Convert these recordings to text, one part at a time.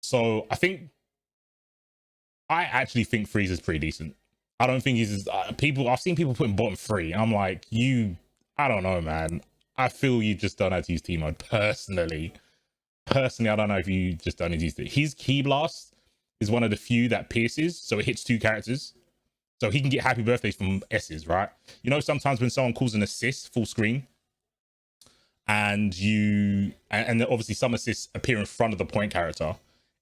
So I actually think Frieza's pretty decent. I don't think he's I've seen people putting bottom three. I'm like, I don't know, man. I feel you just don't have to use T mode personally. Personally, I don't know if you just don't need to use it. His key blast is one of the few that pierces, so it hits two characters. So he can get happy birthdays from S's, right? You know, sometimes when someone calls an assist full screen, and then obviously some assists appear in front of the point character,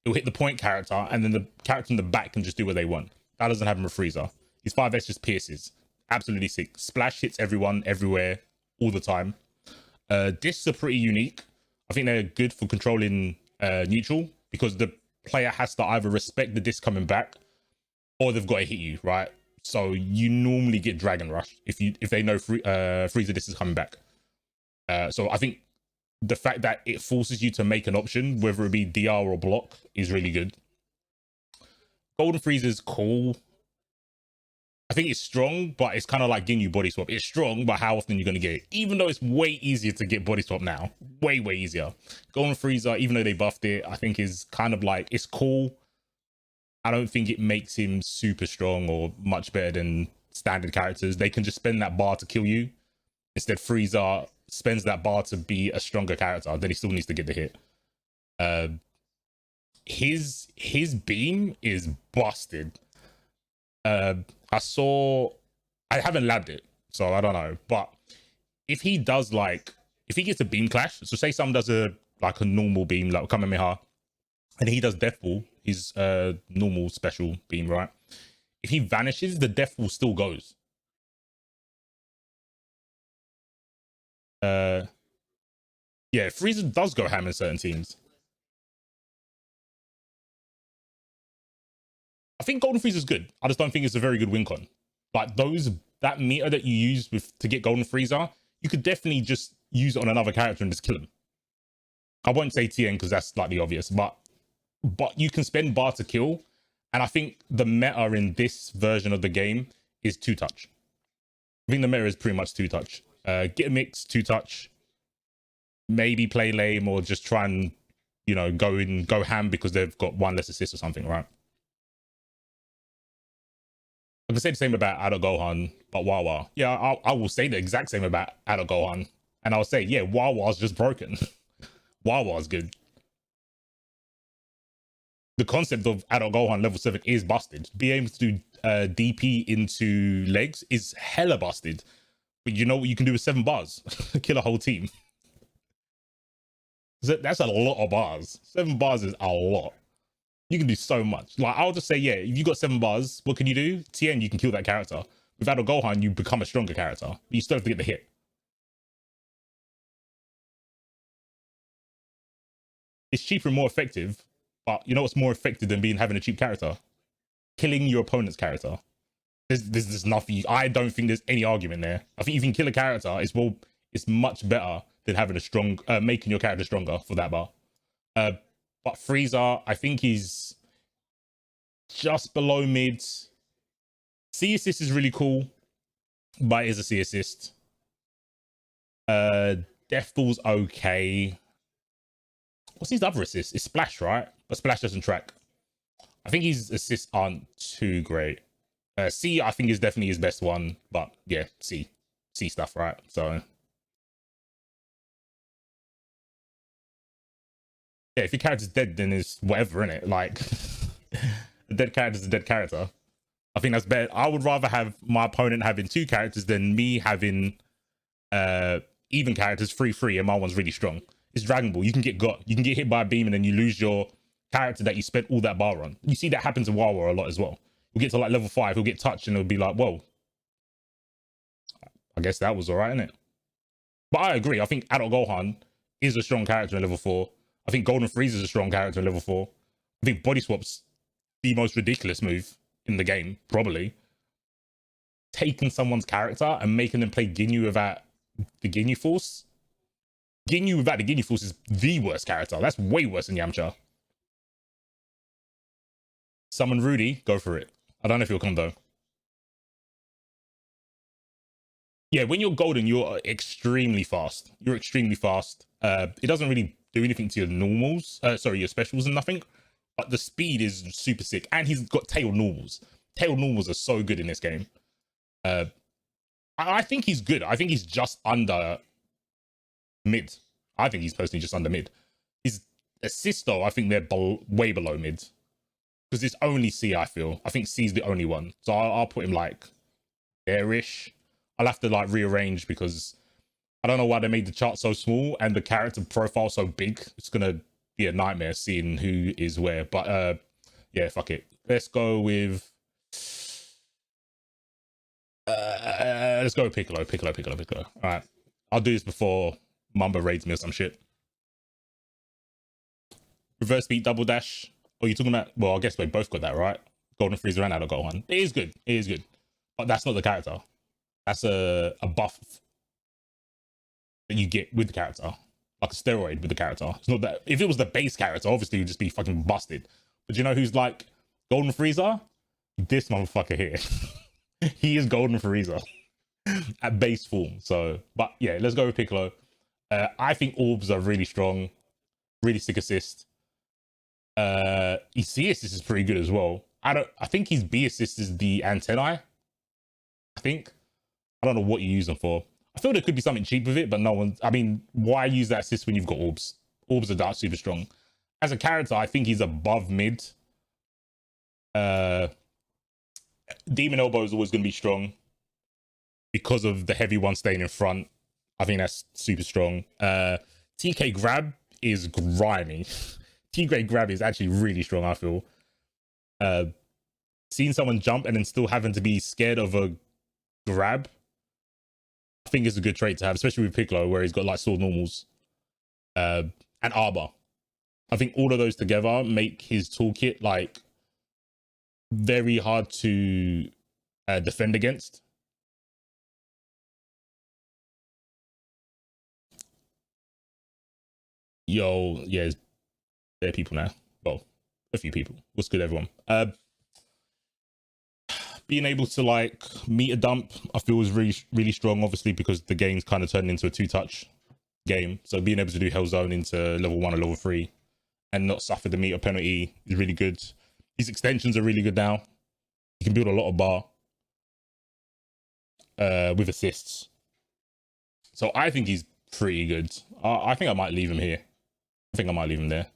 it'll hit the point character, and then the character in the back can just do what they want. That doesn't happen with Frieza. His 5S just pierces. Absolutely sick. Splash hits everyone, everywhere, all the time. Discs are pretty unique. I think they're good for controlling neutral, because the player has to either respect the disc coming back, or they've got to hit you, right? So you normally get Dragon Rush if they know Frieza disc is coming back. So I think the fact that it forces you to make an option, whether it be DR or block, is really good. Golden Frieza's cool. I think it's strong, but it's kind of like Ginyu body swap. It's strong, but how often are you going to get it? Even though it's way easier to get body swap now. Way easier. Golden Frieza, even though they buffed it, I think is kind of like, it's cool. I don't think it makes him super strong or much better than standard characters. They can just spend that bar to kill you. Instead, Frieza spends that bar to be a stronger character. Then he still needs to get the hit. His beam is busted. I haven't labbed it, so I don't know. But if he does if he gets a beam clash, so say someone does a normal beam, like Kamehameha, and he does Death Ball, his normal special beam, right? If he vanishes, the Death Ball still goes. Yeah, Frieza does go ham in certain teams. I think Golden Frieza's good. I just don't think it's a very good win con. Like that meter that you use to get Golden Frieza, you could definitely just use it on another character and just kill him. I won't say TN because that's the obvious, but you can spend bar to kill. And I think the meta in this version of the game is 2-touch. I think the meta is pretty much 2-touch. Get a mix, 2-touch. Maybe play lame or just try and, go ham because they've got one less assist or something, right? I can say the same about Adult Gohan, but Wawa. Yeah, I will say the exact same about Adult Gohan. And I'll say, yeah, Wawa's just broken. Wawa's good. The concept of Adult Gohan level 7 is busted. Being able to do DP into legs is hella busted. But you know what you can do with 7 bars? Kill a whole team. That's a lot of bars. 7 bars is a lot. You can do so much. Like, I'll just say, yeah, if you got 7 bars, what can you do? TN, you can kill that character. With Adult Gohan, you become a stronger character. But you still have to get the hit. It's cheaper and more effective. But you know what's more effective than having a cheap character? Killing your opponent's character. There's nothing. I don't think there's any argument there. I think if you can kill a character, it's much better than having a strong, making your character stronger for that bar. But Frieza, I think he's just below mid. C assist is really cool, but it is a C assist. Death Ball's okay. What's his other assist? It's Splash, right? But Splash doesn't track. I think his assists aren't too great. C, I think, is definitely his best one, but yeah, C stuff, right? So yeah, if your character's dead, then it's whatever, innit? Like, a dead character's a dead character. I think that's better. I would rather have my opponent having 2 characters than me having even characters 3-3 and my one's really strong. It's Dragon Ball. You can get hit by a beam and then you lose your character that you spent all that bar on. You see that happens in Wawa a lot as well. We'll get to level 5, he'll get touched and it'll be like, whoa. I guess that was alright, innit? But I agree. I think Adult Gohan is a strong character in level 4. I think Golden Frieza is a strong character in level 4. I think Body Swap's the most ridiculous move in the game, probably. Taking someone's character and making them play Ginyu without the Ginyu Force. Ginyu without the Ginyu Force is the worst character. That's way worse than Yamcha. Summon Rudy, go for it. I don't know if you'll come though. Yeah, when you're golden, you're extremely fast. You're extremely fast. It doesn't really do anything to your normals. Sorry, your specials and nothing. but the speed is super sick, and he's got tail normals. Tail normals are so good in this game. I think he's good. I think he's just under mid. I think he's personally just under mid. His assists, though, I think they're way below mid. Because it's only C, I feel. I think C's the only one. So I'll put him like there-ish. I'll have to like rearrange because I don't know why they made the chart so small and the character profile so big. It's going to be a nightmare seeing who is where. But yeah, fuck it. Let's go with... let's go with Piccolo. All right. I'll do this before Mamba raids me or some shit. Reverse beat double dash. Oh, you're talking about... Well, I guess we both got that, right? Golden Freezer and Adult got one. It is good. It is good. But that's not the character. That's a buff that you get with the character. Like a steroid with the character. It's not that... If it was the base character, obviously you'd just be fucking busted. But you know who's like Golden Freezer? This motherfucker here. He is Golden Freezer at base form. So, but yeah, let's go with Piccolo. I think orbs are really strong. Really sick assist. His C assist is pretty good as well. I think his B assist is the antennae. I think. I don't know what you use them for. I feel there could be something cheap with it, but no one... I mean, why use that assist when you've got orbs? Orbs are super strong. As a character, I think he's above mid. Demon Elbow is always going to be strong because of the heavy one staying in front. I think that's super strong. TK Grab is grimy. TK Grab is actually really strong, I feel. Seeing someone jump and then still having to be scared of a grab, I think it's a good trait to have, especially with Piccolo, where he's got like sword normals and armor. I think all of those together make his toolkit like very hard to defend against. Yo, yeah, there are people now. Well, a few people. What's good, everyone? Being able to like meet a dump, I feel is really strong, obviously, because the game's kind of turned into a 2-touch game. So being able to do Hell Zone into level 1 or level 3 and not suffer the meter penalty is really good. These extensions are really good now. You can build a lot of bar with assists. So I think he's pretty good. I think I might leave him here. I think I might leave him there.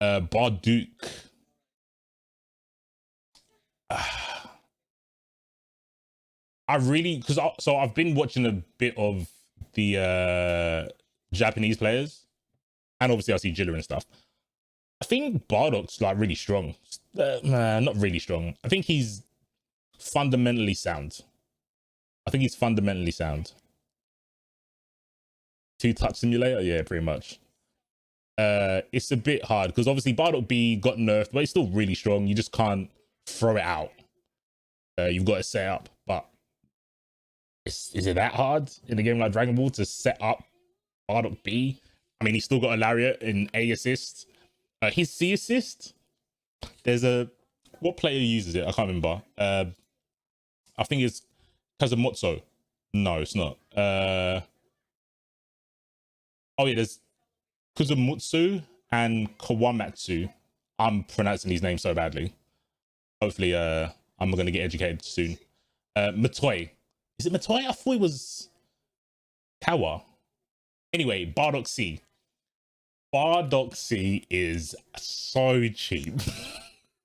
Barduke. I really... Because so I've been watching a bit of the Japanese players. And obviously I see Jilla and stuff. I think Bardock's like really strong. Not really strong. I think he's fundamentally sound. I think he's fundamentally sound. 2-touch simulator? Yeah, pretty much. It's a bit hard because obviously Bardock B got nerfed, but it's still really strong. You just can't throw it out. You've got to set up, but is it that hard in a game like Dragon Ball to set up Bardock B? I mean, he's still got a Lariat in A assist. His C assist, there's a... What player uses it? I can't remember. I think it's Kazumotsu. No, it's not. Oh yeah, there's Kuzumutsu and Kawamatsu. I'm pronouncing these names so badly. Hopefully, I'm going to get educated soon. Matoi. Is it Matoi? I thought it was Kawa. Anyway, Bardock C. Bardock C is so cheap.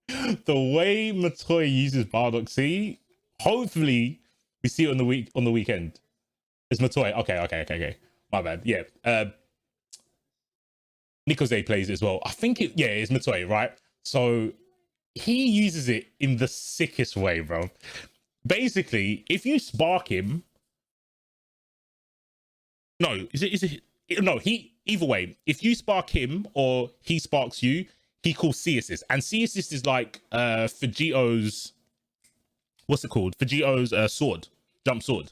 The way Matoi uses Bardock C, hopefully we see it on the weekend. It's Matoi. Okay. My bad. Yeah. Nikoze plays it as well. I think it's Matoi, right? So he uses it in the sickest way, bro. Basically, if you spark him, either way, if you spark him or he sparks you, he calls C assist. And C assist is like Vegito's, what's it called? Vegito's sword, jump sword.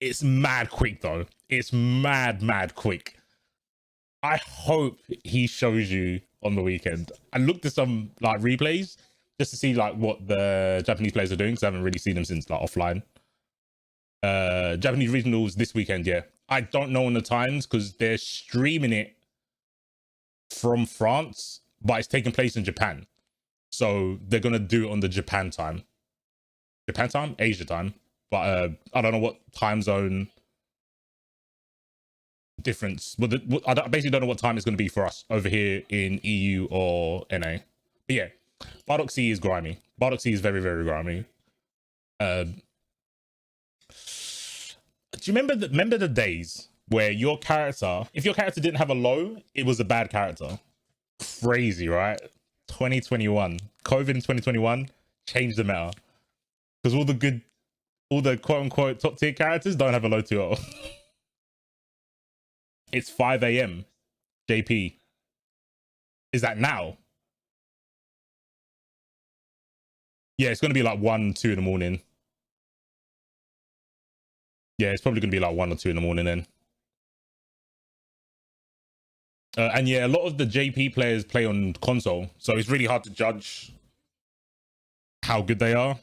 It's mad quick though. It's mad quick. I hope he shows you on the weekend. I looked at some like replays just to see like what the Japanese players are doing, because I haven't really seen them since like offline. Japanese regionals this weekend, yeah. I don't know on the times because they're streaming it from France, but it's taking place in Japan. So they're gonna do it on the Japan time, Asia time. But I don't know what time zone difference. I basically don't know what time it's going to be for us over here in EU or NA. But yeah, Bardock C is grimy. Bardock C is very, very grimy. Do you remember the days where your character, if your character didn't have a low, it was a bad character? Crazy, right? 2021, COVID in 2021 changed the meta because all the quote unquote top tier characters don't have a low 2-0. It's 5 a.m. JP. Is that now? Yeah, it's going to be like 1, 2 in the morning. Yeah, it's probably going to be like 1 or 2 in the morning then. And yeah, a lot of the JP players play on console, so it's really hard to judge how good they are.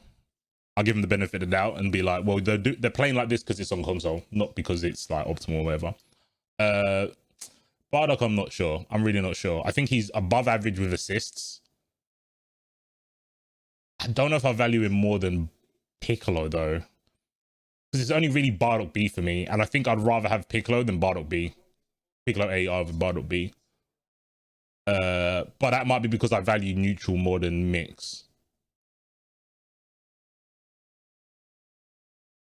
I'll give them the benefit of the doubt and be like, well, they're playing like this because it's on console, not because it's like optimal or whatever. Bardock, I'm not sure. I'm really not sure. I think he's above average with assists. I don't know if I value him more than Piccolo though, because it's only really Bardock B for me, and I think I'd rather have Piccolo than Bardock B. Piccolo A over Bardock B. But that might be because I value neutral more than mix.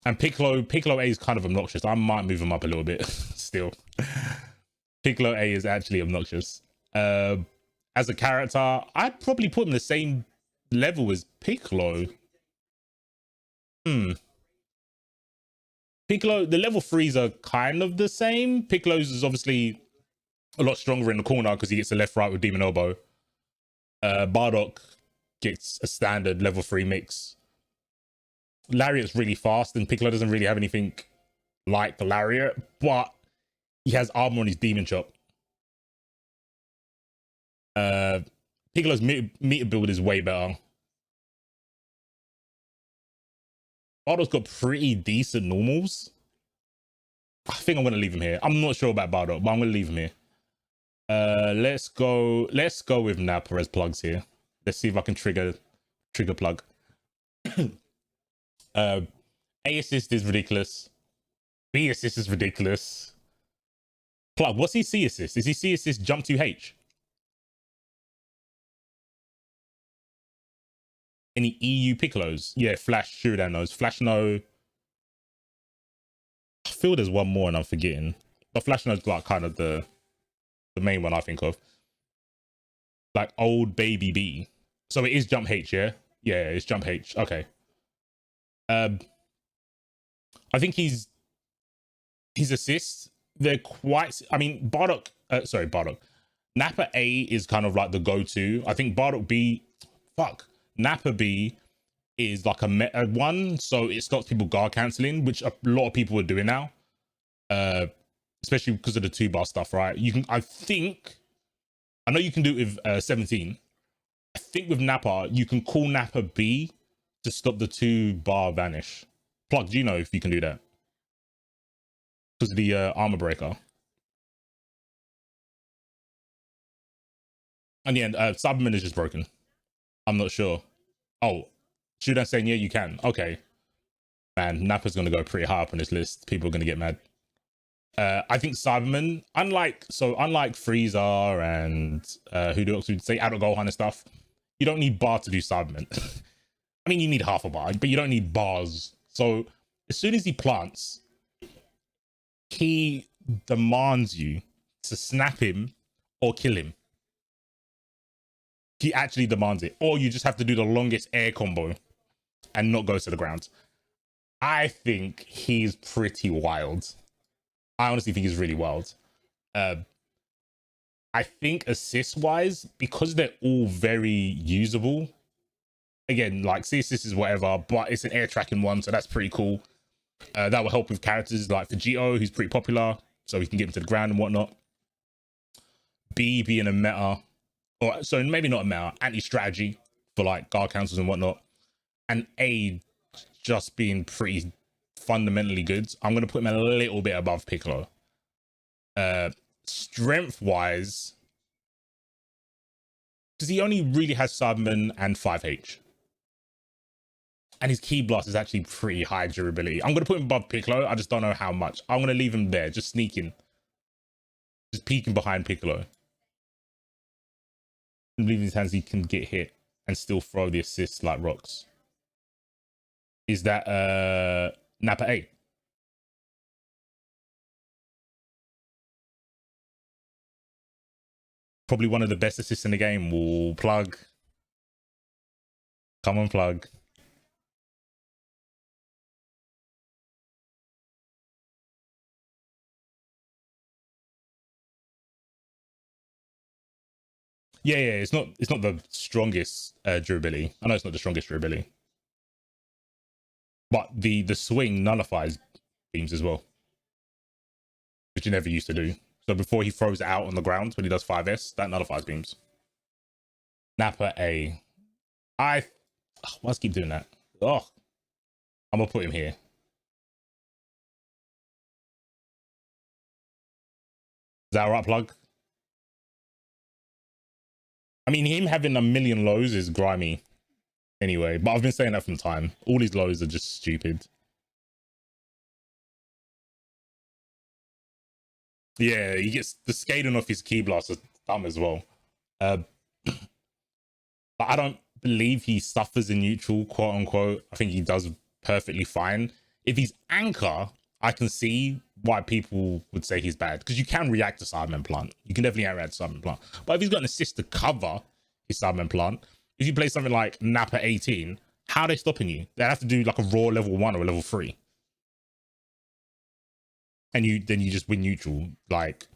And Piccolo A is kind of obnoxious. I might move him up a little bit still. Piccolo A is actually obnoxious. As a character, I'd probably put him the same level as Piccolo. Piccolo, the level 3s are kind of the same. Piccolo's is obviously a lot stronger in the corner because he gets a left right with Demon Elbow. Bardock gets a standard level 3 mix. Lariat's really fast, and Piccolo doesn't really have anything like the Lariat, but he has armor on his Demon Chop. Piccolo's meter build is way better. Bardock's got pretty decent normals. I think I'm gonna leave him here. I'm not sure about Bardock, but I'm gonna leave him here. Let's go with Nappa as plugs here. Let's see if I can trigger plug. A assist is ridiculous. B assist is ridiculous. Plug, what's his C assist? Is he C assist jump to H? Any EU Piccolos? Yeah, Flash, Shuridan knows. Flash no. I feel there's one more and I'm forgetting. But Flash knows like kind of the main one I think of. Like old baby B. So it is jump H, yeah? Yeah, it's jump H. Okay. I think his assists, they're quite, I mean, Bardock. Nappa A is kind of like the go-to. I think Bardock B, Nappa B is like a meta one, so it stops people guard canceling, which a lot of people are doing now. Especially because of the 2-bar stuff, right? You can, I know you can do it with 17. I think with Nappa, you can call Nappa B to stop the 2-bar vanish. Plug, do you know if you can do that? Because of the armor breaker. And yeah, Cyberman is just broken. I'm not sure. Oh, should I say yeah, you can? Okay. Man, Nappa's gonna go pretty high up on this list. People are gonna get mad. I think Cyberman, unlike Frieza and who do we say Adult Gohan and stuff, you don't need bar to do Cyberman. I mean, you need half a bar, but you don't need bars. So as soon as he plants, he demands you to snap him or kill him. He actually demands it, or you just have to do the longest air combo and not go to the ground. I think he's pretty wild. I honestly think he's really wild. I think assist wise, because they're all very usable. Again, like C assist is whatever, but it's an air tracking one, so that's pretty cool. That will help with characters like Vegito, who's pretty popular, so we can get him to the ground and whatnot. B being a meta, or so maybe not a meta, anti-strategy for like guard councils and whatnot. And A just being pretty fundamentally good. I'm gonna put him a little bit above Piccolo. Strength wise, because he only really has Cyberman and 5H. And his Ki Blast is actually pretty high durability. I'm going to put him above Piccolo. I just don't know how much. I'm going to leave him there, just sneaking. Just peeking behind Piccolo. Leaving his hands, he can get hit and still throw the assists like rocks. Is that Nappa 8? Probably one of the best assists in the game. Will plug. Come on, plug. Yeah, it's not the strongest durability. I know it's not the strongest durability. But the swing nullifies beams as well. Which you never used to do. So before he throws it out on the ground when he does 5S, that nullifies beams. Nappa A. Why does keep doing that? Oh, I'm gonna put him here. Is that alright, plug? I mean, him having a million lows is grimy anyway, but I've been saying that from time. All his lows are just stupid. Yeah, he gets the scaling off his Ki Blast is dumb as well. But I don't believe he suffers in neutral, quote unquote. I think he does perfectly fine. If he's anchor, I can see why people would say he's bad, because you can react to Cyberman Plant. You can definitely react to Cyberman Plant. But if he's got an assist to cover his Cyberman Plant, if you play something like Nappa 18, how are they stopping you? They have to do like a raw level 1 or a level 3. And then you just win neutral. Like,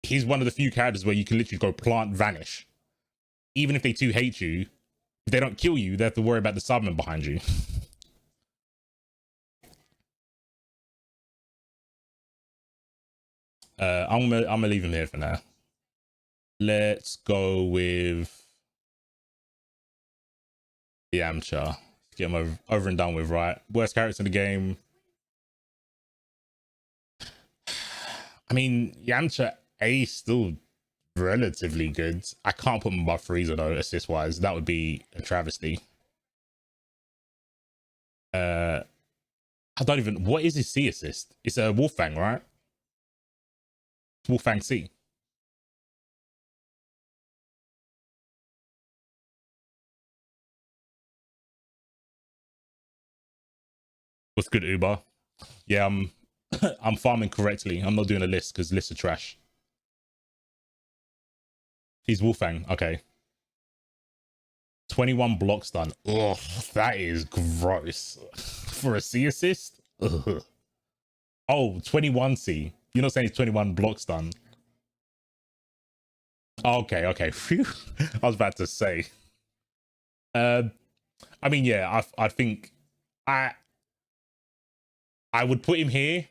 he's one of the few characters where you can literally go plant, vanish. Even if they 2H you, if they don't kill you, they have to worry about the Cyberman behind you. I'm gonna leave him here for now. Let's go with Yamcha. Get him over and done with, right? Worst character in the game. I mean, Yamcha A still relatively good. I can't put him above Frieza though, assist wise. That would be a travesty. I don't even. What is his C assist? It's a Wolfang, right? Wolfang C. What's good, Uber? Yeah, I'm farming correctly. I'm not doing a list because lists are trash. He's Wolfang. Okay. 21 blocks done. Ugh, that is gross. For a C assist? Ugh. Oh, 21 C. You're not saying it's 21 blocks done. Okay. Phew. I was about to say. I mean, yeah, I think I would put him here,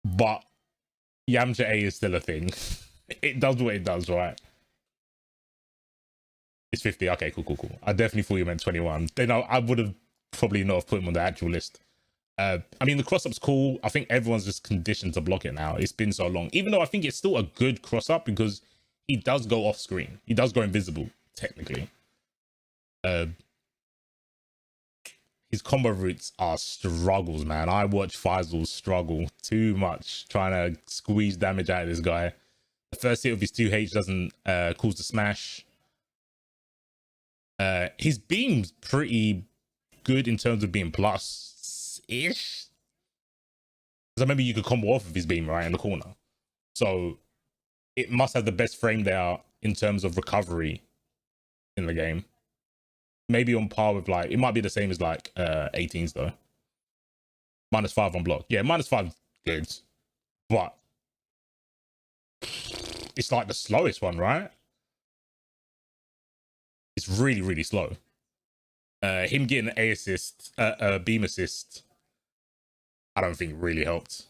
but Yamcha A is still a thing. It does what it does, right? It's 50. Okay, cool. I definitely thought you meant 21. Then I would have probably not have put him on the actual list. I mean, the cross-up's cool. I think everyone's just conditioned to block it now. It's been so long. Even though I think it's still a good cross-up because he does go off screen. He does go invisible, technically. His combo routes are struggles, man. I watch Faisal struggle too much trying to squeeze damage out of this guy. The first hit of his 2H doesn't cause the smash. His beam's pretty good in terms of being plus-ish. Because I remember you could combo off of his beam right in the corner. So it must have the best frame there in terms of recovery in the game. Maybe on par with like, it might be the same as like 18s though. -5 on block. Yeah, -5 good. But it's like the slowest one, right? It's really slow. Him getting an A assist, beam assist, I don't think really helped.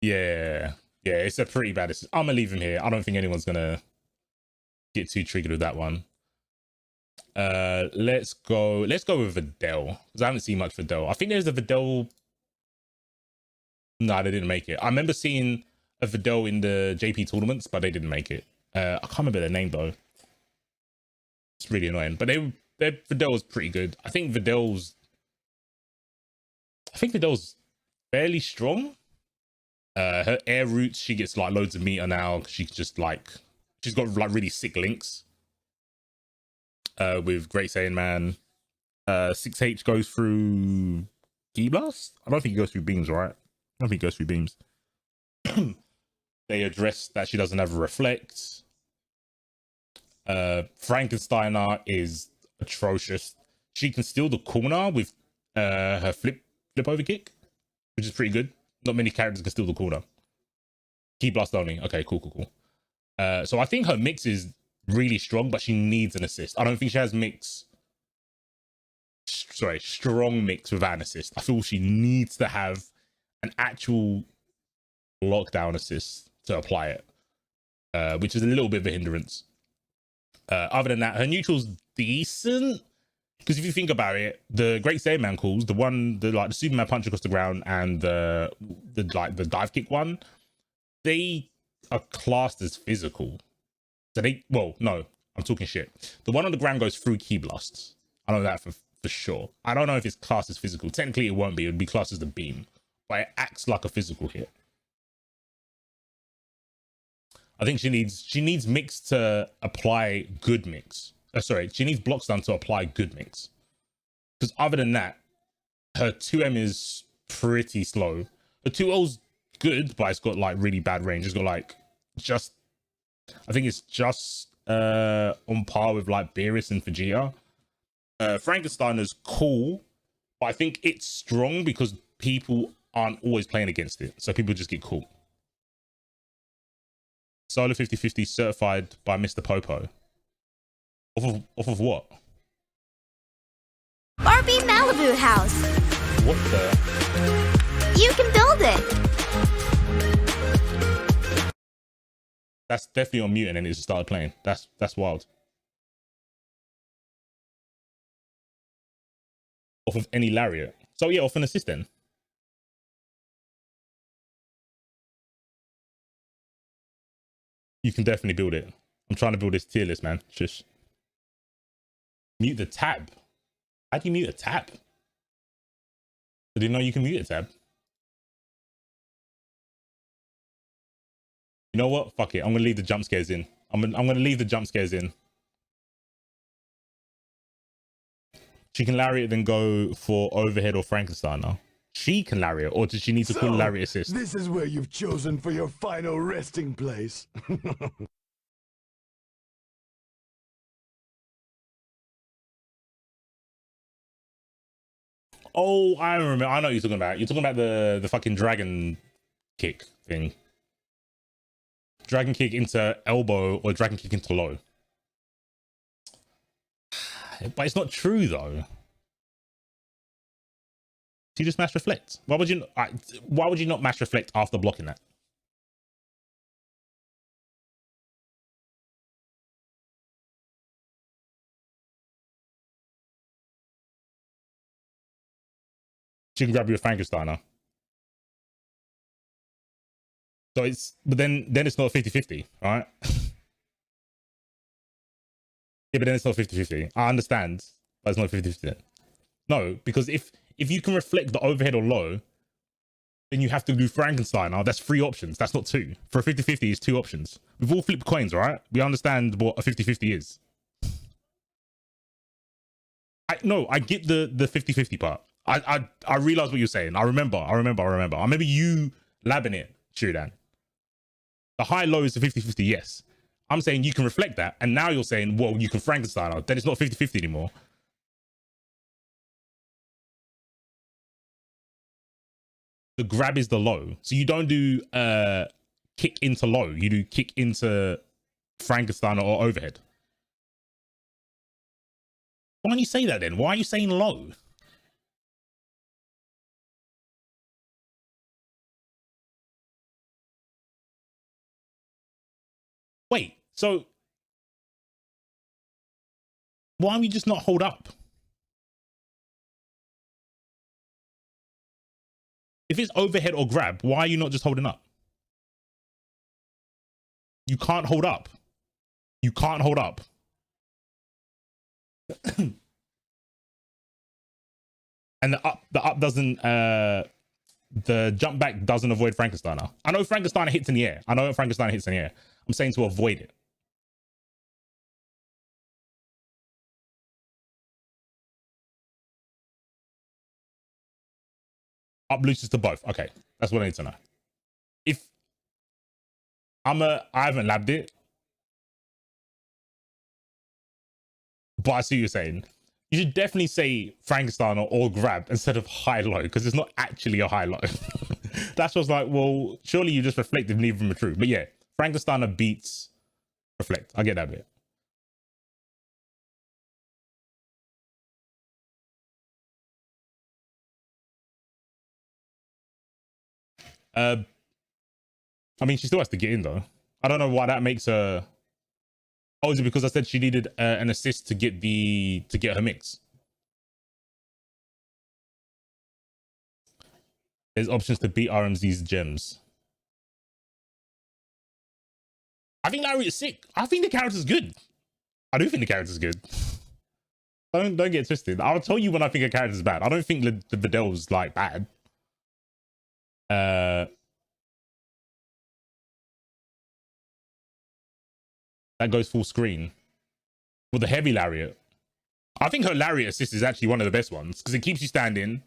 Yeah, it's a pretty bad assist. I'm gonna leave him here. I don't think anyone's gonna get too triggered with that one. Let's go with Videl, because I haven't seen much Videl. I think there's a Videl. No, they didn't make it. I remember seeing a Videl in the JP tournaments, but they didn't make it. I can't remember their name though. It's really annoying, but their Videl was pretty good. I think Videl's fairly strong. Her air roots, she gets like loads of meter now. She's just like, she's got like really sick links. With Great Saiyan Man. 6H goes through Ki Blast? I don't think he goes through beams, right? I don't think he goes through beams. They address that she doesn't have a reflect. Frankensteiner is atrocious. She can steal the corner with her flip over kick, which is pretty good. Not many characters can steal the corner. Ki Blast only. Okay, cool. So I think her mix is really strong, but she needs an assist. I don't think she has strong mix without an assist. I feel she needs to have an actual lockdown assist to apply it, which is a little bit of a hindrance. Other than that, her neutral's decent, because if you think about it, the Great Saiyan Man calls, the Superman punch across the ground and the dive kick one, they are classed as physical. So no, I'm talking shit. The one on the ground goes through Ki Blasts. I know that for sure. I don't know if it's classed as physical. Technically, it won't be. It would be classed as the beam, but it acts like a physical hit. I think she needs mix to apply good mix. She needs blocks done to apply good mix. Because other than that, her 2M is pretty slow. The 2L's good, but it's got like really bad range. It's got like I think it's just on par with like Beerus and Vegeta. Frankensteiner's cool, but I think it's strong because people aren't always playing against it. So people just get caught. Solo 50/50 certified by Mr. Popo. Off of what? Barbie Malibu house. What the? You can build it. That's definitely on mute and then it just started playing. That's wild. Off of any lariat. So yeah, off an assist then. You can definitely build it. I'm trying to build this tier list, man. Shush. Mute the tab. How do you mute a tab? I didn't know you can mute a tab. You know what? Fuck it. I'm gonna leave the jump scares in. I'm gonna leave the jump scares in. She can lariat then go for overhead or Frankenstein now. She can lariat, or does she need to call lariat assist? This is where you've chosen for your final resting place. Oh, I remember. I know what you're talking about. You're talking about the fucking dragon kick thing. Dragon kick into elbow or dragon kick into low. But it's not true though. So you just mash reflect. Why would you not mash reflect after blocking that? She can grab you a Frankensteiner. So but then it's not 50/50, right? Yeah, but then it's not 50/50. I understand, but it's not 50/50. No, because if you can reflect the overhead or low, then you have to do Frankensteiner. That's 3 options. That's not 2. For a 50/50, it's 2 options. We've all flipped coins, right? We understand what a 50/50 is. I get the 50/50 part. I realize what you're saying. I remember you labbing it, Shudan. The high-low is the 50/50, yes. I'm saying you can reflect that, and now you're saying, well, you can Frankenstein out. Then it's not 50/50 anymore. The grab is the low. So you don't do kick into low. You do kick into Frankenstein or overhead. Why don't you say that then? Why are you saying low? Wait, so why would you just not hold up? If it's overhead or grab, why are you not just holding up? You can't hold up. You can't hold up. And the up doesn't the jump back doesn't avoid Frankensteiner. I know Frankensteiner hits in the air. I'm saying to avoid it. Up loses to both. Okay, that's what I need to know. If I haven't labbed it, but I see what you're saying. You should definitely say Frankenstein or grab instead of high low, because it's not actually a high low. That's what's like, well, surely you just reflect if neither of them are true. But yeah, Frankensteiner beats reflect. I get that bit. I mean, she still has to get in though. I don't know why that makes her. Oh, is it because I said she needed an assist to get her mix? There's options to beat RMZ's gems. I think Larry is sick. I think the character's good. I do think the character's good. Don't get it twisted. I'll tell you when I think a character's bad. I don't think the Vidal's like bad. That goes full screen. With the heavy lariat. I think her lariat assist is actually one of the best ones because it keeps you standing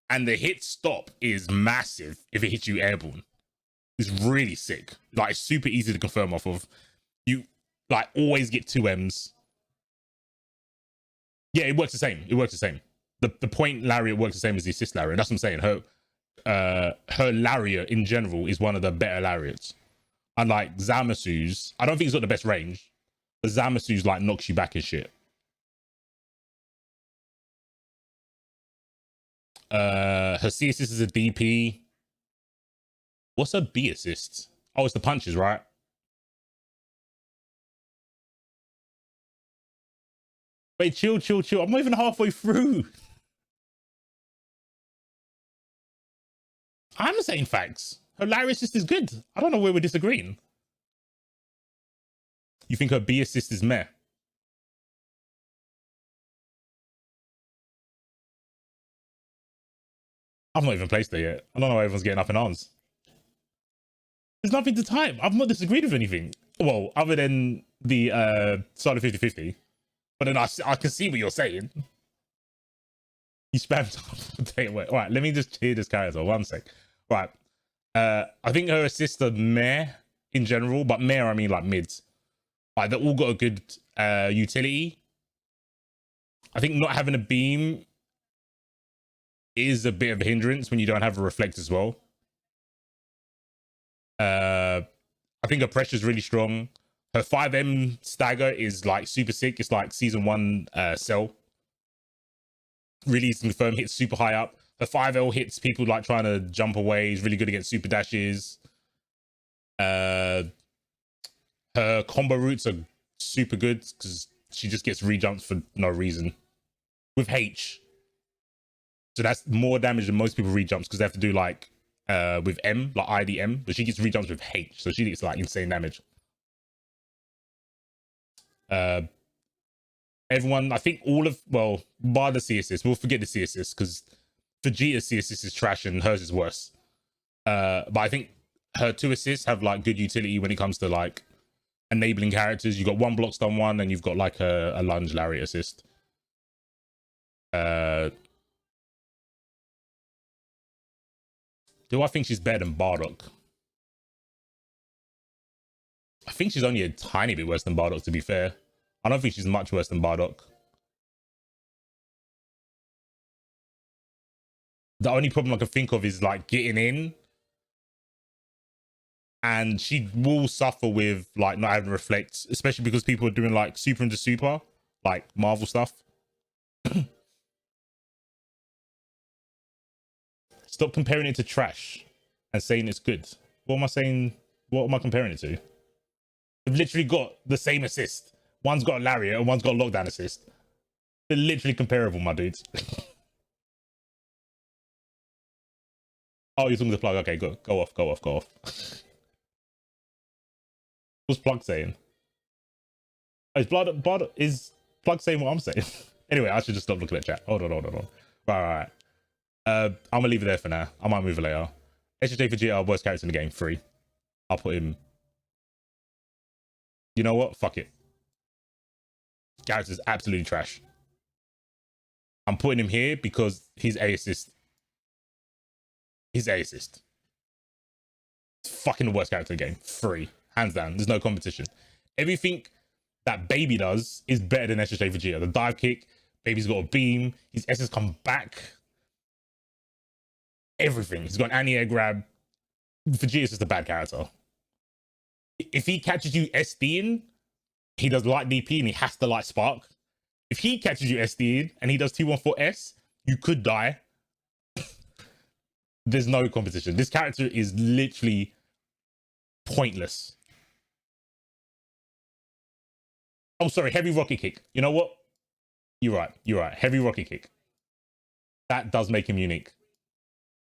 and the hit stop is massive if it hits you airborne. It's really sick. Like, it's super easy to confirm off of. You, like, always get 2 M's. Yeah, it works the same. It works the same. The point lariat works the same as the assist lariat. That's what I'm saying. Her lariat in general is one of the better lariats. Unlike Zamasu's, I don't think he's got the best range, but Zamasu's like knocks you back and shit. Her C assist is a DP. What's her B assist? Oh, it's the punches, right? Wait, chill. I'm not even halfway through. I'm saying facts. Her Larry assist is good. I don't know where we're disagreeing. You think her B assist is meh? I've not even placed her yet. I don't know why everyone's getting up in arms. There's nothing to type. I've not disagreed with anything. Well, other than the side of 50-50. But then I can see what you're saying. You spammed. Wait, all right, let me just cheer this character. 1 sec. Right. I think her assists are meh in general, but meh I mean like mids. Like, they're all got a good utility. I think not having a beam is a bit of a hindrance when you don't have a reflect as well. I think her pressure is really strong. Her 5M stagger is like super sick. It's like season 1 cell. Really easy to confirm, hits super high up. Her 5L hits people like trying to jump away. Is really good against super dashes. Her combo routes are super good because she just gets rejumps for no reason. With H. So that's more damage than most people rejumps because they have to do like with M, like IDM, but she gets rejumps with H, so she gets like insane damage. Everyone, I think all of, well, bar the C assist, we'll forget the C assist because Vegeta's C assist is trash and hers is worse. But I think her 2 assists have like good utility when it comes to like enabling characters. You've got 1 block stun 1 and you've got like a lunge lariat assist. Do I think she's better than Bardock? I think she's only a tiny bit worse than Bardock, to be fair. I don't think she's much worse than Bardock. The only problem I can think of is like getting in. And she will suffer with like not having reflect, especially because people are doing like super into super, like Marvel stuff. Stop comparing it to trash and saying it's good. What am I saying? What am I comparing it to? They've literally got the same assist. One's got a lariat and one's got a lockdown assist. They're literally comparable, my dudes. Oh, you're talking to the plug. Okay, go off. What's Plug saying? Oh, is Plug saying what I'm saying? Anyway, I should just stop looking at chat. Hold on. Right. I'm gonna leave it there for now. I might move it later. SJ for GR, worst character in the game, 3. I'll put him. You know what? Fuck it. Character's absolutely trash. I'm putting him here because he's A assist. He's A assist. It's fucking the worst character in the game. 3. Hands down. There's no competition. Everything that Baby does is better than SJ Vegeta. The dive kick, Baby's got a beam, his S's come back. Everything. He's got an anti-air grab. Vegeta's just a bad character. If he catches you SDing, he does light DP and he has to light spark. If he catches you SDing and he does 214S, you could die. There's no competition. This character is literally pointless. Oh, sorry, heavy rocket kick. You know what? You're right. Heavy rocket kick. That does make him unique.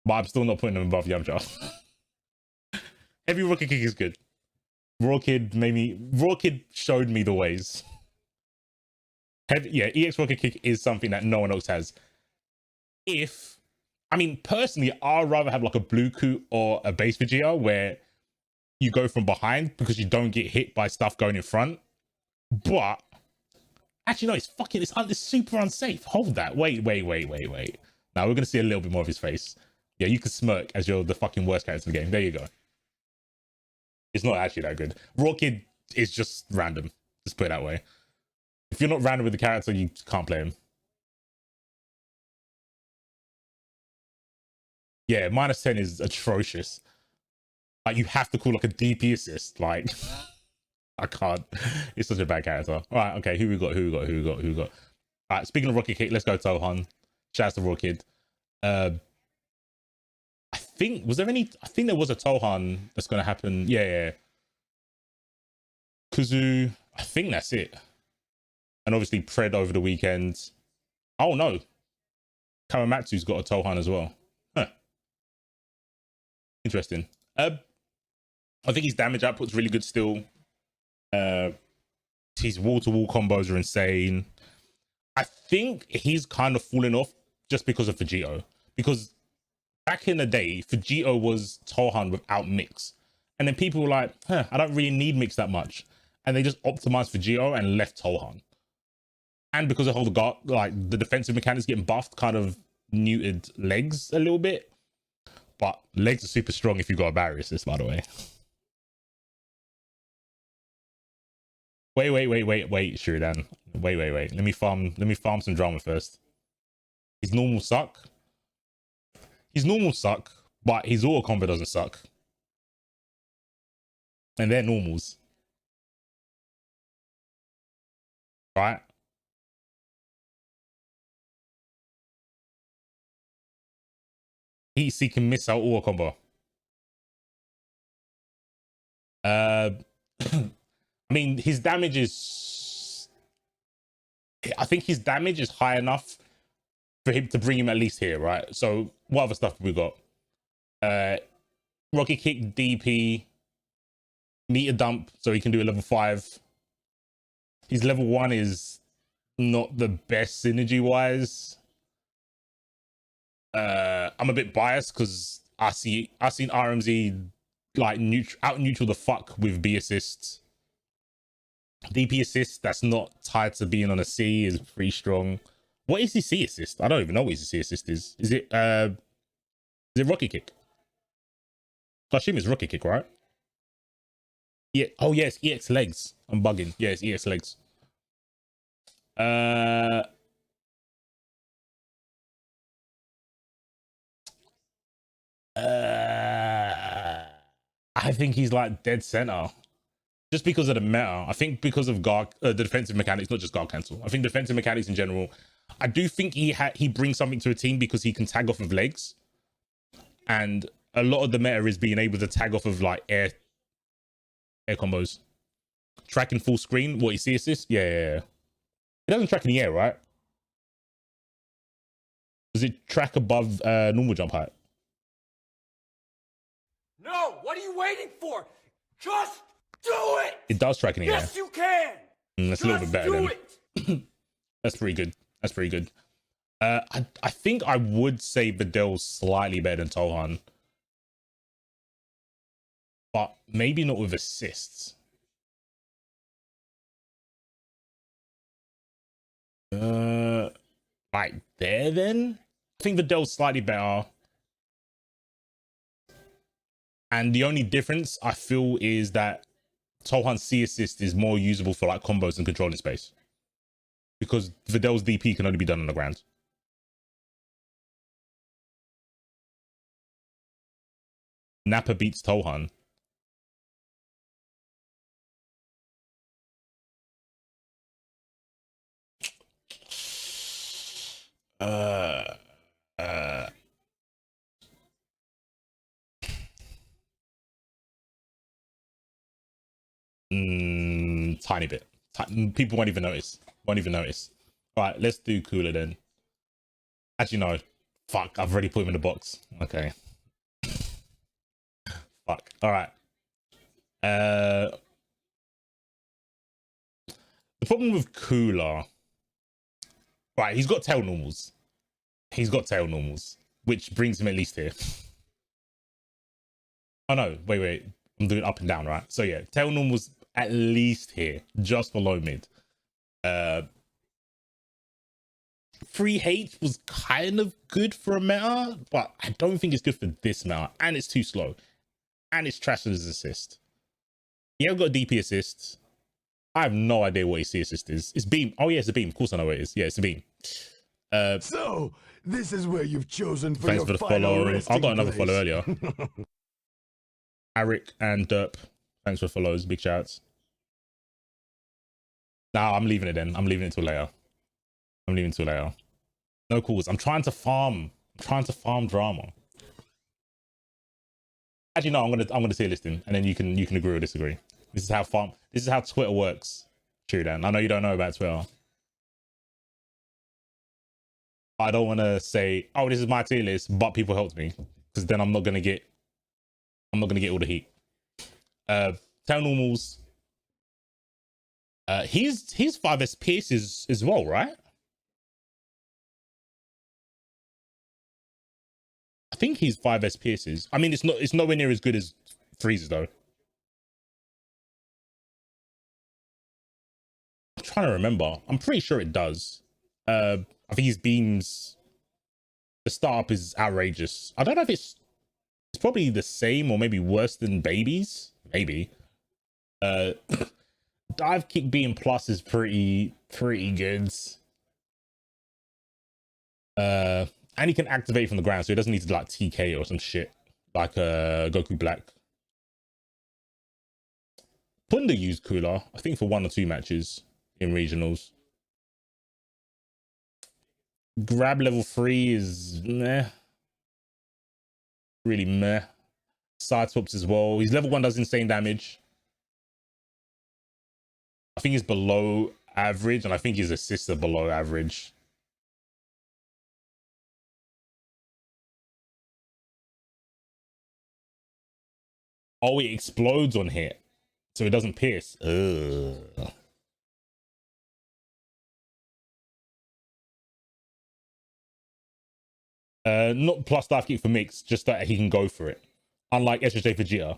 But I'm still not putting him above Yamcha. Heavy rocket kick is good. Raw Kid showed me the ways. EX rocket kick is something that no one else has. Personally, I'd rather have like a Blue Coot or a base Vegeta where you go from behind because you don't get hit by stuff going in front. But actually, no, it's super unsafe. Hold that. Wait. Now we're gonna see a little bit more of his face. Yeah, you can smirk as you're the fucking worst character in the game. There you go. It's not actually that good. Raw Kid is just random. Just put it that way. If you're not random with the character, you can't play him. Yeah, -10 is atrocious. Like, you have to call like a DP assist. Like, I can't. It's such a bad character. All right, okay. Who we got? All right, speaking of Rocket Kick, let's go Tohan. Shouts to Raw Kid. I think there was a Tohan that's going to happen. Yeah. Kuzu. I think that's it. And obviously Pred over the weekend. Oh no. Karamatsu's got a Tohan as well. Huh. Interesting. I think his damage output's really good still. His wall-to-wall combos are insane. I think he's kind of falling off just because of Vegito. Because back in the day, Vegito was Tohan without mix. And then people were like, I don't really need mix that much. And they just optimized Vegito and left Tohan. And because of all the defensive mechanics getting buffed, kind of neutered legs a little bit. But legs are super strong if you've got a barrier assist, by the way. Wait, Shuridan. Wait. Let me farm some drama first. His normal suck, but his auto combo doesn't suck. And they're normals. Right? He can miss out auto combo. His damage is... I think his damage is high enough for him to bring him at least here, right? So, what other stuff have we got? Rocket Kick, DP, meter dump, so he can do a level 5. His level 1 is not the best synergy-wise. I'm a bit biased because I've seen RMZ like out neutral the fuck with B assists. DP assist that's not tied to being on a C is pretty strong. What is his C assist? I don't even know what his C assist is. Is it Rocket Kick? I assume it's Rocket Kick, right? Yeah. Oh yes, EX legs. I'm bugging. Yeah, it's EX legs. I think he's like dead center. Just because of the meta. I think because of the defensive mechanics, not just guard cancel. I think defensive mechanics in general. I do think he brings something to a team because he can tag off of legs. And a lot of the meta is being able to tag off of like air combos. Tracking full screen. What, you see assist? Yeah. It doesn't track in the air, right? Does it track above normal jump height? No! What are you waiting for? Just Do it! It does strike in the air. Yes, you can! That's a little bit better do then. it! That's pretty good. That's pretty good. I think I would say Videl's slightly better than Tohan, but maybe not with assists. Right there then. I think Videl's slightly better. And the only difference I feel is that Tohan's C assist is more usable for like combos and controlling space. Because Videl's DP can only be done on the ground. Nappa beats Tohan. Tiny bit. People won't even notice. Won't even notice. All right, let's do Cooler then. Actually, no. Fuck, I've already put him in the box. Okay. Fuck. All right. The problem with Cooler, right? He's got tail normals. He's got tail normals, which brings him at least here. Oh no, wait. I'm doing up and down, right? So yeah, tail normals at least here, just below mid. 3H was kind of good for a meta, but I don't think it's good for this meta, and it's too slow, and it's trash as assist. He hasn't got a DP assist. I have no idea what his C assist is. It's beam. Oh yeah, it's a beam. Of course I know what it is. Yeah, it's a beam. So this is where you've chosen for Thanks your for the final follow. I resting got another place. follow earlier. Arik and Derp, thanks for follows. Big shouts. Nah, I'm leaving it then. I'm leaving it till later. No calls. I'm trying to farm drama. Actually, no. I'm gonna tier listing, and then you can agree or disagree. This is how Twitter works. True, Dan. I know you don't know about Twitter. I don't want to say, oh, this is my tier list, but people helped me, because then I'm not gonna get all the heat. Tail normals. He's 5S pierces as well, right? I think he's 5S pierces. I mean, it's nowhere near as good as Freezes though. I'm trying to remember. I'm pretty sure it does. I think his beams, the startup is outrageous. I don't know if it's probably the same or maybe worse than Baby's. Maybe. Dive kick beam plus is pretty good. And he can activate from the ground, so he doesn't need to like TK or some shit like Goku Black. Punda used Cooler, I think, for 1 or 2 matches in regionals. Grab level 3 is meh. Really meh. Side swaps as well. His level 1 does insane damage. I think he's below average, and I think his assists are below average. Oh, it explodes on hit, so it doesn't pierce. Ugh. Not plus dive kick for mix, just that he can go for it. Unlike SSJ Vegeta.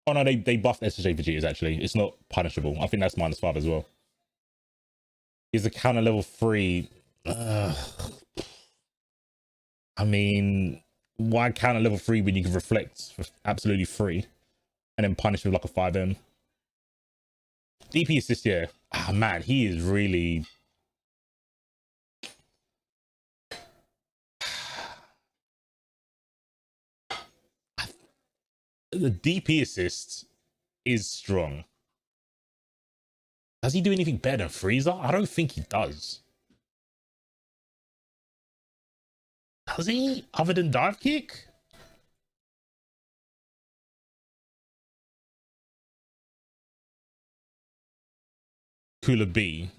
Oh no, they buffed SSJ Vegeta's actually. It's not punishable. I think that's -5 as well. Is a counter level 3. I mean, why counter level 3 when you can reflect for absolutely free and then punish with like a 5M? DP assist, yeah. Ah man, he is really. The DP assist is strong. Does he do anything better than Frieza? I don't think he does. Does he? Other than dive kick? Cooler B.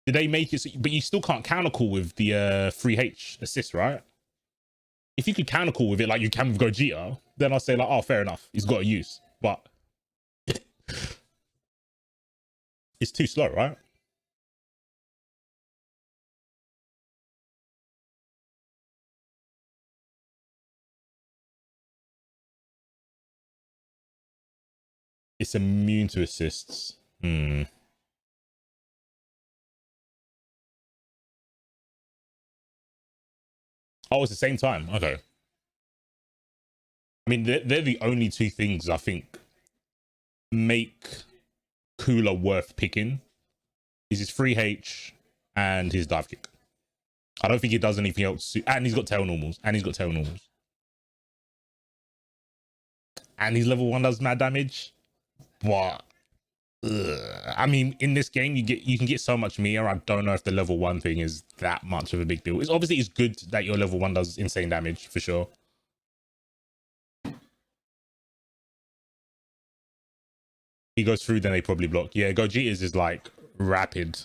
Did they make it so, but you still can't counter call with the 3H assist, right? If you could counter call with it like you can with Gogeta, then I'll say like, oh, fair enough. He's got a use. But it's too slow, right? It's immune to assists. Hmm. Oh, it's the same time. Okay. I mean, they're the only two things I think make Cooler worth picking. Is his free H and his dive kick. I don't think he does anything else. And he's got tail normals. And his level 1 does mad damage. But I mean, in this game, you can get so much Mia. I don't know if the level 1 thing is that much of a big deal. It's obviously it's good that your level 1 does insane damage for sure. He goes through, then they probably block. Yeah, Gogeta's is like rapid.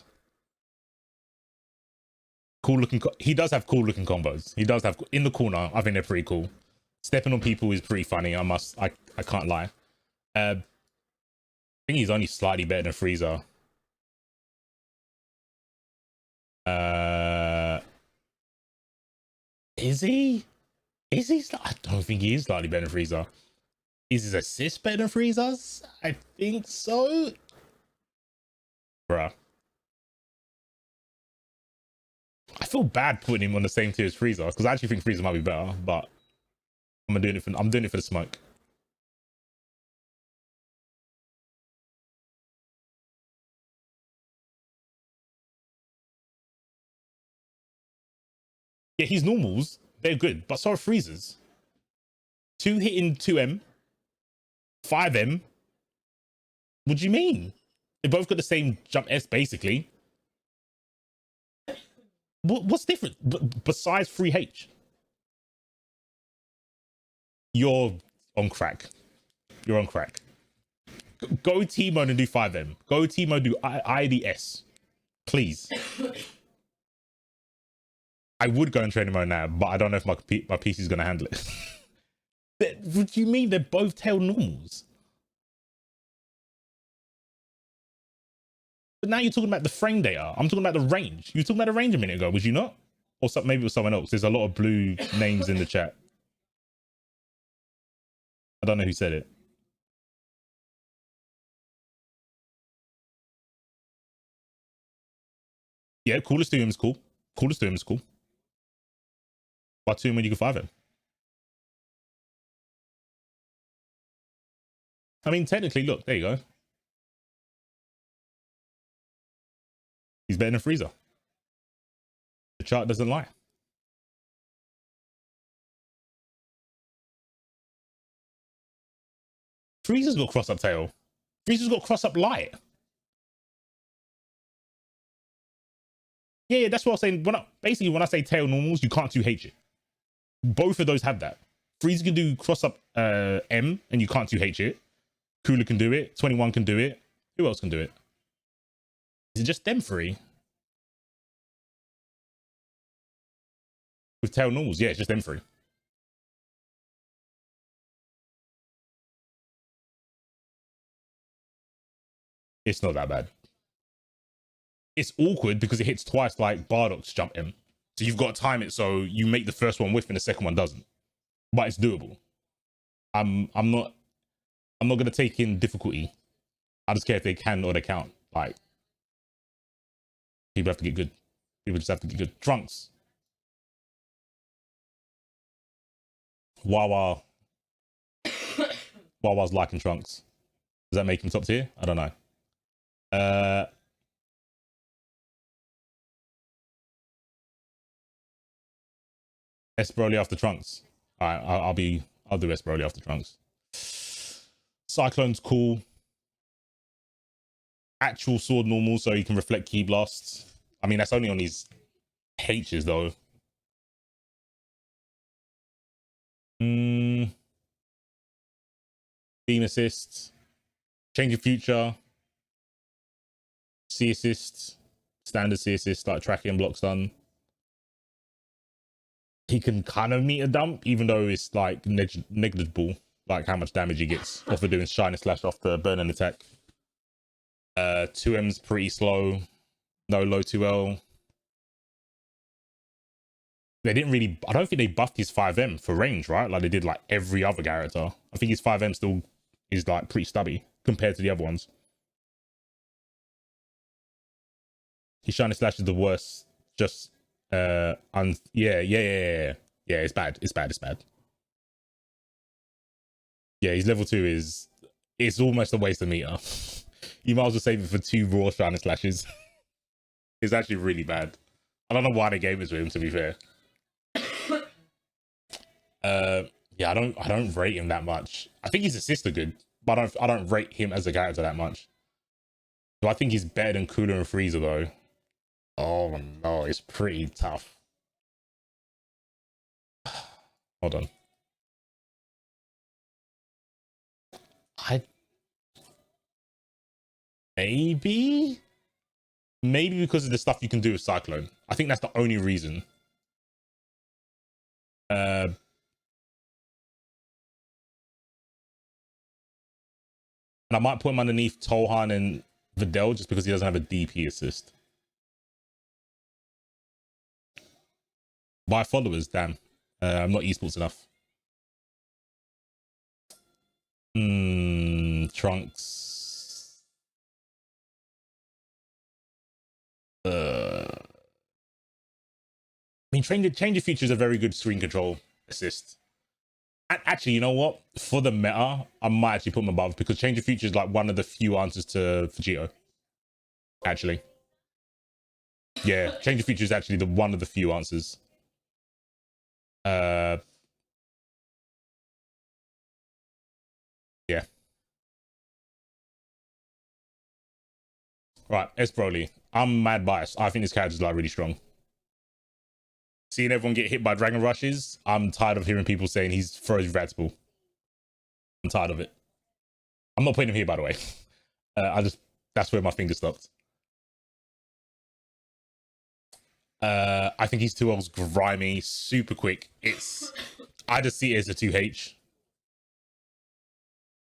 Cool looking. He does have cool looking combos. He does have in the corner. I think they're pretty cool. Stepping on people is pretty funny. I can't lie. I think he's only slightly better than Frieza. Is he? Is he? I don't think he is slightly better than Frieza. Is his assist better than Frieza's? I think so. Bruh. I feel bad putting him on the same tier as Frieza because I actually think Frieza might be better, but I'm doing it for the smoke. Yeah, his normals, they're good, but so are Frieza's. 2 hitting 2M, 5M. What do you mean? They both got the same jump S basically. What's different besides free H? You're on crack. You're on crack. Go T mode and do 5M. Go T mode, do IDS. Please. I would go in training mode now, but I don't know if my PC is going to handle it. What do you mean they're both tail normals? But now you're talking about the frame data. I'm talking about the range. You were talking about the range a minute ago, was you not? Or maybe it was someone else. There's a lot of blue names in the chat. I don't know who said it. Yeah, coolest to him is cool. Coolest to him is cool. Why 2 when you can 5 him? I mean, technically, look, there you go. He's better than Frieza. The chart doesn't lie. Frieza's got cross up tail. Frieza's got cross up light. Yeah, that's what I'm saying. Basically, when I say tail normals, you can't 2H it. Both of those have that. Frieza can do cross up M and you can't 2H it. Cooler can do it. 21 can do it. Who else can do it? Is it just them 3? With tail normals, yeah, it's just them 3. It's not that bad. It's awkward because it hits twice like Bardock's jump M. So you've got to time it so you make the first one whiff and the second one doesn't. But it's doable. I'm not gonna take in difficulty. I just care if they can or they can't. Like, people have to get good. People just have to get good. Trunks. Wawa's liking Trunks. Does that make him top tier? I don't know. S Broly after Trunks. All right, I'll do S Broly after Trunks. Cyclone's cool. Actual sword normal, so you can reflect ki blasts. I mean, that's only on his H's though. Beam assist, change of future, C assist, standard C assist, like tracking and block stun. he can kind of meet a dump, even though it's like negligible, like how much damage he gets off of doing shiny slash off the burn and attack. 2M's pretty slow, no low 2L. They didn't really, I don't think they buffed his 5M for range, right? Like they did like every other character. I think his 5M still is like pretty stubby compared to the other ones. His shiny slash is the worst. Just yeah, it's bad. It's bad. Yeah, his level 2 is, it's almost a waste of meter. You might as well save it for 2 raw shiny slashes. It's actually really bad. I don't know why they gave it to him, to be fair. Yeah, I don't rate him that much. I think his assists are good, but I don't rate him as a character that much. So I think he's better than Cooler and Frieza though. Oh no, it's pretty tough. Hold on. Maybe because of the stuff you can do with Cyclone. I think that's the only reason. And I might put him underneath Tohan and Videl just because he doesn't have a DP assist. By followers, damn. I'm not esports enough. Trunks. I mean, Change of Future is a very good screen control assist. Actually, you know what? For the meta, I might actually put him above because Change of Future is like one of the few answers to Vegito. Actually. Yeah, Change of Future is actually one of the few answers. Yeah. Right, S. Broly. I'm mad biased. I think this character is like really strong. Seeing everyone get hit by Dragon Rushes, I'm tired of hearing people saying he's frozen Ratsball. I'm tired of it. I'm not putting him here, by the way. That's where my finger stopped. I think he's 2L's grimy, super quick. I just see it as a 2H.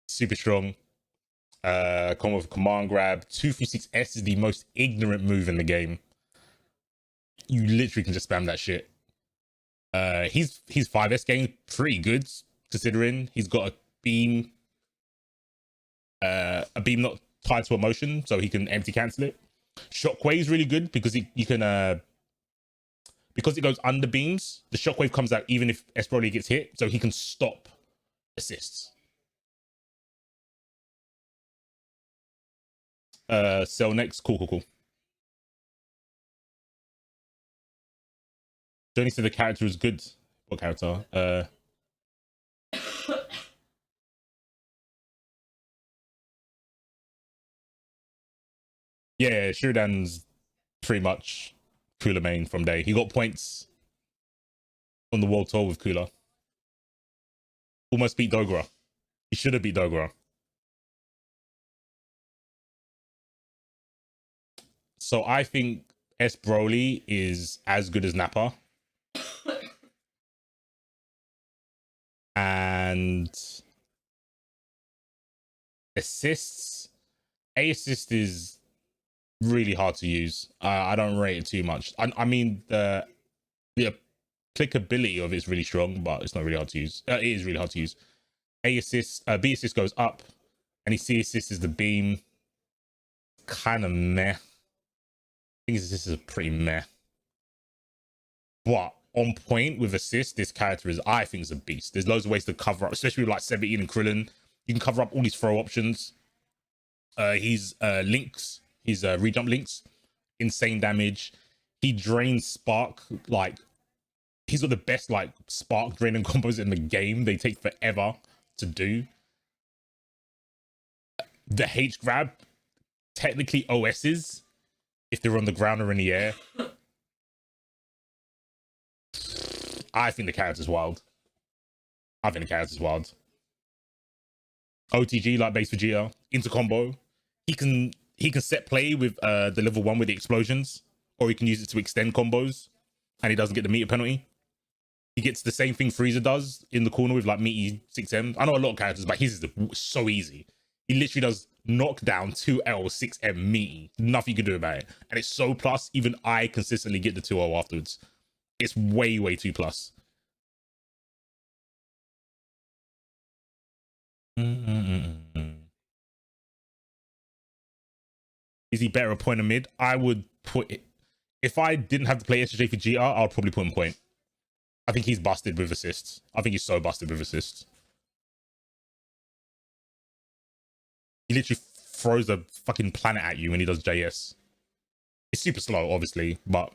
Super strong. Come with command grab. 236S is the most ignorant move in the game. You literally can just spam that shit. His 5S game pretty good considering he's got a beam not tied to a motion, so he can empty cancel it. Shockwave is really good because you can because it goes under beams, the shockwave comes out even if S. Broly gets hit, so he can stop assists. Cell next, cool. Journey said the character is good. What character? Yeah, Shuridan's pretty much Cooler main from day. He got points on the world tour with Cooler. Almost beat Dogora. He should have beat Dogora. So I think S. Broly is as good as Nappa. And assists. A assist is really hard to use. I don't rate it too much. I mean, the applicability of it is really strong, but it's not really hard to use. It is really hard to use. A assist, B assist goes up, and C assist is the beam. Kind of meh. I think this is pretty meh. But on point with assist, this character is, I think, is a beast. There's loads of ways to cover up, especially with like 17 and Krillin. You can cover up all these throw options. He's links, his rejump links, insane damage. He drains spark, like he's got the best like spark draining combos in the game. They take forever to do. The H grab, technically OS's if they're on the ground or in the air. I think the character's wild. OTG like base Vegeta into combo. He can set play with the level 1 with the explosions, or he can use it to extend combos, and he doesn't get the meter penalty. He gets the same thing Frieza does in the corner with like meaty 6M. I know a lot of characters, but his is so easy. He literally does knockdown 2L 6M meaty. Nothing you can do about it. And it's so plus, even I consistently get the 2-0 afterwards. It's way, way too plus. Is he better at point and mid? I would put it. If I didn't have to play SJ for GR, I would probably put him point. I think he's busted with assists. I think he's so busted with assists. He literally throws a fucking planet at you when he does JS. It's super slow, obviously, but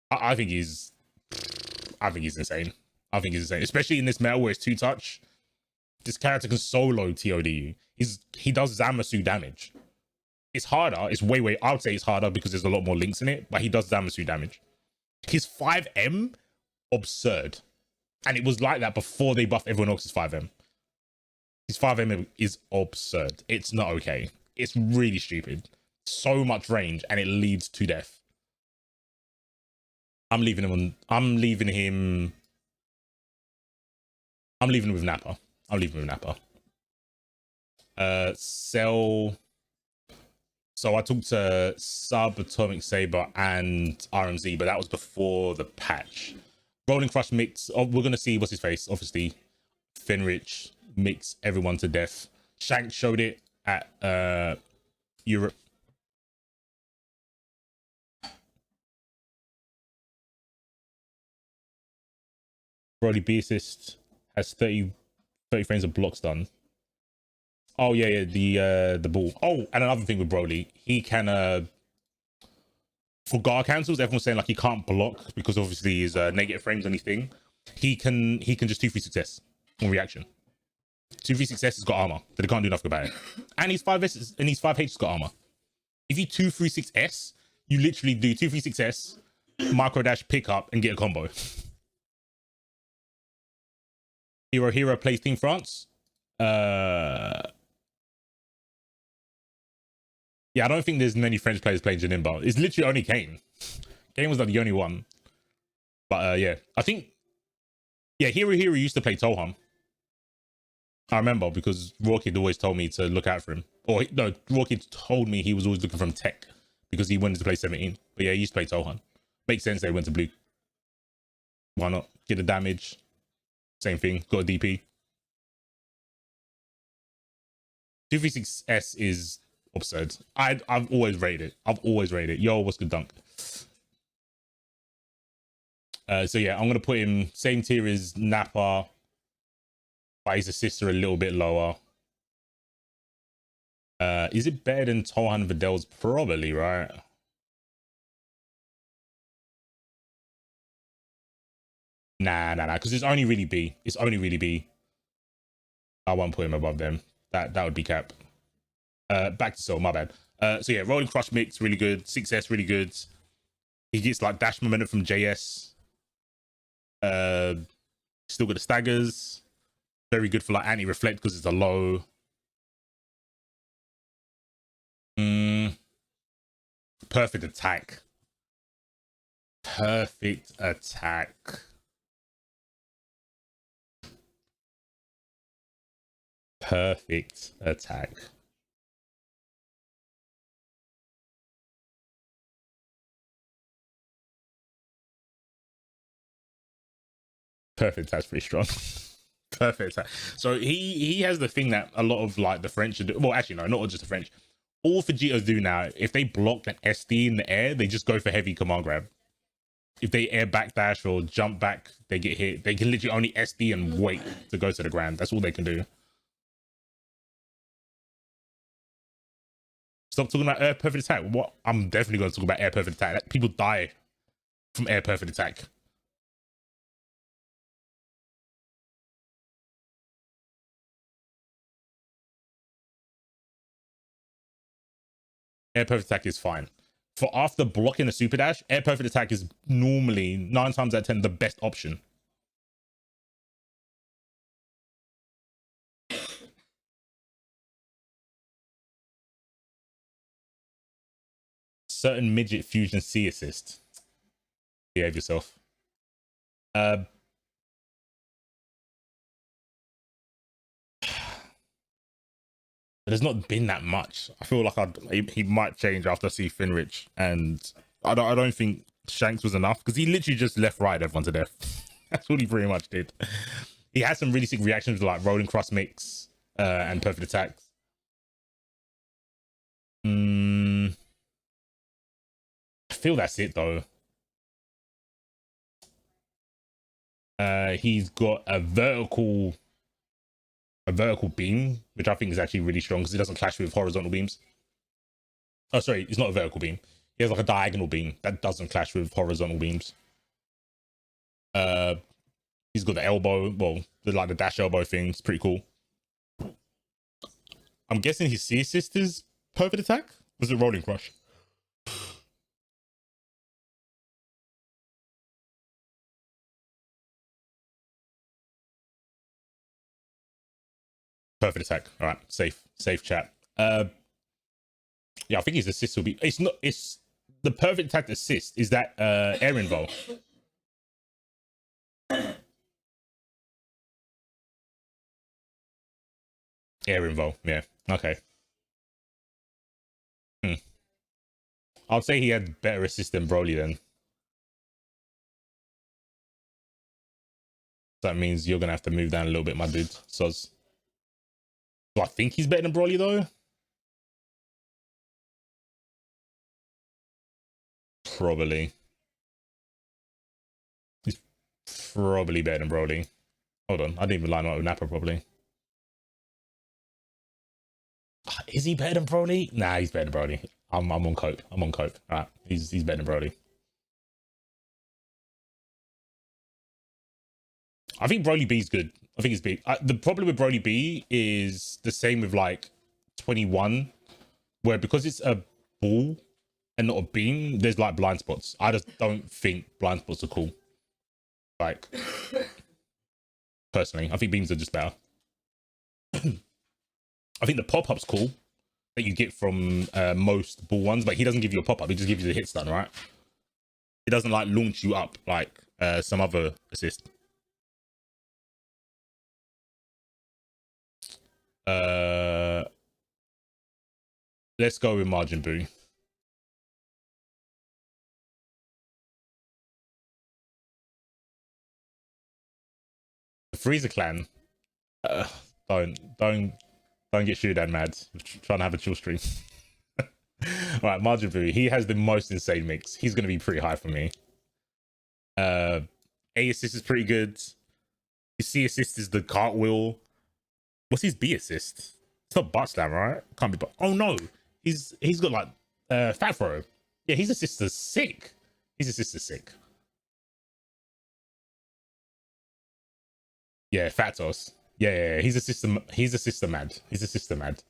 I think he's insane. I think he's insane, especially in this meta where it's 2-touch. This character can solo TOD. He does Zamasu damage. It's harder. It's way. I would say it's harder because there's a lot more links in it, but he does Zamasu damage. His 5M, absurd. And it was like that before they buffed everyone else's 5M. His 5M is absurd. It's not okay. It's really stupid. So much range and it leads to death. I'm leaving him with Nappa. Cell. So I talked to Sub, Atomic Saber, and RMZ, but that was before the patch. Rolling Crush mix. Oh, we're gonna see what's his face. Obviously, Fenrich mix everyone to death. Shank showed it at Europe. Broly B assist has 30 frames of blocks done. Oh yeah, the ball. Oh, and another thing with Broly, he can for guard cancels, everyone's saying like he can't block because obviously his negative frames anything. He can just 2-3 success on reaction. 2-3 success has got armor, so they can't do nothing about it. And he's 5S and he's 5H has got armor. If you 2-3-6S, you literally do 2-3-6S, micro dash, pick up, and get a combo. Hero plays Team France. Yeah, I don't think there's many French players playing Janemba. It's literally only Kane. Kane was like the only one. But yeah, I think, yeah, Hero used to play Toham. I remember because Rocky always told me to look out for him. Or no, Rocky told me he was always looking for him tech because he wanted to play 17. But yeah, he used to play Tohan. Makes sense they went to blue. Why not? Get the damage. Same thing. Got a DP. 236S is absurd. I've always rated it. Yo, what's good, Dunk? So yeah, I'm gonna put him same tier as Nappa, but his assists are a little bit lower. Is it better than Tohan Vidal's? Probably, right? Nah, because it's only really B. I won't put him above them. That would be cap. Back to Soul, my bad. So yeah, Rolling Crush mix, really good. 6S, really good. He gets like dash momentum from JS. Still got the staggers. Very good for like anti-reflect because it's a low. Perfect attack. Perfect attack. Perfect attack. Perfect attack's pretty strong. Perfect attack. So he has the thing that a lot of like the French do. Well, actually no, not just the French. All Vegetos do now, if they block an SD in the air, they just go for heavy command grab. If they air backdash or jump back, they get hit. They can literally only SD and wait to go to the ground. That's all they can do. Stop talking about air perfect attack. What? I'm definitely going to talk about air perfect attack. People die from air perfect attack. Air perfect attack is fine. For after blocking a super dash, air perfect attack is normally 9 times out of 10 the best option. certain midget fusion C assist. Behave yourself. There's not been that much. I feel like he might change after I see Finrich, and I don't think Shanks was enough because he literally just left right everyone to death. That's what he pretty much did. He had some really sick reactions like rolling cross mix and perfect attacks. I feel that's it though. He's got a vertical beam, which I think is actually really strong because it doesn't clash with horizontal beams. Oh, sorry, it's not a vertical beam. He has like a diagonal beam that doesn't clash with horizontal beams. He's got the elbow, well, the dash elbow thing. It's pretty cool. I'm guessing his C assist is perfect attack. Was it rolling crush? Perfect attack. All right, safe chat. Yeah, I think his assist will be. It's the perfect attack assist. Is that air invo? Air invo. Yeah. Okay. I'll say he had better assist than Broly then. That means you're gonna have to move down a little bit, my dude. Soz. Do I think he's better than Broly though? Probably. He's probably better than Broly. Hold on, I didn't even line up with Nappa probably. Is he better than Broly? Nah, he's better than Broly. I'm on cope. I'm on cope. All right, he's better than Broly. I think Broly B is good. I think it's B. The problem with Broly B is the same with like 21, where because it's a ball and not a beam, there's like blind spots. I just don't think blind spots are cool. Like, personally, I think beams are just better. I think the pop-up's cool that you get from most ball ones, but he doesn't give you a pop-up. He just gives you the hit stun, right? It doesn't like launch you up like some other assist. Let's go with Majin Buu. The Frieza clan. Don't get Shudan mad. I'm trying to have a chill stream. All right, Majin Buu. He has the most insane mix. He's gonna be pretty high for me. A assist is pretty good. His C assist is the cartwheel. What's his B assist? It's not butt slam, right? Can't be. Oh no, he's got like fat throw. Yeah, his assist is sick. His assist is sick. Yeah, fat toss. Yeah, he's a system. He's a system mad. He's a system mad.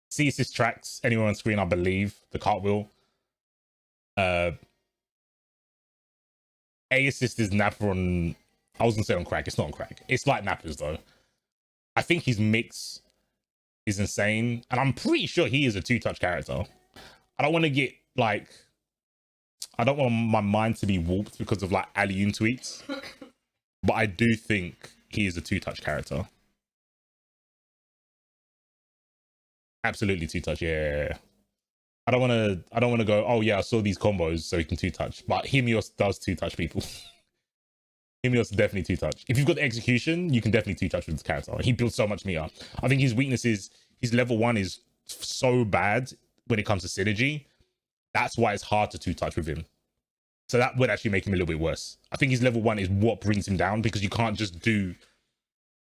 C assist tracks anywhere on screen, I believe. The cartwheel. A assist is Nappa on. I was gonna say on crack. It's not on crack. It's like Nappa's though. I think his mix is insane, and I'm pretty sure he is a two-touch character. I don't want to get like, I don't want my mind to be warped because of like Alioun tweets, but I do think he is a two-touch character. Absolutely two-touch, yeah. I don't want to go, oh yeah, I saw these combos so he can two-touch, but Hemios does two-touch people. Hemios definitely two-touch. If you've got the execution, you can definitely two-touch with this character. He builds so much meter. I think his weakness is his level 1 is so bad when it comes to synergy. That's why it's hard to two-touch with him. So that would actually make him a little bit worse. I think his level 1 is what brings him down because you can't just do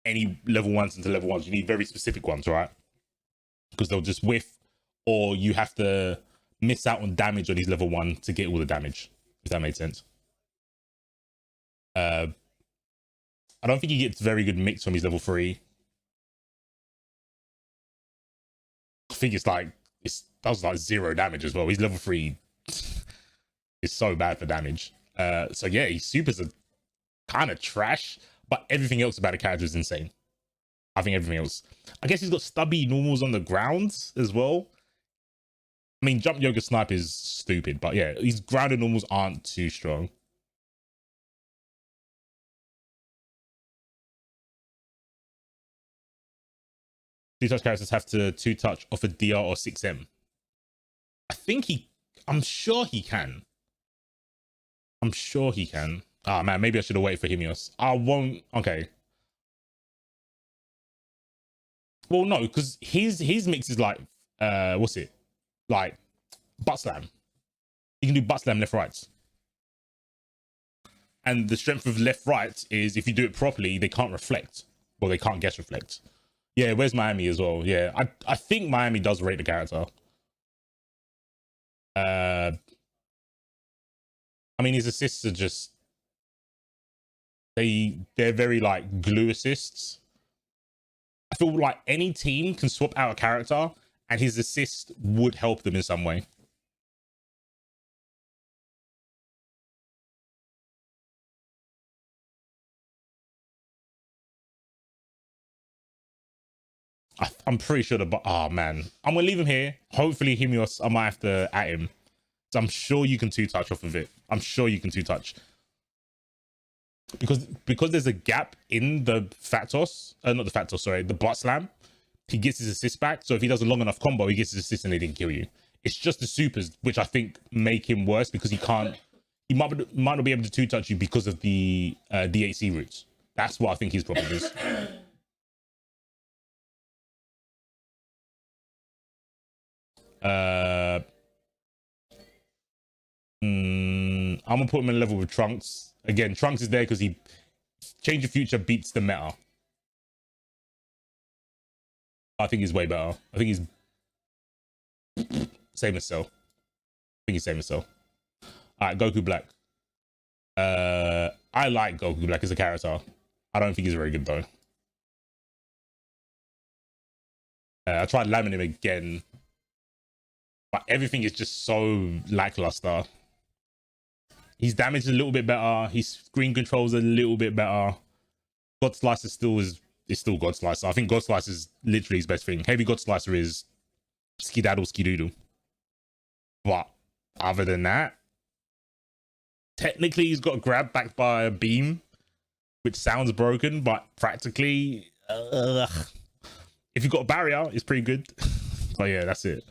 any level 1s into level 1s. You need very specific ones, right? Because they'll just whiff, or you have to miss out on damage on his level 1 to get all the damage, if that made sense. I don't think he gets very good mix from his level 3. I think it's like that was like 0 damage as well. His level 3 is so bad for damage. So yeah, his supers are kind of trash, but everything else about the character is insane. I think everything else. I guess he's got stubby normals on the ground as well. I mean, jump yoga snipe is stupid, but yeah, these grounded normals aren't too strong. Two touch characters have to two touch off a DR or 6M. I think I'm sure he can. I'm sure he can. Ah, man, maybe I should have waited for Himios. I won't. Okay. Well, no, because his mix is like, what's it? Like, butt slam. You can do butt slam left right. And the strength of left right is if you do it properly, they can't reflect. Well, they can't guess reflect. Yeah, where's Miami as well? Yeah, I think Miami does rate the character. I mean, his assists are just they're very like glue assists. I feel like any team can swap out a character and his assist would help them in some way. I'm pretty sure oh man, I'm gonna leave him here. Hopefully Himios, I might have to at him. So I'm sure you can two touch off of it. I'm sure you can two touch. Because there's a gap in the fat toss, not the fat toss, sorry, the butt slam. He gets his assist back. So if he does a long enough combo, he gets his assist and they didn't kill you. It's just the supers which I think make him worse because he might not be able to two touch you because of the DHC routes. That's what I think his problem is. I'm gonna put him in a level with Trunks. Again, Trunks is there because he Change of Future beats the meta. I think he's way better. I think he's same as Cell. I think he's same as Cell. Alright, Goku Black. I like Goku Black as a character. I don't think he's very good though. I tried lamming him again, but everything is just so lackluster. His damage is a little bit better. His screen controls a little bit better. God Slicer is still God Slicer. I think God Slicer is literally his best thing. Heavy God Slicer is skidaddle skidoodle. But other than that, technically he's got grabbed back by a beam, which sounds broken, but practically, if you've got a barrier, it's pretty good. But yeah, that's it.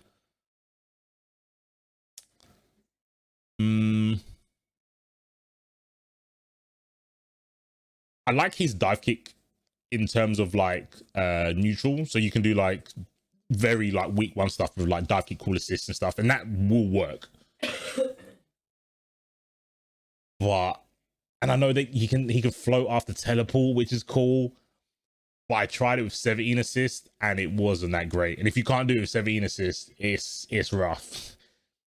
I like his dive kick in terms of like neutral, so you can do like very like weak one stuff with like dive kick, cool assists and stuff, and that will work. But and I know that he can float after teleport, which is cool. But I tried it with 17 assist and it wasn't that great. And if you can't do it with 17 assist, it's rough.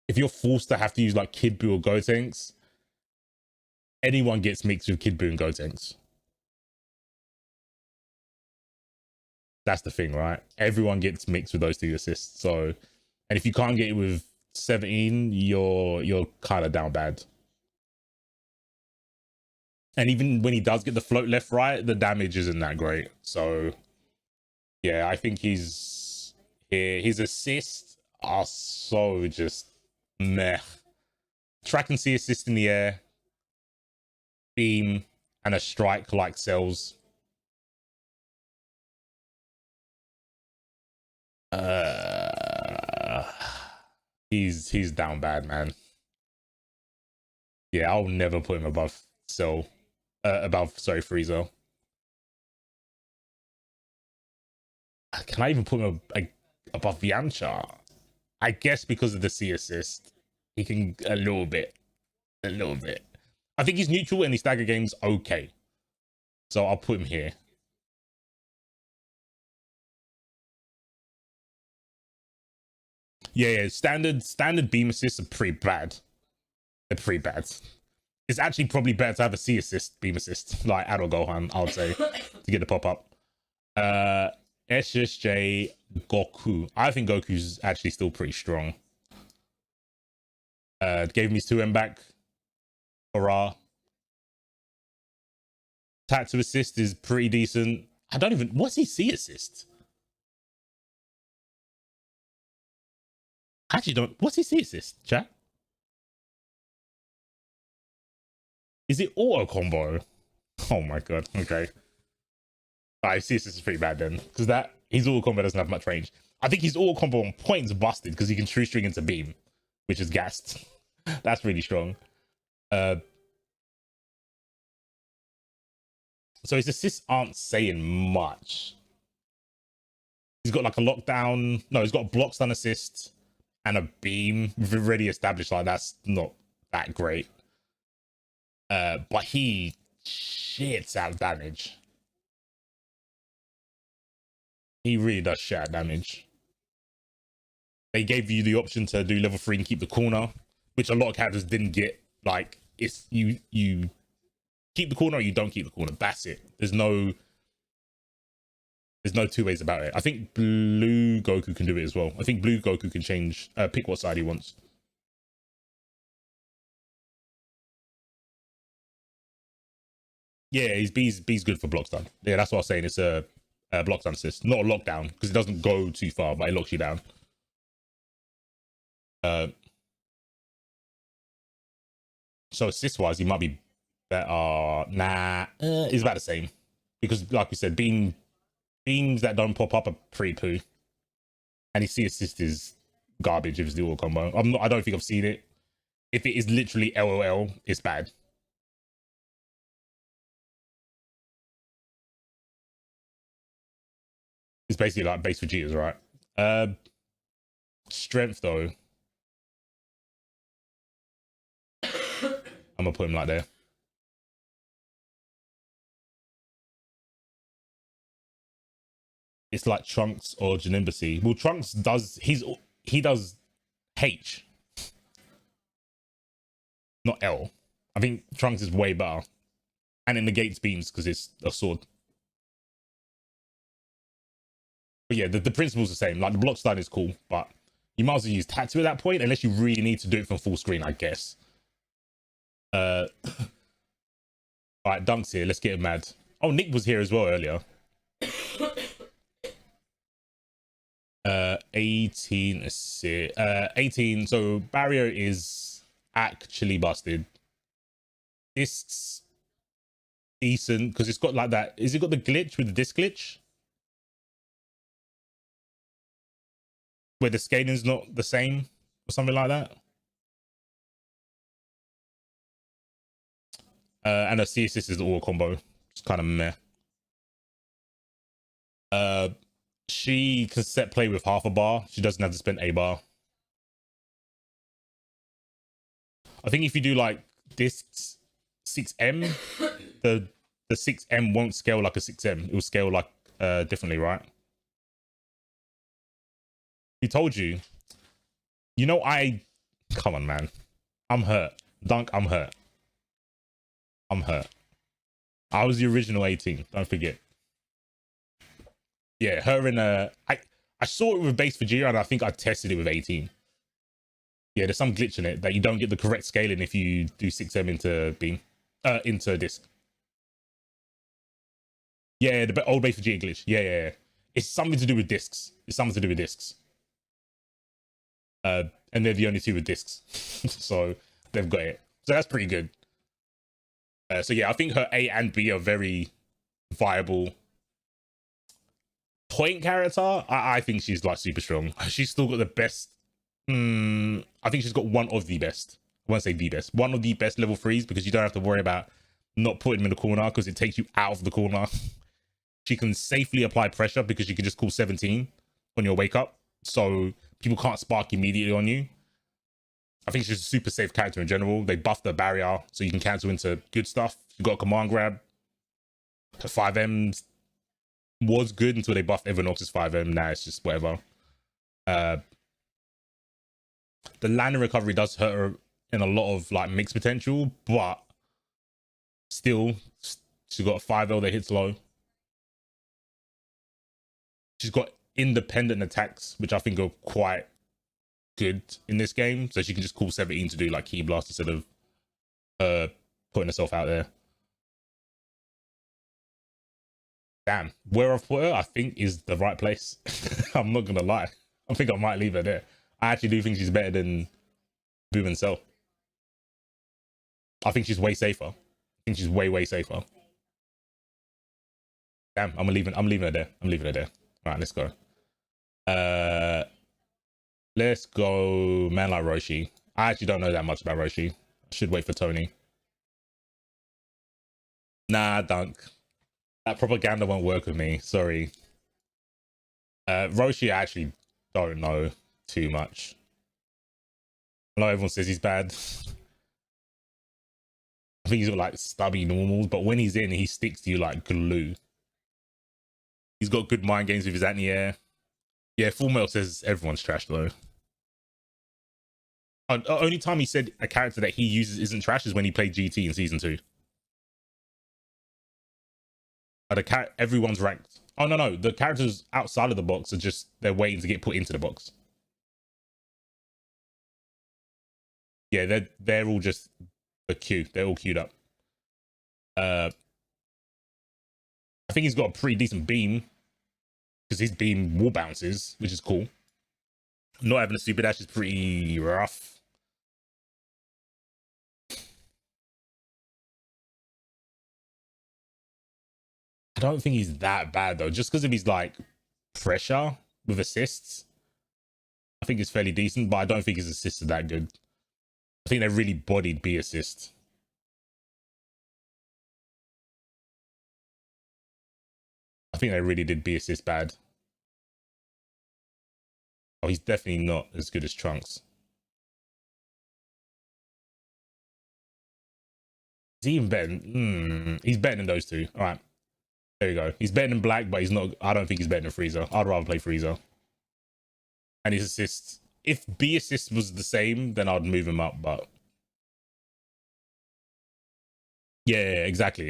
If you're forced to have to use like Kid Buu or Gotenks, anyone gets mixed with Kid Buu and Gotenks. That's the thing, right? Everyone gets mixed with those two assists. So, and if you can't get it with 17, you're kind of down bad. And even when he does get the float left right, the damage isn't that great. So yeah, I think his assists are so just meh. Track and see assist in the air, beam, and a strike like Cells. He's down bad, man. Yeah, I'll never put him above Cell. Sorry, Frieza. Can I even put him above Yamcha? I guess because of the C assist, he can a little bit. I think he's neutral and his stagger game's okay. So I'll put him here. Yeah, standard beam assists are pretty bad. They're pretty bad. It's actually probably better to have a C assist, beam assist, like Adult Gohan, I would say, to get the pop up. SSJ Goku. I think Goku's actually still pretty strong. Gave him his 2M back. Hurrah. Tatsu assist is pretty decent. What's his C assist? I actually don't. What's his assist, chat? Is it auto combo? Oh my god. Okay. I see this is pretty bad then, because that his auto combo doesn't have much range. I think his auto combo on point's busted because he can true string into beam, which is gassed. That's really strong. So his assists aren't saying much. He's got like a lockdown. No, he's got a block stun assist and a beam already established. Like that's not that great. But he shits out damage. He really does shit out damage. They gave you the option to do level 3 and keep the corner, which a lot of characters didn't get. Like, it's you keep the corner or you don't keep the corner. That's it. There's no two ways about it. I think Blue Goku can do it as well. I think Blue Goku can change, pick what side he wants. Yeah, B's good for block stun. Yeah, that's what I was saying. It's a block stun assist, not a lockdown, because it doesn't go too far, but it locks you down. So assist wise, he might be better. Nah, it's about the same, because like we said, beams that don't pop up are pretty poo, and his C assist is garbage if it's the auto combo. I don't think I've seen it. If it is literally LOL, it's bad. It's basically like base Vegeta's, right? Strength though, I'm gonna put him like there. It's like Trunks or Janembacy. Well, Trunks does he does H, not L. I think Trunks is way better, and it negates beams because it's a sword. But yeah, the principle's the same. Like the block stun is cool, but you might as well use tattoo at that point unless you really need to do it from full screen, I guess. All right, Dunk's here. Let's get him mad. Oh, Nick was here as well earlier. 18 assist. 18. So barrier is actually busted. Discs decent because it's got like that. Is it got the glitch with the disc glitch? Where the scaling's not the same or something like that. And a C assist is the auto combo. It's kind of meh. She can set play with half a bar. She doesn't have to spend a bar. I think if you do like this 6M, the 6M won't scale like a 6M. It will scale like differently, right? Who told you? You know, come on, man. I'm hurt. Dunk, I'm hurt. I'm hurt. I was the original 18. Don't forget. Yeah, her and I saw it with base Vegeta and I think I tested it with 18. Yeah, there's some glitch in it that you don't get the correct scaling if you do 6M into beam, into disc. Yeah, the old base Vegeta glitch. Yeah. It's something to do with discs. And they're the only two with discs. So they've got it. So that's pretty good. So yeah, I think her A and B are very viable. Point character, I think she's like super strong. She's still got the best. I think she's got one of the best. I won't say the best. One of the best level 3s because you don't have to worry about not putting them in the corner because it takes you out of the corner. She can safely apply pressure because you can just call 17 on your wake up. So people can't spark immediately on you. I think she's a super safe character in general. They buffed the barrier so you can cancel into good stuff. You got a command grab. Her 5M was good until they buffed Equinox's 5M. Now it's just whatever. The landing recovery does hurt her in a lot of like mixed potential, but still, she's got a 5L that hits low. She's got independent attacks, which I think are quite good in this game. So she can just call 17 to do like Ki Blast instead of putting herself out there. Damn, where I've put her, I think is the right place. I'm not gonna lie. I think I might leave her there. I actually do think she's better than Boom and Cell. I think she's way safer. I think she's way safer. Damn, I'm leaving her there. I'm leaving her there. All right, let's go. Let's go man like Roshi. I actually don't know that much about Roshi. I should wait for Tony. Nah, Dunk. That propaganda won't work with me. Sorry. Roshi, I actually don't know too much. I know everyone says he's bad. I think he's got like stubby normals, but when he's in, he sticks to you like glue. He's got good mind games with his anti-air. Yeah, Full Metal says everyone's trash though. Only time he said a character that he uses isn't trash is when he played GT in season 2. Everyone's ranked. Oh no, the characters outside of the box are just they're waiting to get put into the box. Yeah, they're all just a queue. They're all queued up. I think he's got a pretty decent beam because his beam wall bounces, which is cool. Not having a super dash is pretty rough. I don't think he's that bad though, just because of his like pressure with assists. I think it's fairly decent, but I don't think his assists are that good. I think they really bodied B assist. I think they really did B assist bad. Oh, he's definitely not as good as Trunks. Is he even better? He's better than those two. All right. There you go. He's better than Black, but he's not. I don't think he's better than Frieza. I'd rather play Frieza. And his assists. If B assist was the same, then I'd move him up. But yeah, exactly.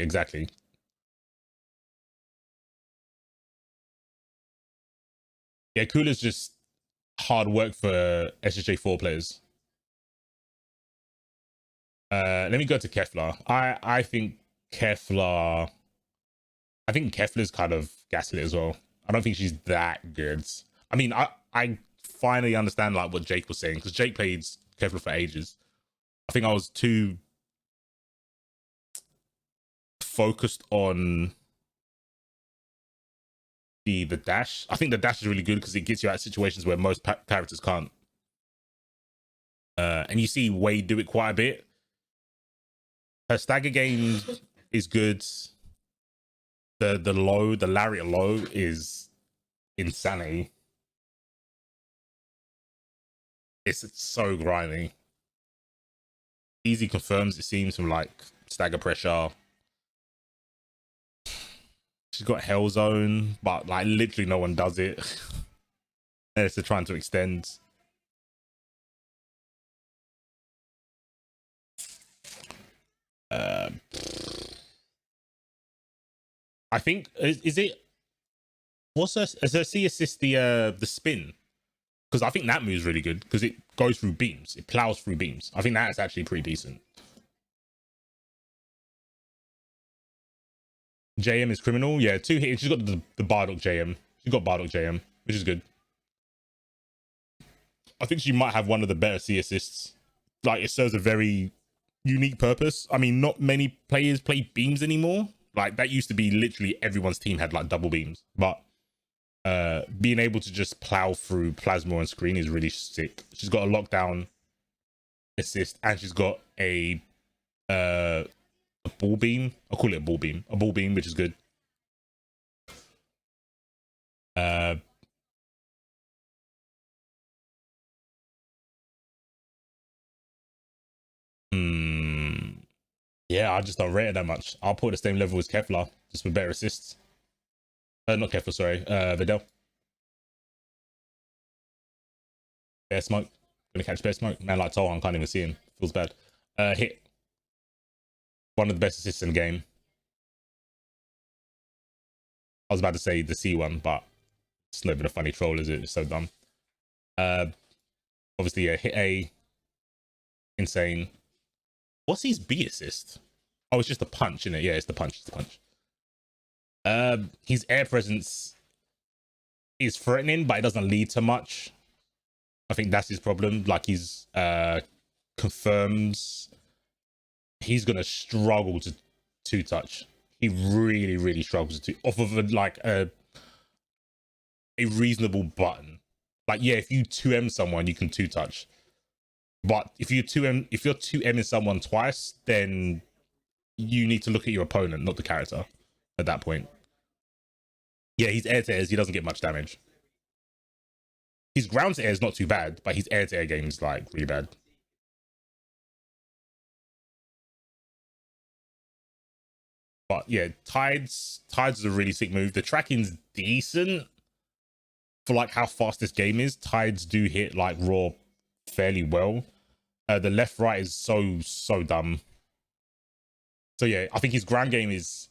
Yeah, Cooler's just hard work for SSJ4 players. Let me go to Kefla. I think Kefla's kind of gaslit as well. I don't think she's that good. I mean, I finally understand like what Jake was saying, because Jake played Kefla for ages. I think I was too focused on the dash. I think the dash is really good because it gets you out of situations where most characters can't. And you see Wade do it quite a bit. Her stagger game is good. The lariat low is insanity. It's so grimy. Easy confirms, it seems, from like stagger pressure. She's got Hell Zone, but like literally no one does it. Unless they're trying to extend. I think is it what's her is her C assist the spin? Because I think that move's really good because it goes through beams, it plows through beams. I think that's actually pretty decent. JM is criminal. Yeah, 2 hits. She's got the Bardock JM. She's got Bardock JM, which is good. I think she might have one of the better C assists. Like, it serves a very unique purpose. I mean, not many players play beams anymore. Like, that used to be literally everyone's team had like double beams. But being able to just plow through plasma on screen is really sick. She's got a lockdown assist, and she's got a ball beam. I'll call it a ball beam. A ball beam, which is good. Yeah, I just don't rate it that much. I'll put the same level as Kefla, just with better assists. Not Kefla, sorry. Videl. Bear Smoke. Gonna catch Bear Smoke. Man, like Tohan, can't even see him. Feels bad. Hit. One of the best assists in the game. I was about to say the C one, but it's not even a funny troll, is it? It's so dumb. Obviously, yeah, hit A. Insane. What's his B assist? Oh, it's just a punch, isn't it? Yeah, it's the punch. It's the punch. His air presence is threatening, but it doesn't lead to much. I think that's his problem. Like he's confirms he's gonna struggle to two touch. He really, really struggles to off of a reasonable button. Like yeah, if you 2M someone, you can two touch. But if you're 2Ming someone twice, then you need to look at your opponent, not the character. At that point, yeah, he's air to airs. He doesn't get much damage. His ground to air is not too bad, but his air to air game is like really bad. But yeah, Tides is a really sick move. The tracking's decent for like how fast this game is. Tides do hit like raw fairly well. The left right is so dumb. So yeah, I think his ground game is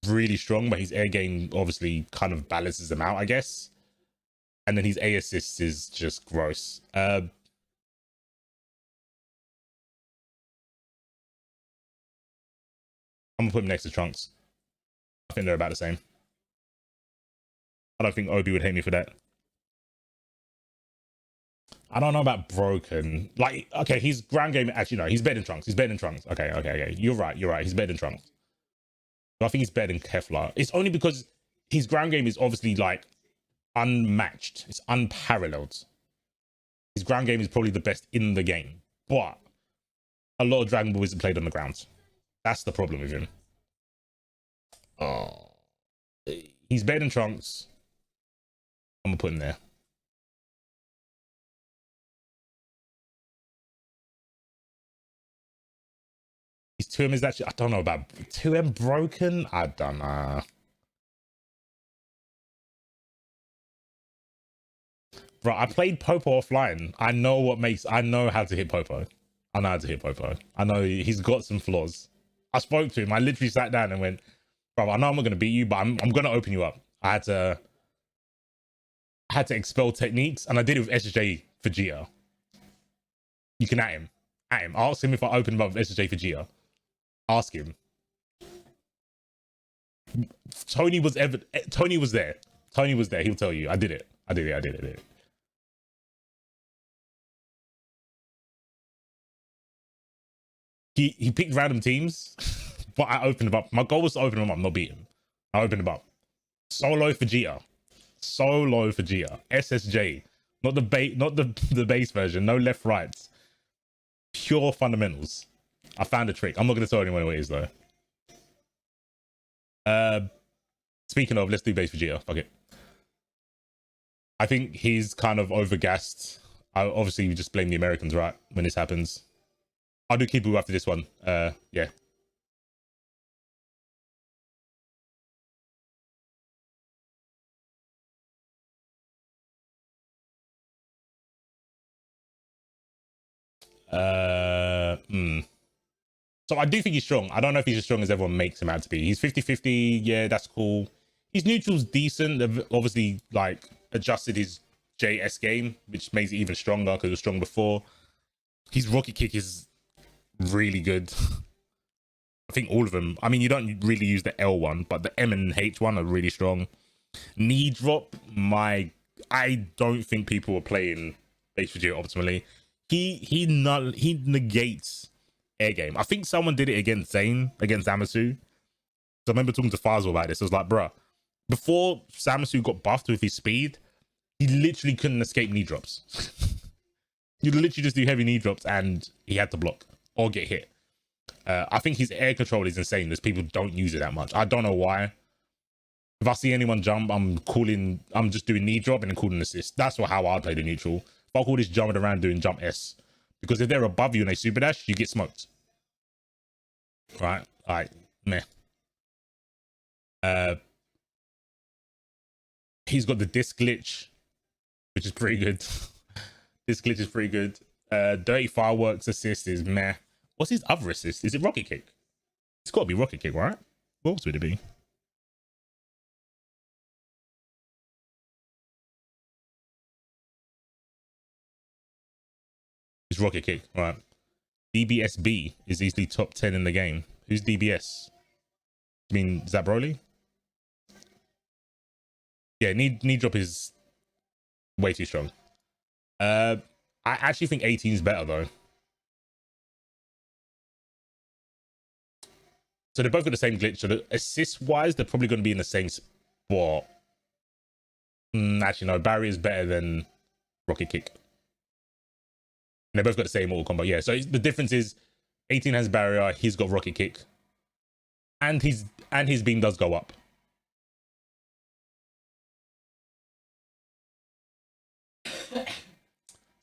really strong, but his air game obviously kind of balances him out, I guess. And then his A assists is just gross. I'm gonna put him next to Trunks. I think they're about the same. I don't think Obi would hate me for that. I don't know about broken. Like, okay, his ground game actually no, he's better than Trunks. He's better than Trunks. Okay. You're right. He's better than Trunks. But I think he's better than Kefla. It's only because his ground game is obviously like unmatched. It's unparalleled. His ground game is probably the best in the game. But a lot of Dragon Ball isn't played on the ground. That's the problem with him. Oh, he's better than Trunks. I'm gonna put him there. His 2M is actually, I don't know about 2M broken. I don't know. Bro, I played Popo offline. I know how to hit Popo. I know how to hit Popo. I know he's got some flaws. I spoke to him. I literally sat down and went, bro, I know I'm not going to beat you, but I'm going to open you up. I had to expel techniques, and I did it with SSJ Vegeta. You can at him. Ask him if I open him up with SSJ Vegeta. Ask him. Tony was there. Tony was there. He'll tell you. I did it. He picked random teams, but I opened him up. My goal was to open him up, not beat him. I opened him up. Solo Vegeta. SSJ. Not the base version. No left rights. Pure fundamentals. I found a trick. I'm not going to tell anyone what it is though. Speaking of, let's do base Vegeta. Fuck it. I think he's kind of overgassed. Obviously, we just blame the Americans, right? When this happens. I'll do Kibu after this one. Yeah. So I do think he's strong. I don't know if he's as strong as everyone makes him out to be. He's 50-50. Yeah, that's cool. His neutral's decent. They've obviously like adjusted his JS game, which makes it even stronger because it was strong before. His rocket kick is really good. I think all of them. I mean, you don't really use the L one, but the M and H one are really strong. Knee drop, I don't think people were playing base Vegeta optimally. He negates air game. I think someone did it against Zane, against Zamasu. So I remember talking to Fazal about this. I was like, bruh, before Zamasu got buffed with his speed, he literally couldn't escape knee drops. You literally just do heavy knee drops and he had to block or get hit. I think his air control is insane. There's people don't use it that much. I don't know why. If I see anyone jump, I'm just doing knee drop and then calling assist. That's how I play the neutral. If I call this jumping around doing jump S. Because if they're above you and they super dash, you get smoked. Right? Alright, meh. He's got the disc glitch, which is pretty good. This glitch is pretty good. Dirty Fireworks assist is meh. What's his other assist? Is it Rocket Kick? It's got to be Rocket Kick, right? What else would it be? It's Rocket Kick, right? DBSB is easily top 10 in the game. Who's DBS? I mean, is that Broly? Yeah, knee drop is way too strong. I actually think 18 is better though. So they're both got the same glitch. So the assist wise, they're probably going to be in the same spot. Actually, no. Barrier is better than Rocket Kick. And they both got the same auto combo. Yeah. So the difference is 18 has Barrier. He's got Rocket Kick. And his beam does go up.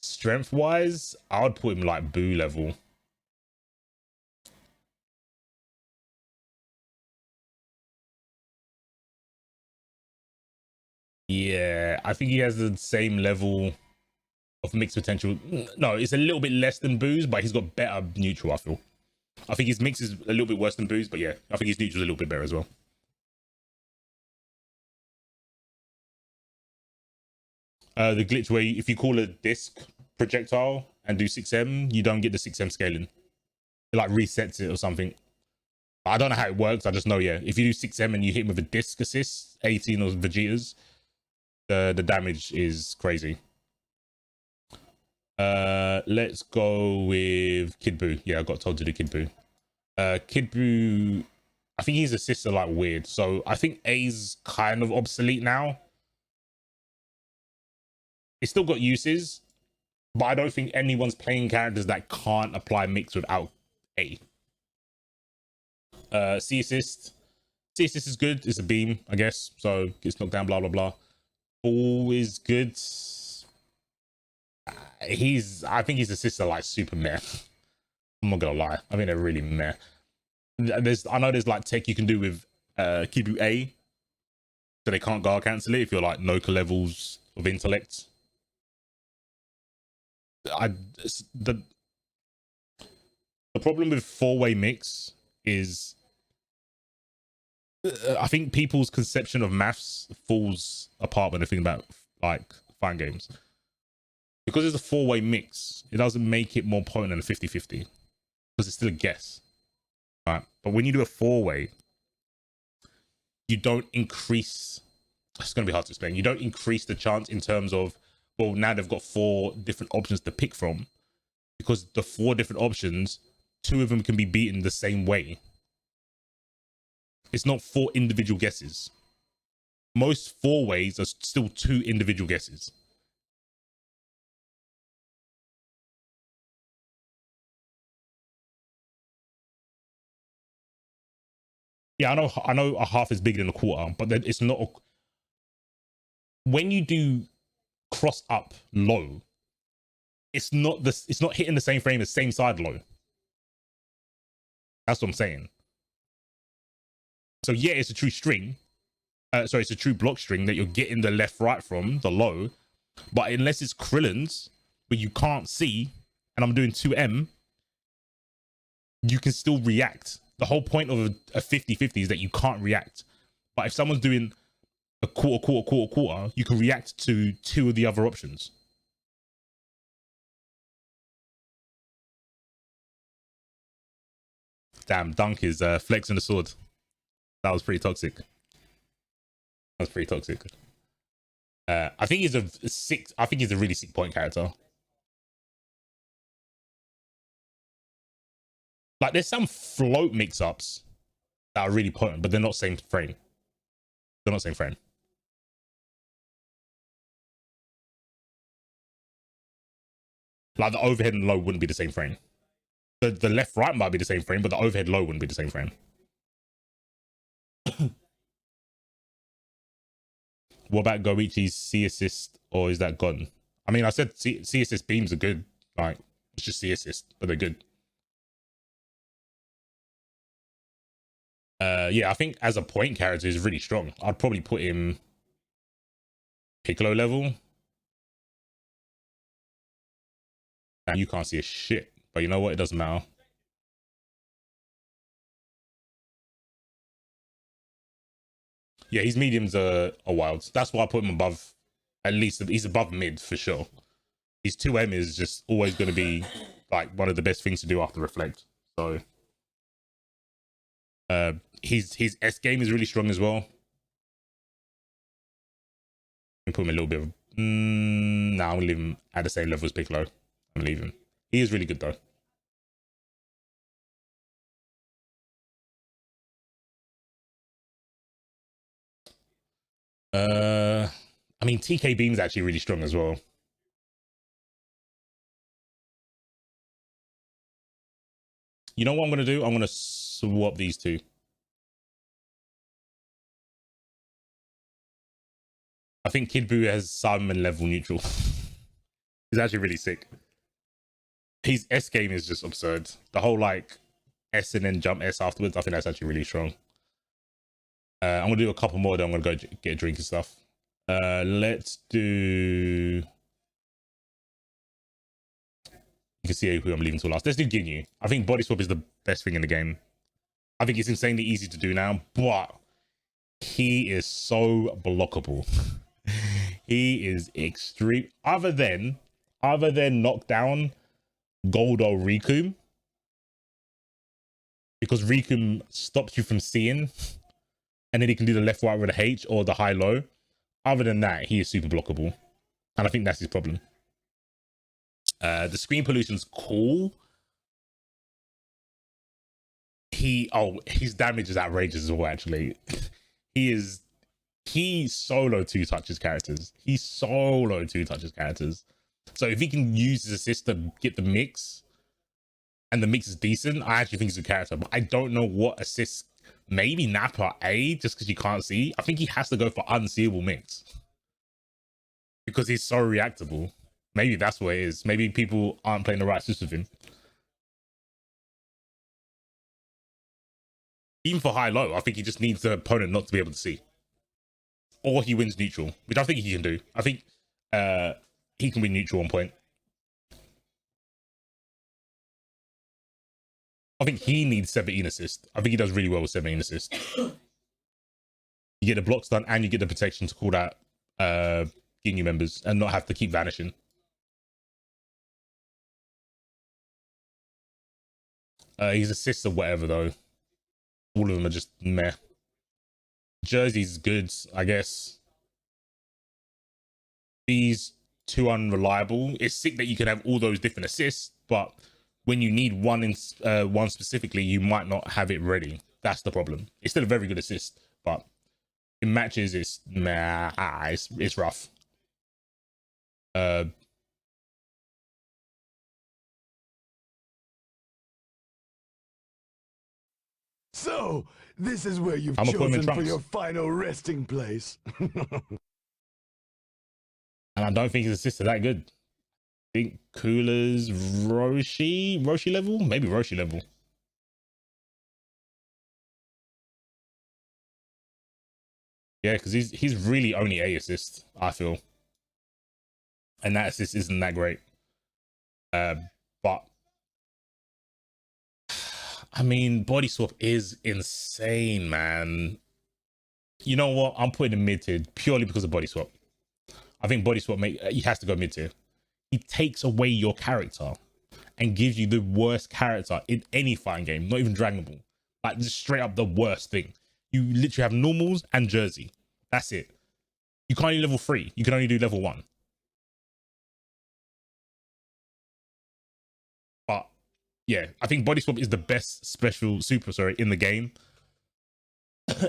Strength wise, I would put him like Boo level. Yeah, I think he has the same level of mix potential. No, it's a little bit less than Boo's, but he's got better neutral, I feel. I think his mix is a little bit worse than Boo's, but yeah, I think his neutral is a little bit better as well. The glitch where if you call a disc projectile and do 6M, you don't get the 6M scaling. It like resets it or something. I don't know how it works. I just know, yeah, if you do 6M and you hit him with a disc assist, 18 or Vegeta's, the damage is crazy. Let's go with Kid Buu. Yeah, I got told to do Kid Buu. Kid Buu, I think his assists are like weird. So I think A's kind of obsolete now. It's still got uses, but I don't think anyone's playing characters that can't apply mix without A. C assist. C assist is good. It's a beam, I guess. So gets knocked down, blah, blah, blah. Ball is good. I think his assists are like super meh. I'm not gonna lie. I think they're really meh. I know there's like tech you can do with Kid Buu A, so they can't guard cancel it if you're like Noka levels of intellect. The problem with four-way mix is I think people's conception of maths falls apart when they think about like fine games. Because it's a four-way mix, it doesn't make it more potent than a 50-50 because it's still a guess, right? But when you do a four-way, you don't increase. It's going to be hard to explain. You don't increase the chance in terms of, well, now they've got 4 different options to pick from, because the 4 different options, 2 of them can be beaten the same way. It's not 4 individual guesses. Most 4-ways are still 2 individual guesses. Yeah, I know a half is bigger than a quarter, but then it's not. When you do cross up low, it's not hitting the same frame as same side low. That's what I'm saying. So yeah, it's a true string. Sorry, it's a true block string that you're getting the left right from the low, but unless it's Krillin's where you can't see, and I'm doing 2M, you can still react. The whole point of a 50-50 is that you can't react. But if someone's doing a quarter, you can react to 2 of the other options. Damn, Dunk is flexing the sword. That was pretty toxic. I think he's a really sick point character. Like, there's some float mix-ups that are really potent, but they're not same frame. They're not same frame. Like, the overhead and low wouldn't be the same frame. The left-right might be the same frame, but the overhead low wouldn't be the same frame. What about Goichi's C assist, or is that gone? I mean, I said C assist beams are good. Like, it's just C assist, but they're good. Yeah, I think as a point character is really strong. I'd probably put him Piccolo level. Now you can't see a shit, but you know what? It doesn't matter. Yeah, his mediums are wild. That's why I put him above. At least he's above mid for sure. His 2M is just always going to be like one of the best things to do after Reflect. So his S game is really strong as well. Put him a little bit of. Nah, I'm gonna leave him at the same level as Piccolo. I'm leaving. He is really good though. I mean, TK Beam's actually really strong as well. You know what I'm gonna do? I'm gonna swap these two. I think Kid Buu has Simon level neutral. He's actually really sick. His S game is just absurd. The whole like S and then jump S afterwards. I think that's actually really strong. I'm gonna do a couple more. Then I'm gonna go get a drink and stuff. Let's do. You can see who I'm leaving till last. Let's do Ginyu. I think body swap is the best thing in the game. I think it's insanely easy to do now, but he is so blockable. He is extreme. Other than knockdown Goldo Riku, because Riku stops you from seeing, and then he can do the left right with the H or the high low. Other than that, he is super blockable, and I think that's his problem. The screen pollution's cool. His damage is outrageous as well. Actually, he solo two touches characters. So if he can use his assist to get the mix, and the mix is decent, I actually think he's a character. But I don't know what assists. Maybe Nappa A, just because you can't see. I think he has to go for unseeable mix because he's so reactable. Maybe that's what it is. Maybe people aren't playing the right assist with him. Even for high low, I think he just needs the opponent not to be able to see, or he wins neutral, which I think he can do. I think he can win neutral on point. I think he needs 17 assist. I think he does really well with 17 assist. You get the blocks done and you get the protection to call out Ginyu members and not have to keep vanishing. His assists or whatever though, all of them are just meh. Jersey's good, I guess. These two unreliable. It's sick that you can have all those different assists, but when you need one one specifically, you might not have it ready. That's the problem. It's still a very good assist, but in matches, it's meh. It's rough. So, this is where you've I'm gonna put him in chosen for trunks. your final resting place. And I don't think his assists are that good. I think Cooler's Roshi level? Maybe Roshi level. Yeah, because he's really only A assist, I feel. And that assist isn't that great. But I mean, body swap is insane, man. You know what? I'm putting him mid tier purely because of body swap. I think body swap he has to go mid tier. He takes away your character and gives you the worst character in any fighting game, not even Dragon Ball. Like just straight up the worst thing. You literally have normals and Jersey. That's it. You can't do level 3. You can only do level 1. But yeah, I think body swap is the best special super in the game.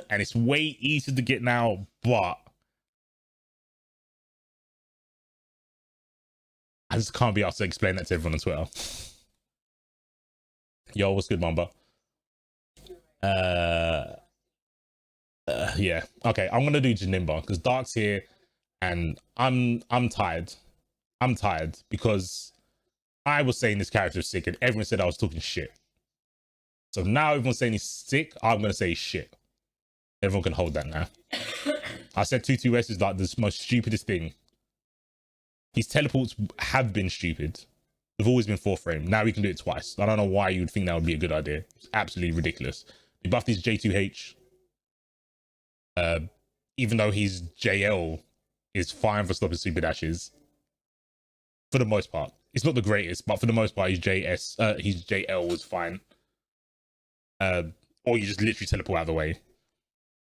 And it's way easier to get now, but I just can't be asked to explain that to everyone on Twitter. Yo, what's good, Mamba? Yeah. Okay, I'm gonna do Janemba because Dark's here, and I'm tired. I'm tired because I was saying this character is sick, and everyone said I was talking shit. So now everyone's saying he's sick. I'm gonna say shit. Everyone can hold that now. I said 2-2S is like the most stupidest thing. His teleports have been stupid. They've always been 4 frame. Now we can do it twice. I don't know why you would think that would be a good idea. It's absolutely ridiculous. They buffed his J2H. Even though his JL is fine for stopping super dashes. For the most part. It's not the greatest, but for the most part, his JL was fine. Or you just literally teleport out of the way.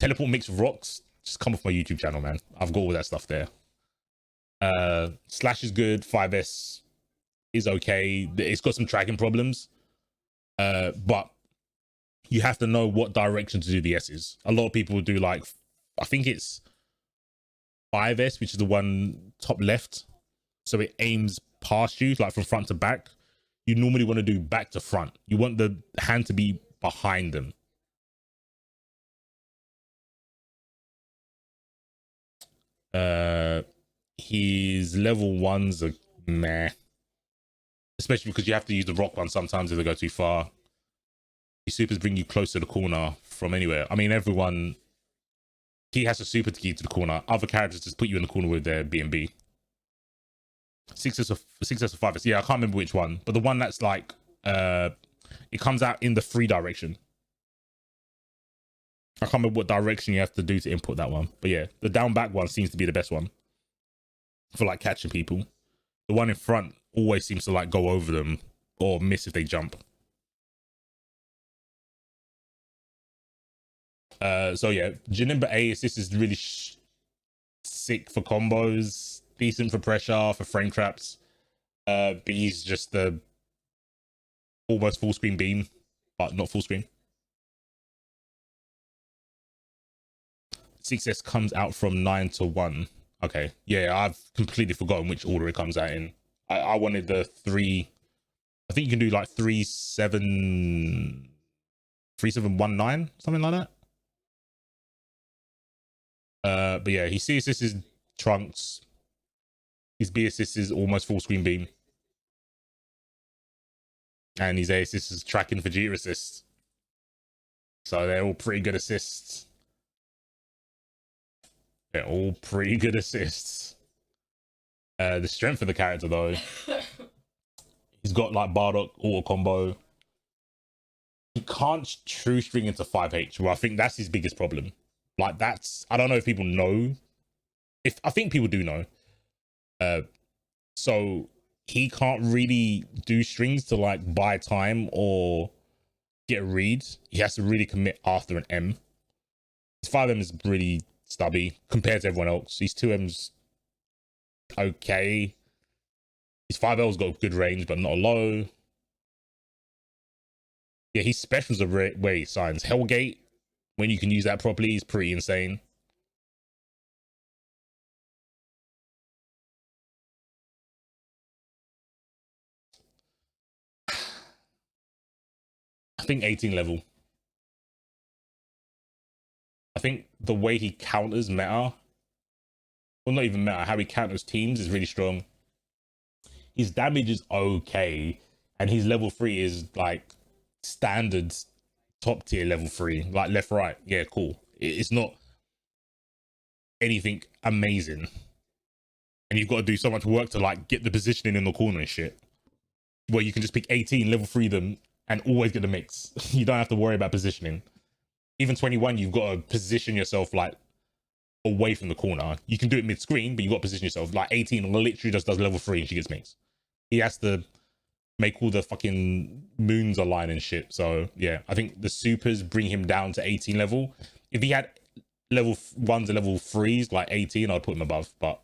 Teleport mixed rocks. Just come off my YouTube channel, man. I've got all that stuff there. Slash is good. 5S is okay. It's got some tracking problems, but you have to know what direction to do the S's. A lot of people do like, I think it's 5S, which is the one top left. So it aims past you, like from front to back. You normally want to do back to front. You want the hand to be behind them. His level 1s are meh. Especially because you have to use the rock one sometimes if they go too far. His supers bring you close to the corner from anywhere. I mean, everyone, he has a super to keep to the corner. Other characters just put you in the corner with their B&B. 6S or 5S. Yeah, I can't remember which one, but the one that's like, it comes out in the free direction. I can't remember what direction you have to do to input that one, but yeah, the down back one seems to be the best one for like catching people. The one in front always seems to like go over them or miss if they jump. So yeah, Janemba A assist is really sick for combos, decent for pressure, for frame traps. But he's just the almost full screen beam, but not full screen. 6S comes out from 9 to 1. Okay, yeah, I've completely forgotten which order it comes out in. I wanted the 3. I think you can do like 3719, something like that. But yeah, his C assist is Trunks. His B assist is almost full screen beam. And his A assist is tracking Vegeta assist. So they're all pretty good assists. They're all pretty good assists. The strength of the character though, he's got like Bardock auto combo. He can't true string into 5H. Well, I think that's his biggest problem. Like that's, I don't know if people know. I think people do know. So he can't really do strings to like buy time or get a read. He has to really commit after an M. His 5M is really stubby compared to everyone else. His 2M's okay. His 5L's got good range, but not low. Yeah, his specials are where he signs. Hellgate, when you can use that properly, is pretty insane. I think 18 level. I think the way he counters meta, well, not even meta, how he counters teams is really strong. His damage is okay, and his level 3 is like standard top tier level 3, like left right. Yeah, cool. It's not anything amazing, and you've got to do so much work to like get the positioning in the corner and shit, where you can just pick 18 level 3 them and always get the mix. You don't have to worry about positioning. Even 21, you've got to position yourself like away from the corner. You can do it mid-screen, but you've got to position yourself. Like 18 literally just does level 3 and she gets mixed. He has to make all the fucking moons align and shit. So yeah, I think the supers bring him down to 18 level. If he had level 1s and level 3s, like 18, I'd put him above. But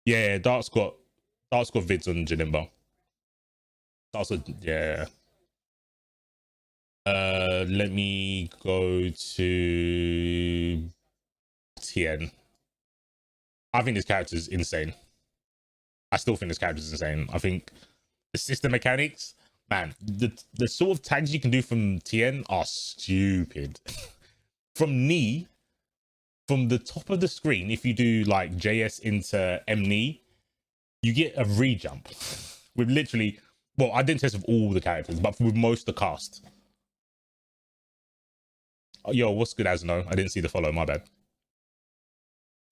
yeah, Dark's got vids on Janemba. Also, yeah. Let me go to Tien. I think this character is insane. I still think this character is insane. I think the system mechanics, man, the sort of tags you can do from Tien are stupid. From knee, from the top of the screen, if you do like JS into M knee, you get a re-jump with literally, well, I didn't test with all the characters, but with most of the cast. Yo, what's good, Asno? I didn't see the follow, my bad.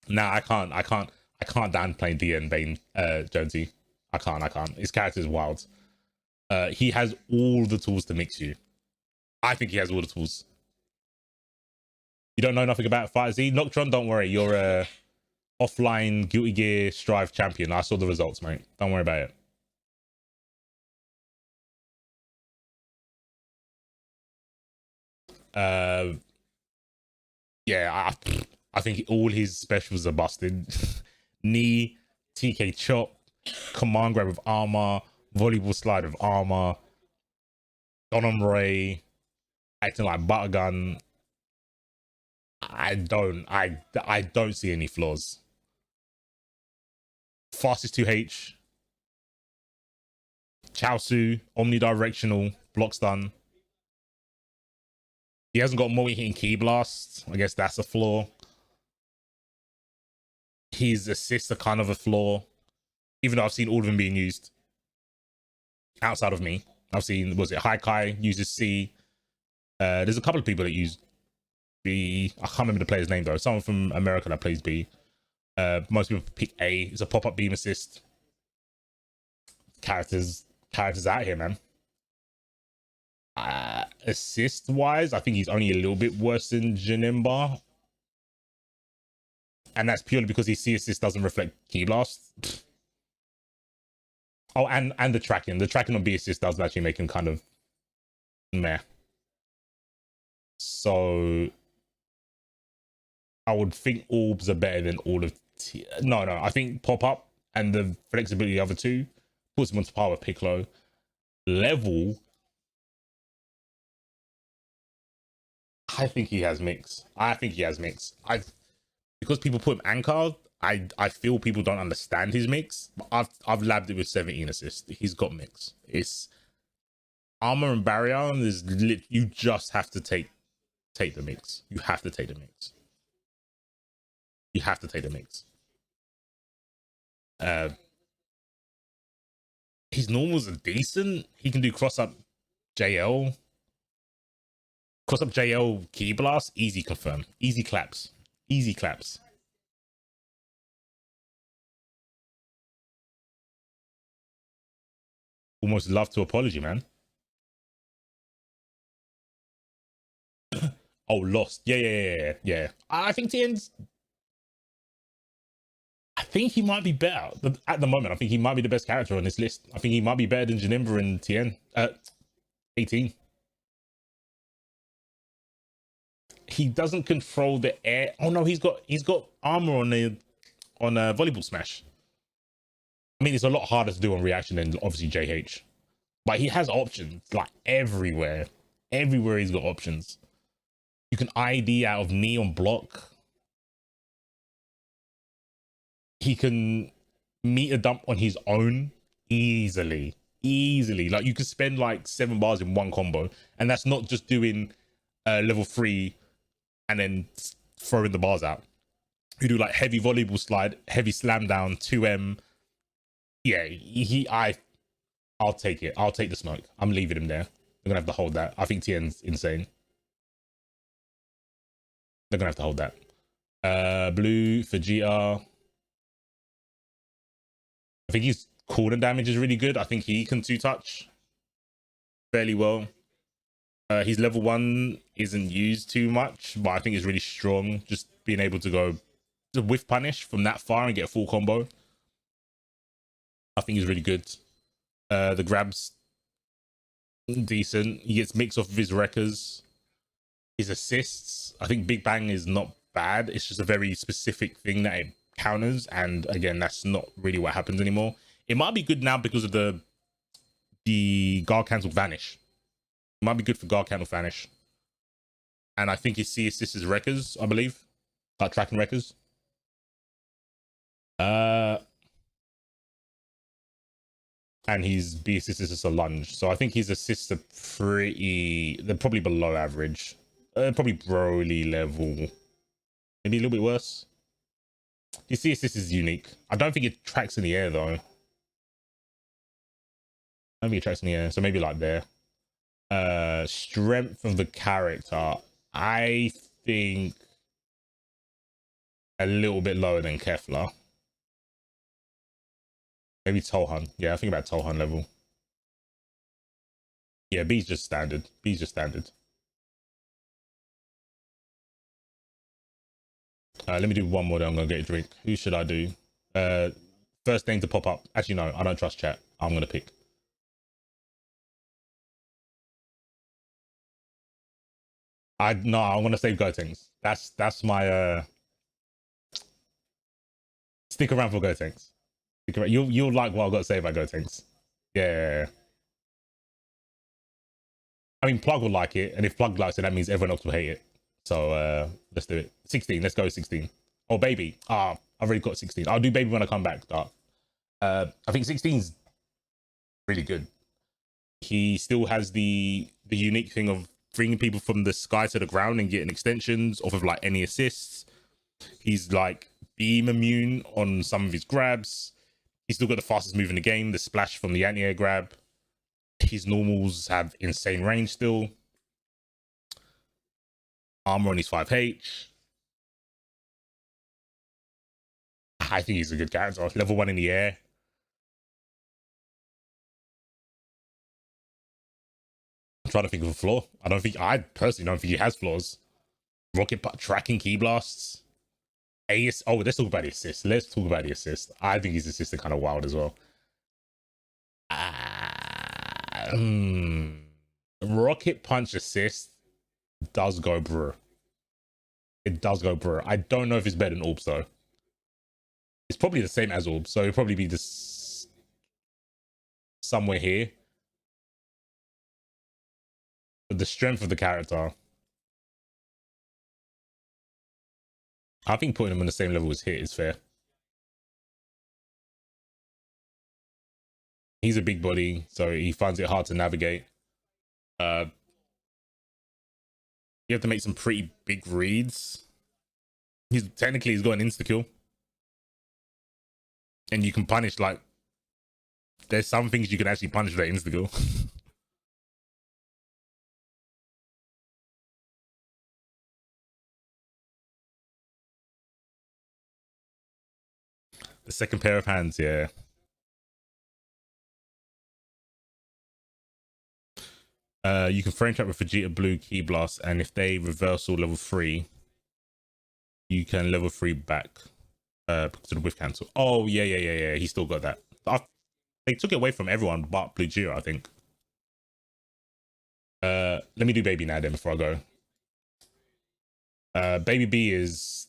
Nah, I can't downplay DN Bane, Jonesy. I can't. His character is wild. He has all the tools to mix you. I think he has all the tools. You don't know nothing about Fighter Z? Noctron, don't worry. You're a offline Guilty Gear Strive champion. I saw the results, mate. Don't worry about it. Yeah, I think all his specials are busted. Knee, TK chop, command grab with armor, volleyball slide with armor, Donham Ray, acting like Buttergun. I don't see any flaws. Fastest 2H, Chaosu, omnidirectional, block stun. He hasn't got multi-hitting Ki Blast. I guess that's a flaw. His assists are kind of a flaw, even though I've seen all of them being used. Outside of me, I've seen, was it Haikai uses C. There's a couple of people that use B. I can't remember the player's name though. Someone from America that plays B. Most people pick A. It's a pop-up beam assist. Characters out here, man. Assist wise, I think he's only a little bit worse than Janemba, and that's purely because his C assist doesn't reflect Ki Blast. Oh, and the tracking on B assist does actually make him kind of meh. So I would think orbs are better than all of no, I think pop up and the flexibility of the other two puts him onto par with Piccolo. Level, I think he has mix. Because people put him anchor, I feel people don't understand his mix. But I've labbed it with 17 assists. He's got mix. It's armor and barrier. You just have to take the mix. You have to take the mix. His normals are decent. He can do cross up JL. Cross up JL Ki Blast. Easy confirm. Easy claps. Almost love to apology, man. Oh, lost. Yeah. I think Tien's. I think he might be better at the moment. I think he might be the best character on this list. I think he might be better than Janemba and Tien. 18. He doesn't control the air. Oh no, he's got armor on volleyball smash. I mean, it's a lot harder to do on reaction than obviously JH, but he has options like everywhere. Everywhere he's got options. You can ID out of knee on block. He can meet a dump on his own easily. Like you could spend like 7 bars in one combo, and that's not just doing level 3 and then throwing the bars out. You do like heavy volleyball slide, heavy slam down, 2M. Yeah, I'll take it. I'll take the smoke. I'm leaving him there. They're gonna have to hold that. I think Tien's insane. They're gonna have to hold that. Blue for GR. I think his cooldown damage is really good. I think he can 2-touch fairly well. His level 1 isn't used too much, but I think it's really strong. Just being able to go to whiff punish from that far and get a full combo, I think is really good. The grabs decent. He gets mix off of his wreckers. His assists, I think Big Bang is not bad. It's just a very specific thing that it counters, and again, that's not really what happens anymore. It might be good now because of the guard cancel vanish. It might be good for guard cancel vanish, and I think his C assist is wreckers, I believe, like tracking wreckers. And his B assist is just a lunge, so I think his assists are they're probably below average. Probably Broly level, maybe a little bit worse. His C assist is unique. I don't think it tracks in the air though. I don't think it tracks in the air, so maybe like there. Strength of the character, I think a little bit lower than Kefla. Maybe Tohan. Yeah, I think about Tohan level. Yeah, B's just standard. Let me do one more, then I'm gonna get a drink. Who should I do? First name to pop up. Actually, no, I don't trust chat. I'm gonna pick. I'm gonna save Gotenks. That's my stick around for Gotenks. You'll like what I've got to say about Gotenks. Yeah. I mean, Plug will like it, and if Plug likes it, that means everyone else will hate it. So let's do it. 16. Let's go 16. Oh, baby. I've already got 16. I'll do baby when I come back. I think 16's really good. He still has the unique thing of bringing people from the sky to the ground and getting extensions off of like any assists. He's like beam immune on some of his grabs. He's still got the fastest move in the game, the splash from the anti-air grab. His normals have insane range still. Armor on his 5H. I think he's a good character. Level 1 in the air. I'm trying to think of a flaw. I personally don't think he has flaws. Rocket tracking key blasts. Let's talk about the assist. I think his assist are kind of wild as well. Rocket punch assist does go bro. It does go bro. I don't know if it's better than Orbs though. It's probably the same as Orbs, so it'll probably be this somewhere here. But the strength of the character, I think putting him on the same level as Hit is fair. He's a big body, so he finds it hard to navigate. You have to make some pretty big reads. He's got an insta-kill. And you can punish, like, there's some things you can actually punish with that insta-kill. The second pair of hands, yeah. You can frame trap with Vegeta Blue Key Blast, and if they reversal level 3, you can level 3 back because of the whiff cancel. Oh, yeah. He still got that. They took it away from everyone but Blue Geo, I think. Let me do Baby now then before I go. Baby B is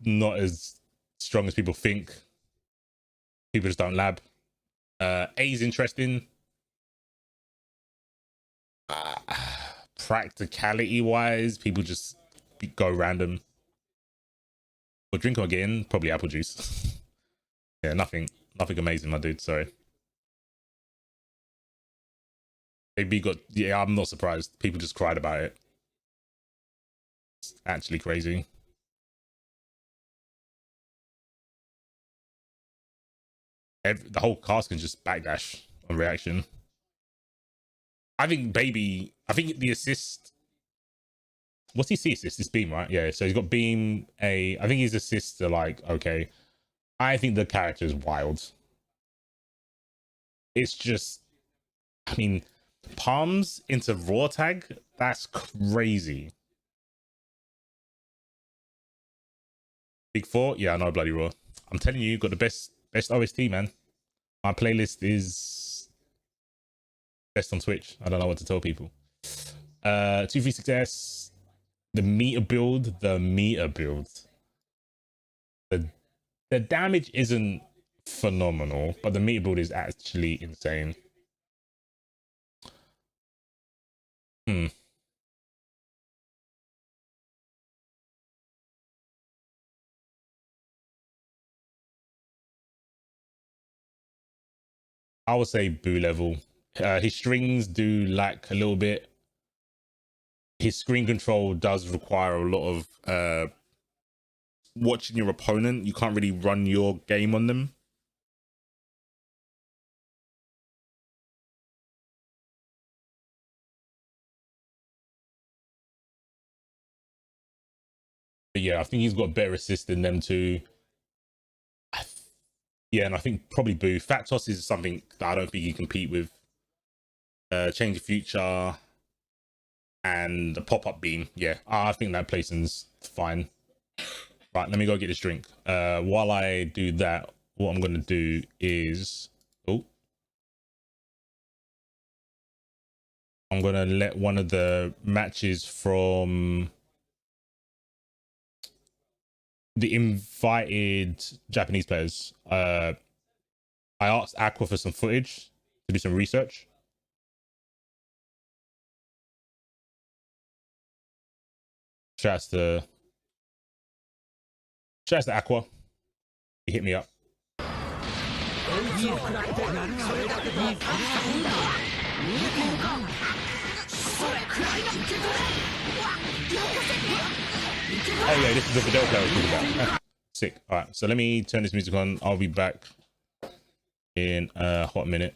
not as strong as people think. People just don't lab. A is interesting. Practicality wise, people just go random. Or drink again, probably apple juice. Yeah, nothing amazing, my dude. Sorry. Baby got, yeah, I'm not surprised. People just cried about it. It's actually crazy. The whole cast can just backdash on reaction. I think the assist. What's his C assist? It's beam, right? Yeah, so he's got beam, I think his assists are like, okay. I think the character is wild. It's just, I mean, palms into raw tag, that's crazy. Big 4, yeah, I know, bloody raw. I'm telling you, got the best OST, man. My playlist is best on Twitch. I don't know what to tell people. 236S, the meter build. The damage isn't phenomenal, but the meter build is actually insane. I would say Boo level. His strings do lack a little bit. His screen control does require a lot of watching your opponent. You can't really run your game on them. But yeah, I think he's got better assist than them too. Yeah, and I think probably Boo. Fat Toss is something that I don't think you compete with. Change the Future and the pop-up beam. Yeah, I think that placing's fine. Right, let me go get this drink. While I do that, what I'm gonna do is, I'm gonna let one of the matches from the invited Japanese players. I asked Aqua for some footage to do some research. Shouts to Aqua. He hit me up. Oh yeah, this is the Videl player I was talking about. Sick. All right, so let me turn this music on. I'll be back in a hot minute.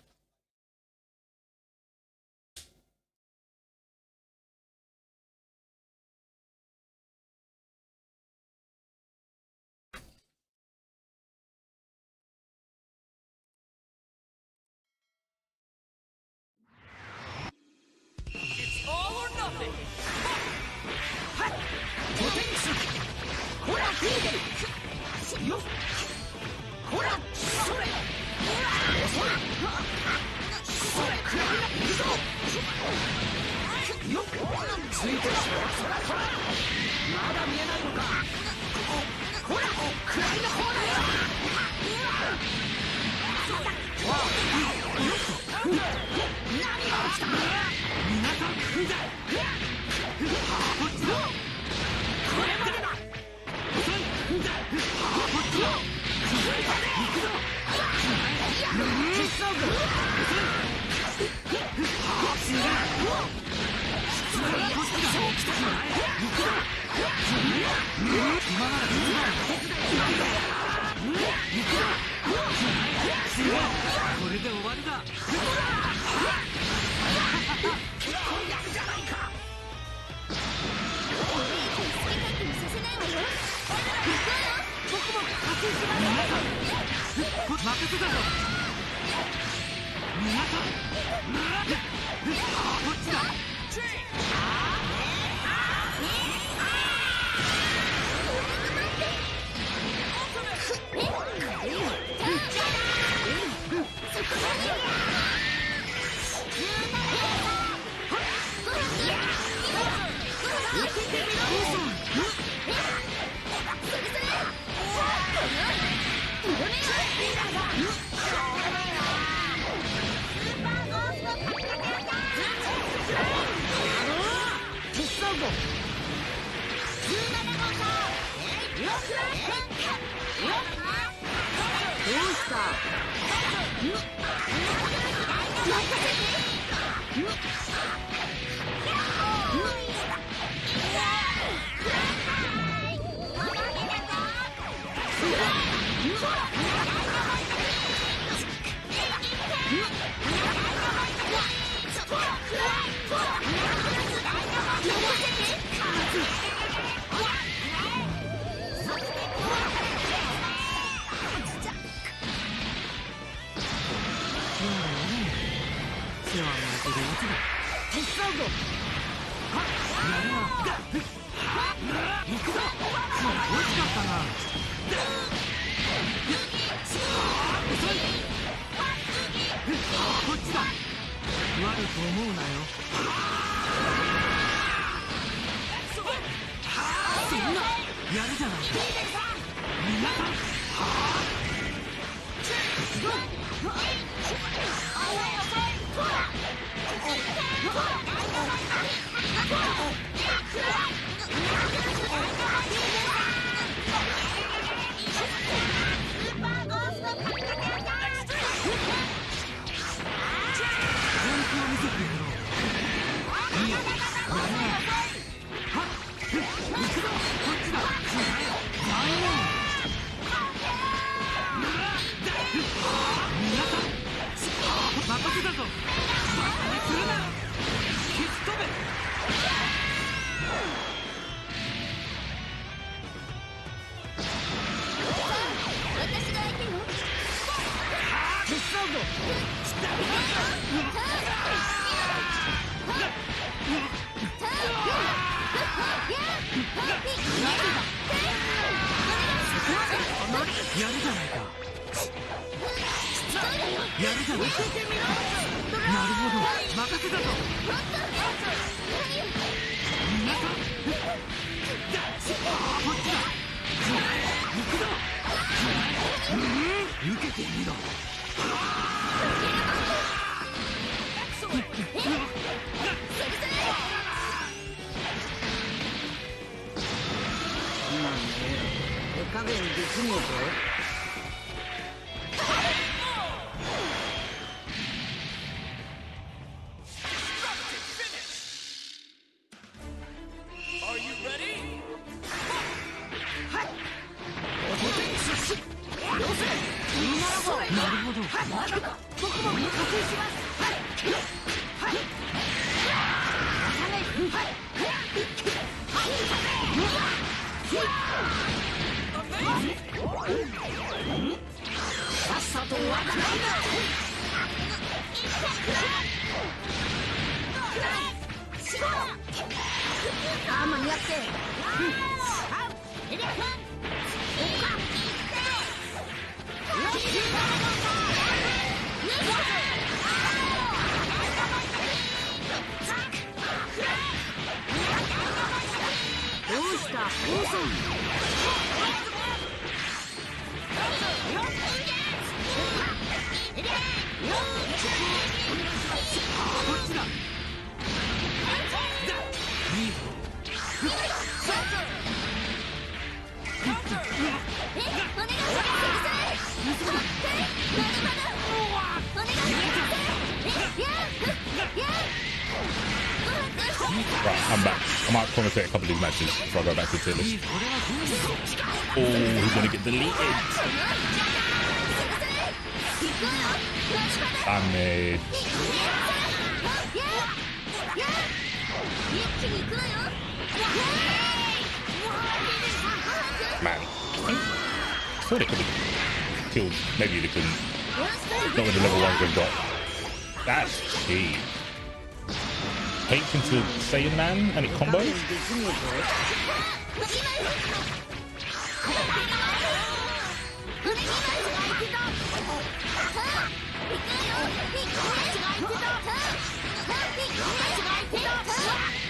Are you ready? 'Right, I'm back. I might commentate a couple of these matches before I go back to the tier list. Oh, he's gonna get deleted. Damage. Man, I thought it could have killed. Maybe they couldn't. Not with the level 1s we've got. That's cheap. H into Saiyan Man and it combos.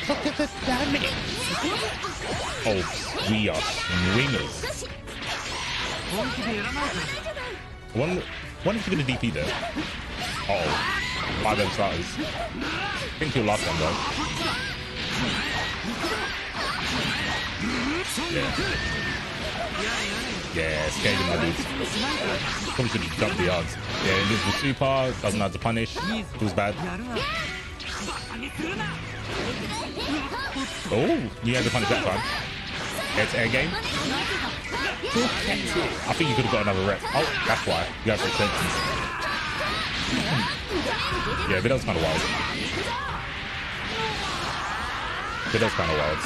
Look at the damage. Oh, we are swingers. One if you're gonna DP there. Oh, 5 M starters. I think he'll last one though. Yeah, scaling my dudes. Probably should have jumped the yards. Yeah, invisible super, doesn't have to punish. Feels bad. Oh, you had to punish that time. It's air game. I think you could have got another rep. Oh, that's why. You have to extensions. Yeah, but that was kind of wild. But that's kind of wild.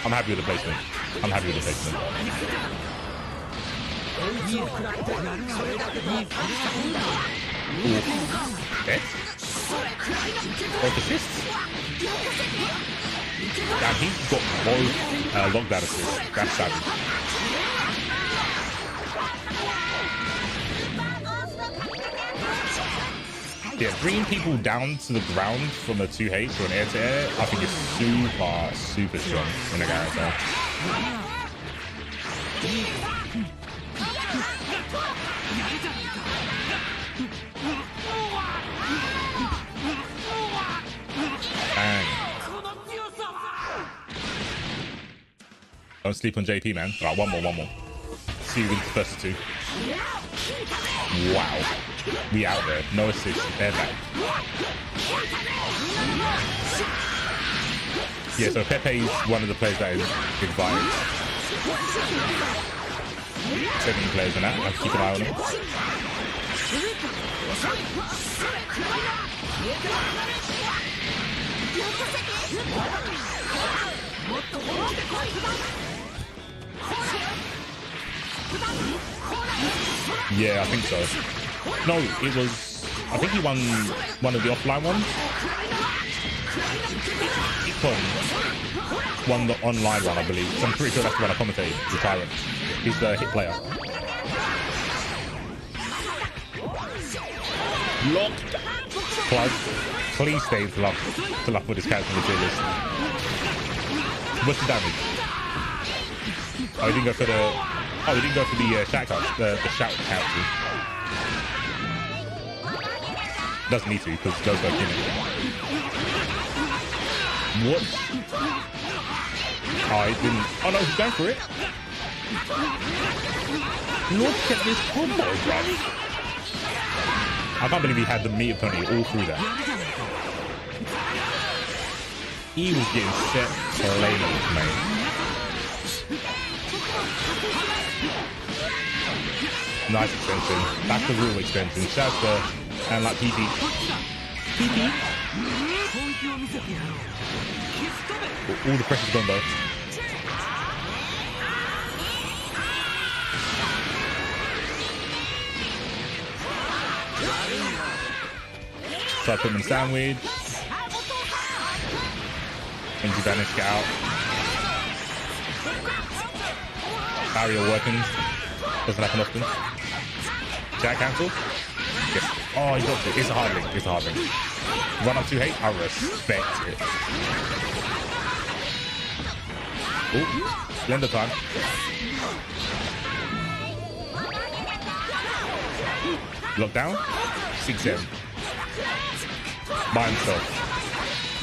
I'm happy with the placement. I'm happy with the placement. Dead? Both assists? Damn, he's got both lockdown assists. That's savage. Yeah, bringing people down to the ground from a 2H or an air-to-air, I think is super strong in a character. Bang. Don't sleep on JP, man. Alright, one more. See you with the first two. Wow. We out there. No assist. They're back. Yeah, so Pepe is one of the players that is invited. 7 players in that. I have to keep an eye on him. Yeah, I think so. No, it was... I think he won one of the offline ones. Econ won the online one, I believe. So I'm pretty sure that's the one I commentate, the Tyrant. He's the hit player. Locked. Plug. Please stay till I put this character on the tier list. What's the damage? Oh, he didn't go for the... Oh, he didn't go for the shout out, the shout character. Doesn't need to, because it does go kill it. What? Oh, he didn't... Oh no, he's going for it. Look at this combo, bro. I can't believe he had the meter pony all through that. He was getting set plainly, mate. Nice extension. That's the real extension. Shouts to and like PP. PP. All the pressure's gone though. Try to put him in sandwich. Into vanish, get out. Barrier working. Doesn't happen often. Jack cancel. Yes. Oh, he got it. It's a hard link. It's a hard link. Run up to hate. I respect it. Oh, blender time. Lockdown. 6-7. By himself.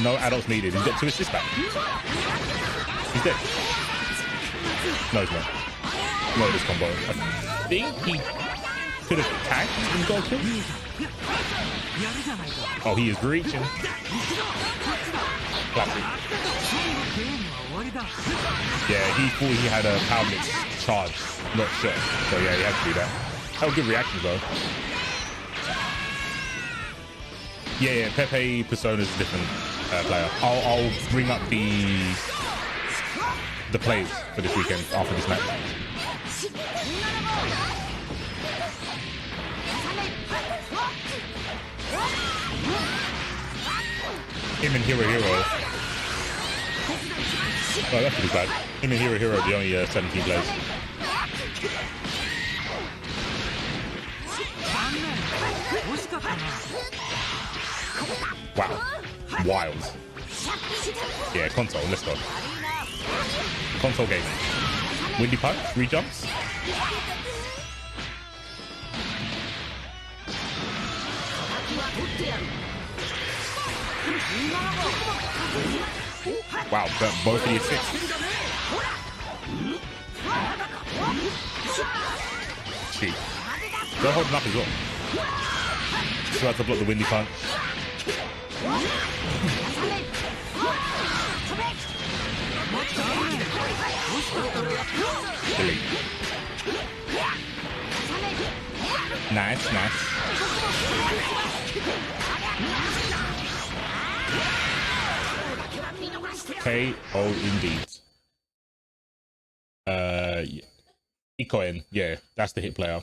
No adults needed. He's got 2 assists back. He's dead. No, he's not. No, this combo. I think he could have tagged and got a kill. Oh, he is reaching. Classic. Yeah, he thought he had a power blitz charge, not shot. So yeah, he had to do that. That was good reactions though. Yeah, Pepe Persona is a different player. I'll bring up the plays for this weekend after this match. Him and Hero. Oh, that's pretty bad. Him and Hero, the only 17 players. Wow. Wild. Yeah, console, let's go. Console game. Windy punch, 3 jumps. Wow, but both of the assists. Cheap. They're holding up as well. So I have to block the windy punch. Delete. Nice. KO indeed. Yeah. Ikoen, yeah, that's the hit player.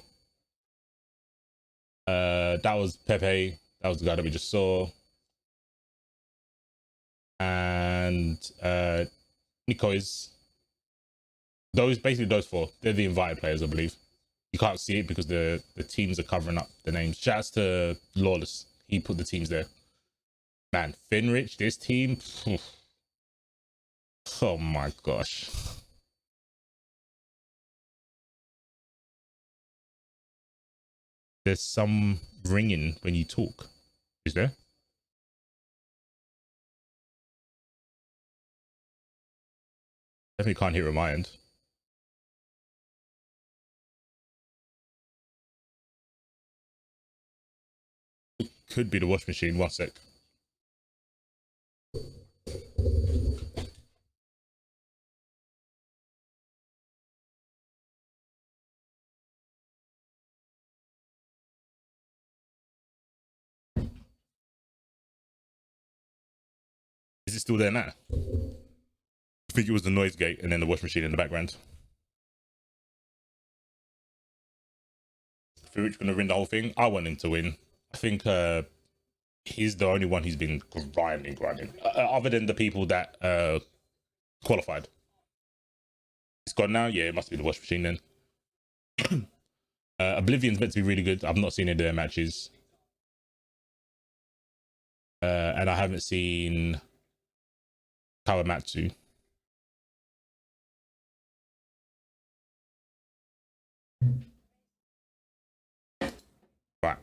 That was Pepe. That was the guy that we just saw. And Niko's. Basically those 4. They're the invited players, I believe. You can't see it because the teams are covering up the names. Shouts to Lawless. He put the teams there. Man, Finrich, this team. Oh my gosh. There's some ringing when you talk. Is there? Definitely can't hear it on my end. It could be the wash machine. 1 sec. Is it still there now? I think it was the noise gate and then the wash machine in the background. Furuch gonna win the whole thing. I want him to win. I think he's the only one who's been grinding. Other than the people that qualified. It's gone now? Yeah, it must be the wash machine then. Oblivion's meant to be really good. I've not seen any of their matches. And I haven't seen Kawamatsu. Right.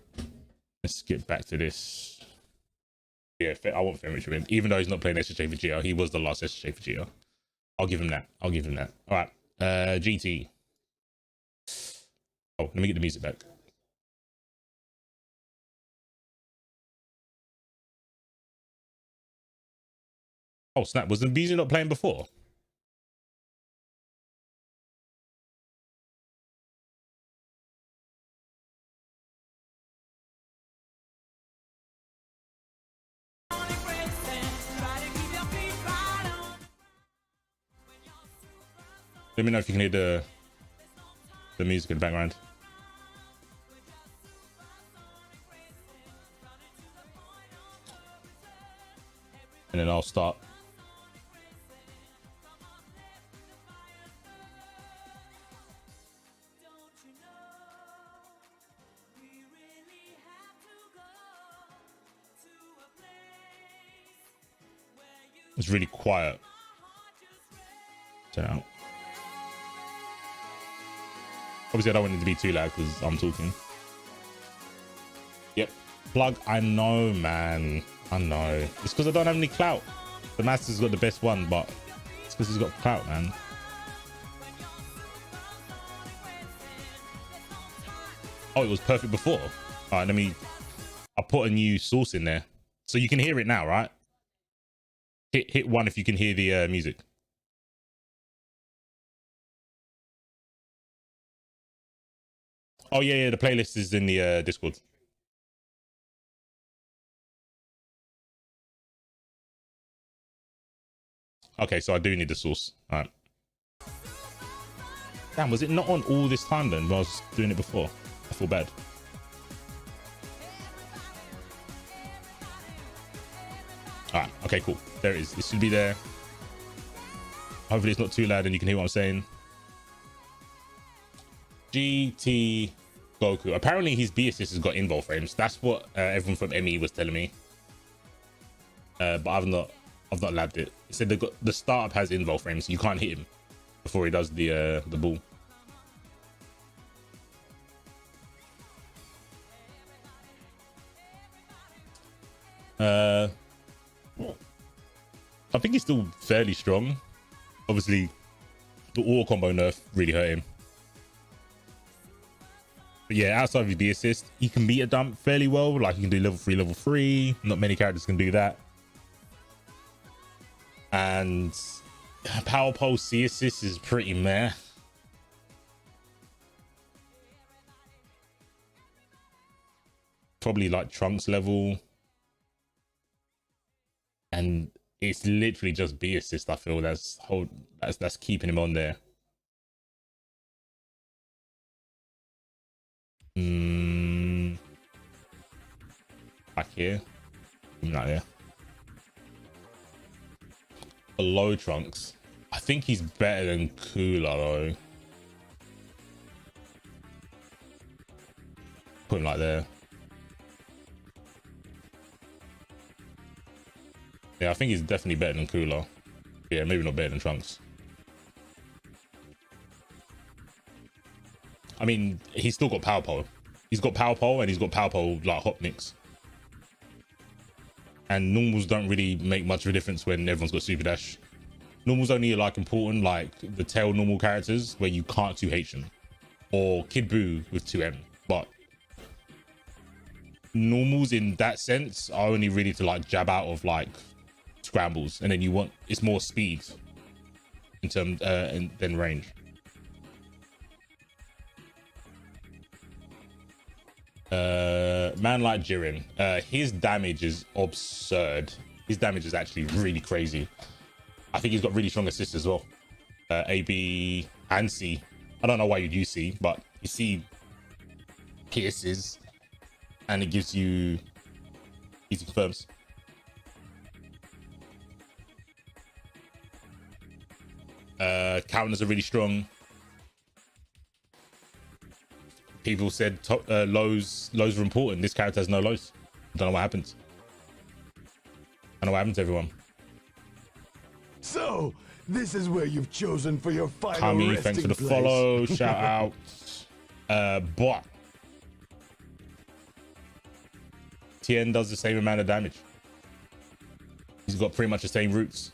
Let's get back to this. Yeah, I want Fenrich to win. Even though he's not playing SSJ Vegeta, he was the last SSJ Vegeta. I'll give him that. All right. GT. Oh, let me get the music back. Oh snap, was the music not playing before? Let me know if you can hear the music in the background. And then I'll start. It's really quiet. Turn it out. Obviously, I don't want it to be too loud because I'm talking. Yep. Plug. I know, man. I know. It's because I don't have any clout. The Master's got the best one, but it's because he's got clout, man. Oh, it was perfect before. All right, I'll put a new source in there. So you can hear it now, right? Hit one if you can hear the music. Oh yeah, the playlist is in the Discord. Okay, so I do need the source. All right. Damn, was it not on all this time then? When I was doing it before. I feel bad. All right. Okay, cool. There it is. It should be there. Hopefully it's not too loud and you can hear what I'm saying. GT Goku. Apparently his B assist has got invul frames. That's what everyone from ME was telling me. But I've not labbed it. It said the startup has invul frames, so you can't hit him before he does the ball. I think he's still fairly strong. Obviously, the auto combo nerf really hurt him. But yeah, outside of his B assist, he can beat a dump fairly well. Like he can do level 3, level 3. Not many characters can do that. And Power Pole C assist is pretty meh. Probably like Trunks level. And it's literally just B assist, I feel that's keeping him on there. Back here. Not there. Below Trunks. I think he's better than Cooler though. Put him like there. Yeah, I think he's definitely better than Cooler. Yeah, maybe not better than Trunks. I mean, he's still got Power Pole. He's got Power Pole and he's got Power Pole like Hot Nicks. And normals don't really make much of a difference when everyone's got Super Dash. Normals only are like important like the tail normal characters where you can't 2H them. Or Kid Buu with 2M. But normals in that sense are only really to like jab out of like scrambles, and then you want it's more speed in terms than range. Man like Jiren, his damage is absurd. His damage is actually really crazy. I think he's got really strong assists as well. A, B, and C. I don't know why you'd use C, but you see pierces, and it gives you easy confirms. Counters are really strong. People said lows are important. This character has no lows. I don't know what happens. I don't know what happens to everyone. So, this is where you've chosen for your final Kami, resting thanks for the place. follow. Shout out. But Tien does the same amount of damage. He's got pretty much the same roots.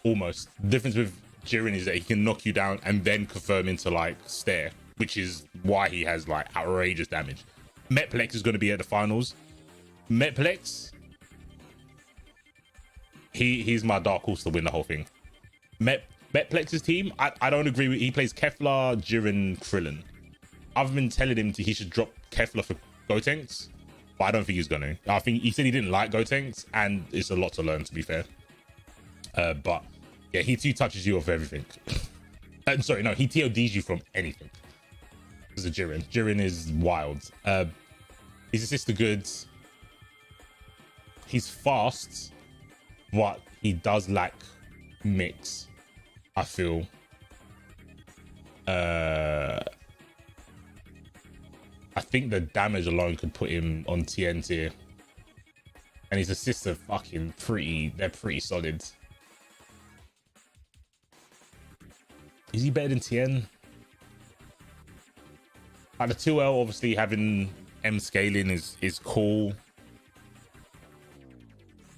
Almost. The difference with Jiren is that he can knock you down and then confirm into like stare which is why he has like outrageous damage. Metplex is going to be at the finals. Metplex, he's my dark horse to win the whole thing. Metplex's team, I don't agree with. He plays Kefla, Jiren, Krillin. I've been telling him he should drop Kefla for Gotenks, but I don't think he's gonna. I think he said he didn't like Gotenks, and it's a lot to learn, to be fair. But yeah, he two touches you off everything. Sorry, no, he TODs you from anything. This is a Jiren. Jiren is wild. His assists are good. He's fast, but he does lack mix, I feel. I think the damage alone could put him on TN tier. And his assists are fucking they're pretty solid. Is he better than TN? Like the 2L, obviously having M scaling is cool.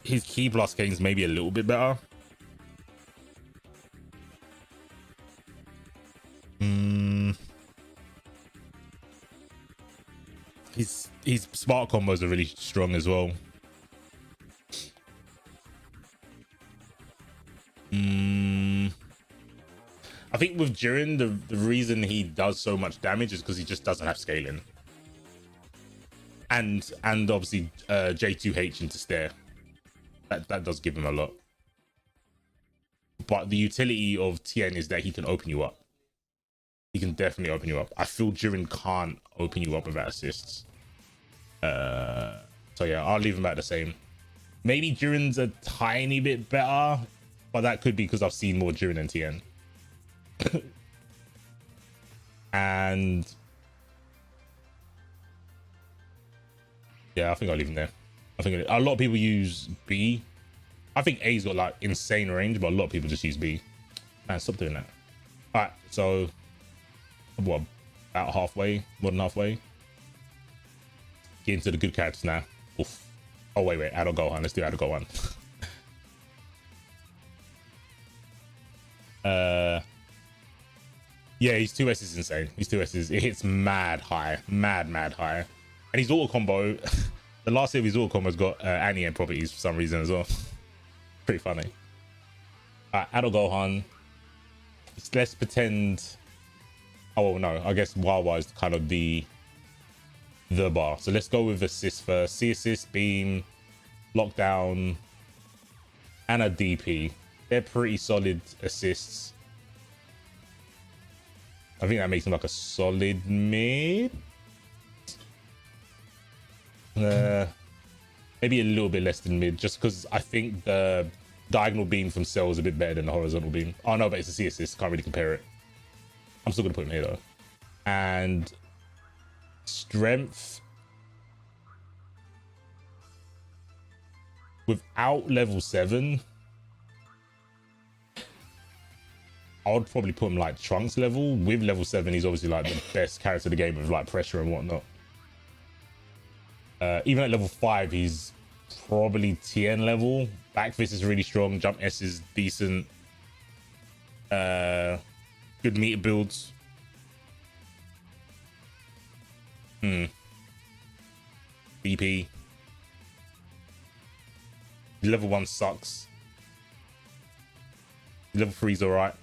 His key blast game's maybe a little bit better. His smart combos are really strong as well. I think with Jiren, the reason he does so much damage is because he just doesn't have scaling. And obviously J2H into stare. That does give him a lot. But the utility of TN is that he can open you up. He can definitely open you up. I feel Jiren can't open you up without assists. So yeah, I'll leave him at the same. Maybe Jiren's a tiny bit better, but that could be because I've seen more Jiren than TN. And yeah, I think I'll leave him there. I think a lot of people use B. I think A's got like insane range, but a lot of people just use B. Man, stop doing that. All right, so what? About halfway, more than halfway. Get into the good characters now. Oof. Oh wait, Adult Gohan. Let's do Adult Gohan. Yeah, his 2S is insane. His 2S it hits mad high, mad high, and his auto combo. The last hit of his auto combo's got anti-aim properties for some reason as well. Pretty funny. Adult Gohan. Let's pretend. Oh well, no, I guess Wawa is kind of the bar. So let's go with assist first. C assist, beam, lockdown, and a DP. They're pretty solid assists. I think that makes him like a solid mid. Maybe a little bit less than mid, just because I think the diagonal beam from Cell is a bit better than the horizontal beam. Oh no, but it's a C assist. Can't really compare it. I'm still gonna put him here though. And strength, without level 7, I would probably put him like Trunks level. With level 7, he's obviously like the best character in the game with like pressure and whatnot. Even at level 5, he's probably TN level. Back fist is really strong. Jump S is decent. Good meter builds. BP. Level 1 sucks. Level 3 is alright.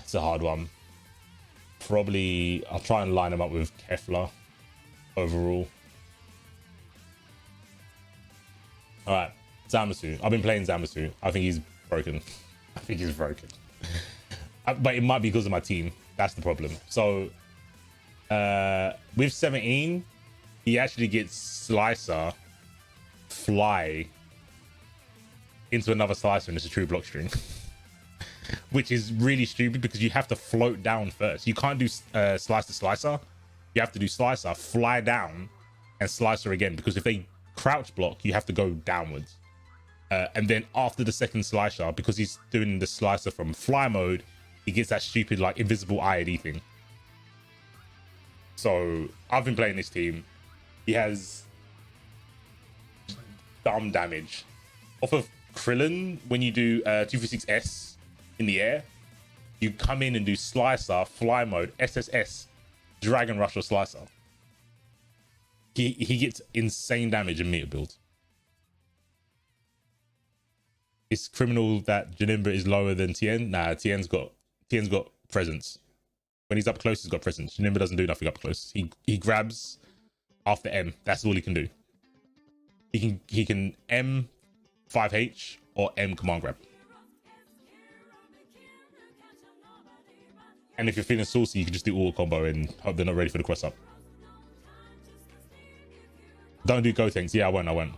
It's a hard one. Probably I'll try and line him up with Kefla overall. All right, Zamasu. I've been playing Zamasu. I think he's broken. I think he's broken. But it might be because of my team. That's the problem. So with 17, he actually gets Slicer, Fly into another Slicer, and it's a true block string. Which is really stupid because you have to float down first. You can't do Slicer. You have to do Slicer, fly down, and Slicer again. Because if they crouch block, you have to go downwards. And then after the second Slicer, because he's doing the Slicer from fly mode, he gets that stupid like invisible IAD thing. So I've been playing this team. He has dumb damage. Off of Krillin, when you do 236S in the air, you come in and do Slicer, Fly Mode, SSS, Dragon Rush or Slicer. He gets insane damage in meter build. It's criminal that Janemba is lower than Tien. Nah, Tien's got presence. When he's up close, he's got presence. Janemba doesn't do nothing up close. He grabs after M. That's all he can do. He can M 5H or M command grab. And if you're feeling saucy, you can just do auto combo and hope they're not ready for the cross up. Don't do Gotenks. Yeah, I won't.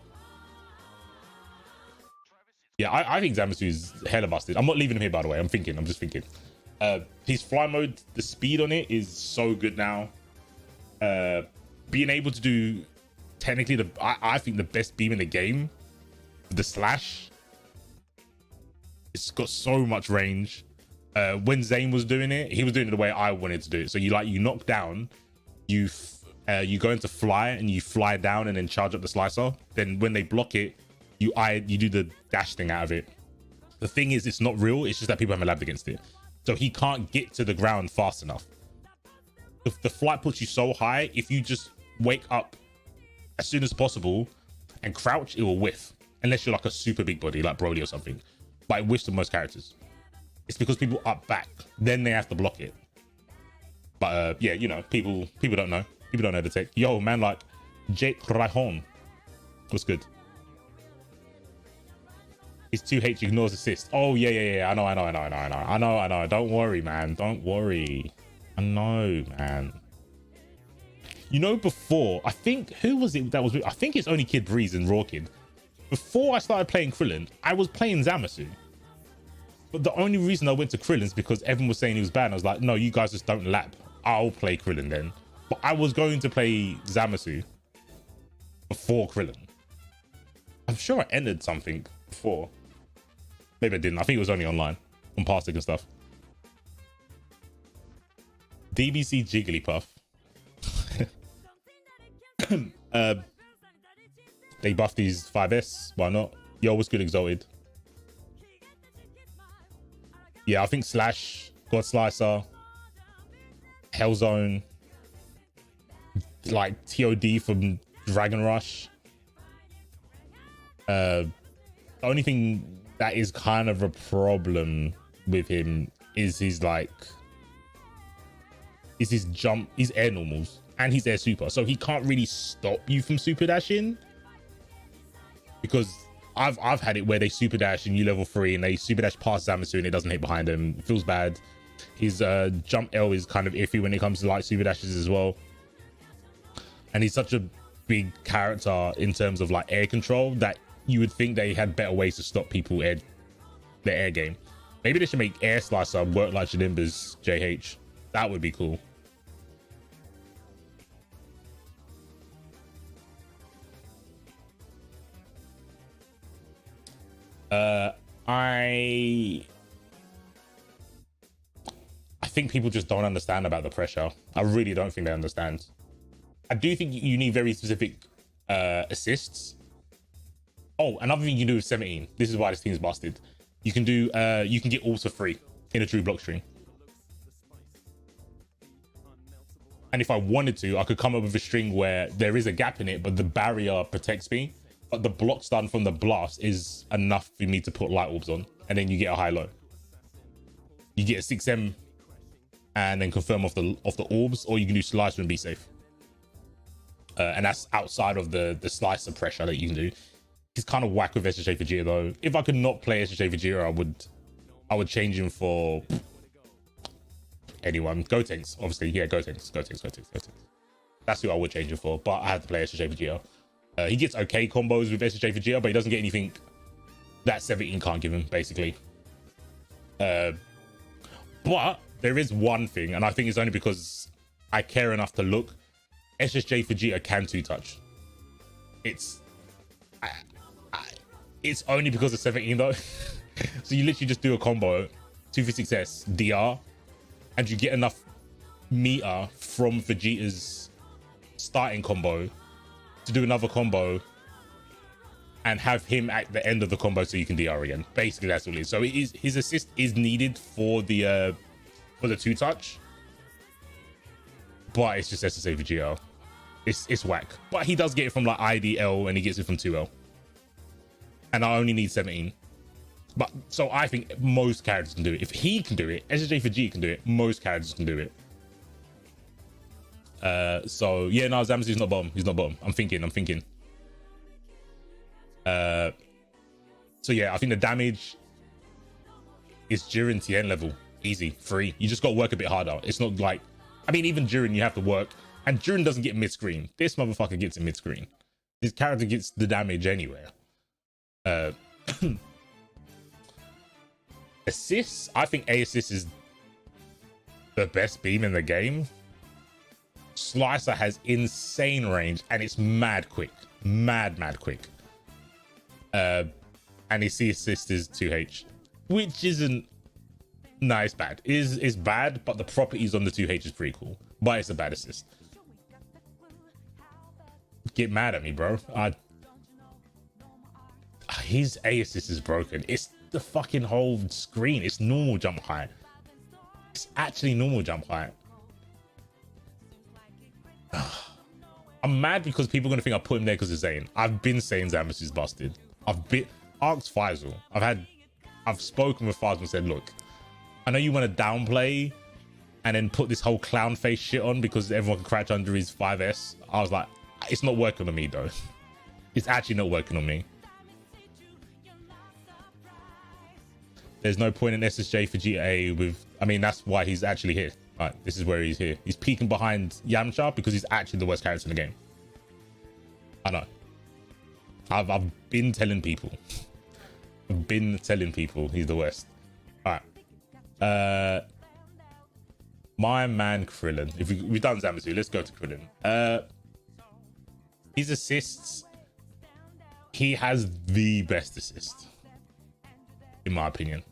Yeah, I think Zamasu is hella busted. I'm not leaving him here, by the way. I'm just thinking. His fly mode, the speed on it is so good now. Being able to do technically I think the best beam in the game, the slash. It's got so much range. When Zane was doing it, he was doing it the way I wanted to do it. So you knock down, you go into fly and you fly down and then charge up the slicer. Then when they block it, you do the dash thing out of it. The thing is, it's not real. It's just that people haven't labbed against it. So he can't get to the ground fast enough. The flight puts you so high. If you just wake up as soon as possible and crouch, it will whiff. Unless you're like a super big body like Broly or something. But it whiffs to most characters. It's because people up back, then they have to block it. But yeah, you know, people don't know. People don't know the tech. Yo, man, like Jake Rajon. What's good? His 2H ignores assist. Oh yeah. I know. Don't worry, man. Don't worry. I know, man. You know, before, I think, who was it that was? I think it's only Kid Breeze and Raw Kid. Before I started playing Krillin, I was playing Zamasu. But the only reason I went to Krillin is because everyone was saying he was bad. And I was like, no, you guys just don't lap. I'll play Krillin then. But I was going to play Zamasu before Krillin. I'm sure I entered something before. Maybe I didn't. I think it was only online on Parsec and stuff. DBC Jigglypuff. They buffed these 5S. Why not? Yo, what's good, Exalted? Yeah, I think Slash, God Slicer, Hellzone, like TOD from Dragon Rush. The only thing that is kind of a problem with him is his jump, his air normals, and his air super. So he can't really stop you from super dashing, because I've had it where they super dash and you level 3 and they super dash past Zamasu and it doesn't hit behind him. It feels bad. His jump L is kind of iffy when it comes to like super dashes as well. And he's such a big character in terms of like air control that you would think they had better ways to stop people their air game. Maybe they should make Air Slicer work like Janemba's JH. That would be cool. I think people just don't understand about the pressure. I really don't think they understand. I do think you need very specific assists. Oh, another thing you can do with 17. This is why this team's busted. You can do you can get ultra free in a true block string. And if I wanted to, I could come up with a string where there is a gap in it, but the barrier protects me. But the block stun from the blast is enough for me to put light orbs on, and then you get a high-low. You get a 6M and then confirm off the orbs, or you can do slicer and be safe. And that's outside of the slicer pressure that you can do. He's kind of whack with SSJ Vegeta though. If I could not play SSJ Vegeta, I would change him for anyone. Gotenks, obviously. Yeah, Gotenks. That's who I would change him for, but I had to play SSJ Vegeta. He gets okay combos with SSJ Vegeta, but he doesn't get anything that 17 can't give him, basically. But there is one thing, and I think it's only because I care enough to look. SSJ Vegeta can 2-touch. It's only because of 17 though. So you literally just do a combo, 246S, DR, and you get enough meter from Vegeta's starting combo to do another combo and have him at the end of the combo so you can DR again. Basically, that's all it is. So it is, his assist is needed for the 2-touch, but it's just SSA for GL. It's whack. But he does get it from like IDL, and he gets it from 2L. And I only need 17. But so I think most characters can do it. If he can do it, SSJ for G can do it. Most characters can do it. So yeah, no, Zamazu's not bottom. He's not bottom. I'm thinking. So yeah, I think the damage is during TN level. Easy, free. You just got to work a bit harder. It's not like, I mean, even during you have to work, and during doesn't get mid-screen. This motherfucker gets it mid-screen. This character gets the damage anywhere. Assists, I think A assist is the best beam in the game. Slicer has insane range, and it's mad quick. Mad quick. And his C assist is 2H, which isn't nice. Bad is bad, but the properties on the 2H is pretty cool. But it's a bad assist. Get mad at me, bro. His A assist is broken. It's the fucking whole screen. It's normal jump height. It's actually normal jump height. I'm mad because people are gonna think I put him there because of Zayn. I've been saying Zambus is busted. I've asked Faisal. I've spoken with Faisal and said, look, I know you want to downplay and then put this whole clown face shit on because everyone can crouch under his 5S. I was like, it's not working on me though. It's actually not working on me. There's no point in SSJ for GA with, I mean, that's why he's actually here. All right, this is where he's here. He's peeking behind Yamcha because he's actually the worst character in the game. I know. I've been telling people. I've been telling people he's the worst. All right. My man Krillin. If we've done Zamasu, let's go to Krillin. His assists, he has the best assist, in my opinion.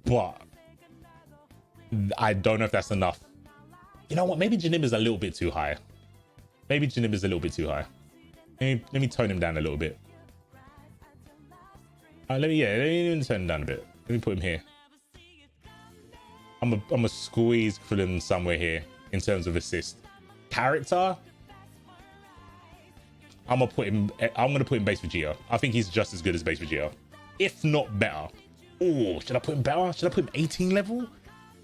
But I don't know if that's enough. You know what? Maybe Janiba's a little bit too high. Let me tone him down a little bit. Let me tone him down a bit. Let me put him here. I'm a squeeze Krillin somewhere here in terms of assist. Character, I'm gonna put him base Vegeta. I think he's just as good as base Vegeta, if not better. Oh, should I put him better? Should I put him 18 level?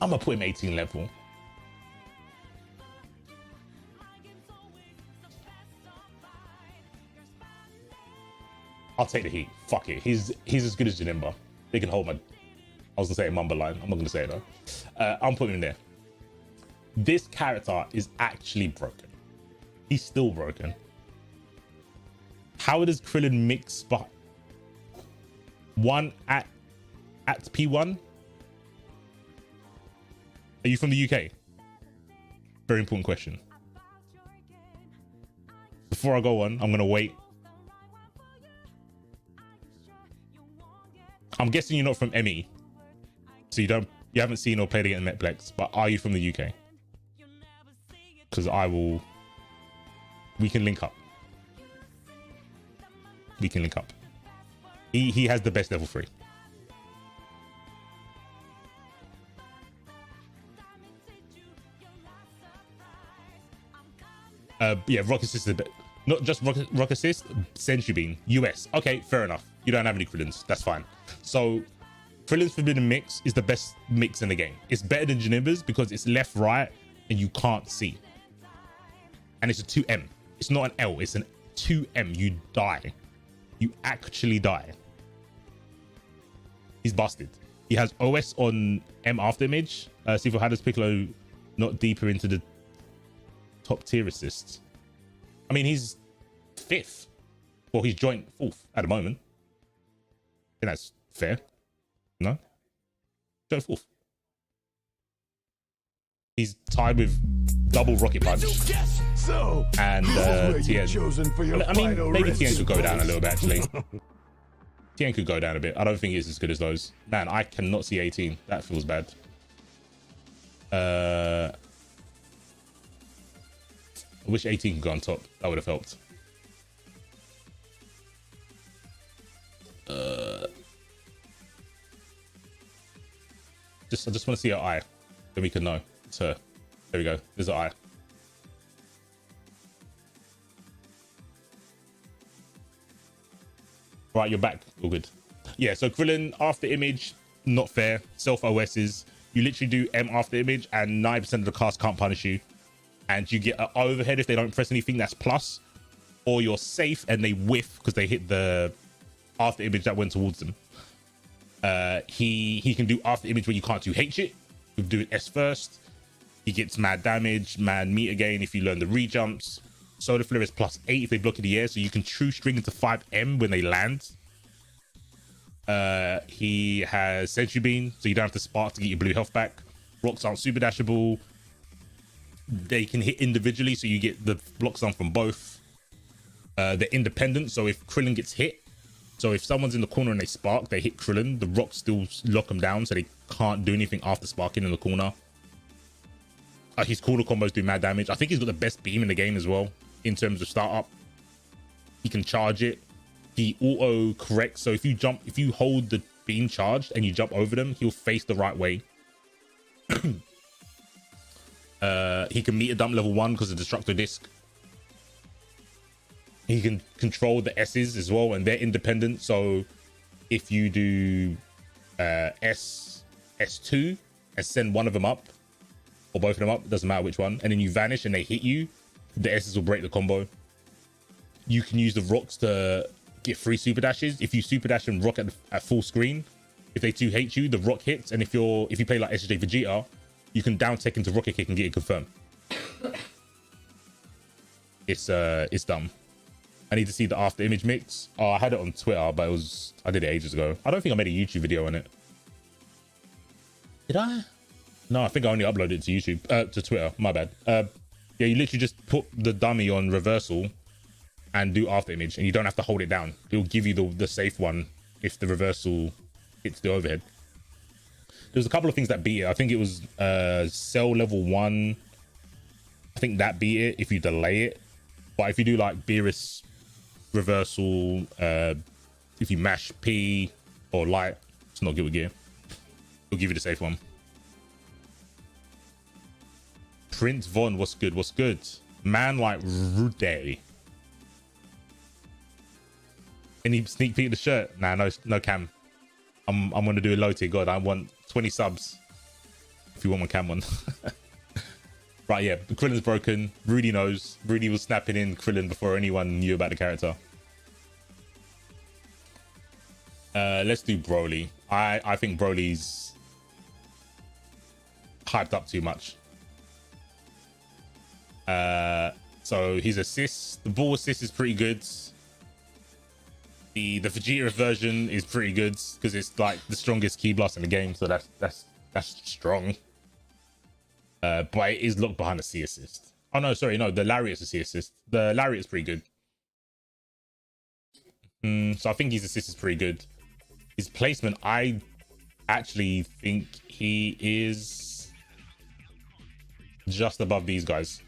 I'm gonna put him 18 level. I'll take the heat. Fuck it. He's as good as Janemba. They can hold my, I was gonna say a Mamba line. I'm not gonna say it though. I'm putting him there. This character is actually broken. He's still broken. How does Krillin mix but one at P1? Are you from the UK? Very important question. Before I go on, I'm gonna wait. I'm guessing you're not from ME, so you haven't seen or played against Metplex, but are you from the UK? Because we can link up. He has the best level 3. Yeah, Rock Assist is a bit, not just Rock Assist, Sentry Beam, US. Okay, fair enough. You don't have any Krillins, that's fine. So Krillin's Forbidden Mix is the best mix in the game. It's better than Janemba's because it's left, right, and you can't see. And it's a 2M. It's not an L, it's an 2M. You die. You actually die. He's busted. He has OS on M after image. See if how does Piccolo not deeper into the top tier assists. I mean, he's 5th. Well, he's joint 4th at the moment. I think that's fair. No? Joint 4th. He's tied with double Rocket Punch So, and TN. I mean, maybe TN could go down a little bit, actually. TN could go down a bit. I don't think it's as good as those. Man, I cannot see 18. That feels bad. I wish 18 could go on top. That would have helped. I just want to see her eye. Then we can know it's her. There we go. There's her eye. Right, you're back. All good. Yeah, so Krillin after image, not fair. Self OSs. You literally do M after image and 9% of the cast can't punish you. And you get an overhead if they don't press anything, that's plus. Or you're safe and they whiff because they hit the after image that went towards them. He can do after image where you can't do H it. You do it S first. He gets mad damage, mad meter gain if you learn the re-jumps. Solar Flare is +8 if they block in the air, so you can true string into 5M when they land. He has Sentry Beam, so you don't have to spark to get your blue health back. Rocks aren't super dashable. They can hit individually, so you get the blocks on from both. They're independent, so if Krillin gets hit, so if someone's in the corner and they spark, they hit Krillin, the rocks still lock them down, so they can't do anything after sparking in the corner. His cooler combos do mad damage. I think he's got the best beam in the game as well in terms of startup. He can charge it. He auto corrects, so if you hold the beam charged and you jump over them, he'll face the right way. He can meter dump level 1 because of Destructo Disc. He can control the S's as well, and they're independent. So if you do S2 and send one of them up, or both of them up, doesn't matter which one, and then you vanish and they hit you, the S's will break the combo. You can use the rocks to get free super dashes. If you super dash and rock at full screen, if they 2H you, the rock hits, and if you play like SJ Vegeta, you can down tech into rocket kick and get it confirmed. It's dumb. I need to see the after image mix. Oh, I had it on Twitter, but I did it ages ago. I don't think I made a YouTube video on it. Did I? No, I think I only uploaded it to YouTube, to Twitter. My bad. Yeah, you literally just put the dummy on reversal and do after image, and you don't have to hold it down. It'll give you the safe one if the reversal hits the overhead. There's a couple of things that beat it. I think it was Cell level 1. I think that beat it if you delay it. But if you do like Beerus reversal, if you mash P or light, it's not Guilty Gear. It'll give you the safe one. Prince Von, what's good? What's good? Man like Rude. Any sneak peek of the shirt? Nah, no cam. I'm gonna do a low tier. God, I want 20 subs. If you want one cam one. Right, yeah. The Krillin's broken. Rudy knows. Rudy was snapping in Krillin before anyone knew about the character. Let's do Broly. I think Broly's hyped up too much. So his assist, the ball assist is pretty good. The Vegeta version is pretty good because it's like the strongest Ki Blast in the game, so that's strong. But it is locked behind the C assist. Oh no, sorry, no, the Lariat's a C assist. The Lariat's pretty good. So I think his assist is pretty good. His placement, I actually think he is just above these guys.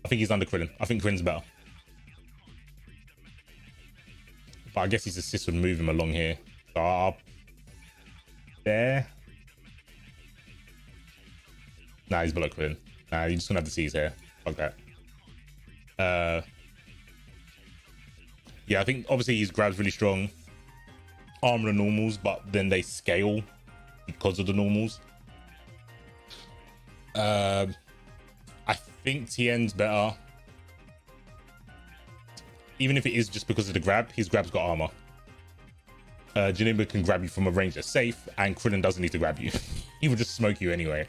I think he's under Krillin. I think Krillin's better. But I guess his assist would move him along here. So there. Nah, he's below Krillin. Nah, you just gonna have to see his hair. Fuck that. Yeah, I think obviously his grab's really strong. Armor the normals, but then they scale because of the normals. I think Tien's better. Even if it is just because of the grab, his grab's got armor. Janemba can grab you from a range that's safe, and Krillin doesn't need to grab you. He will just smoke you anyway.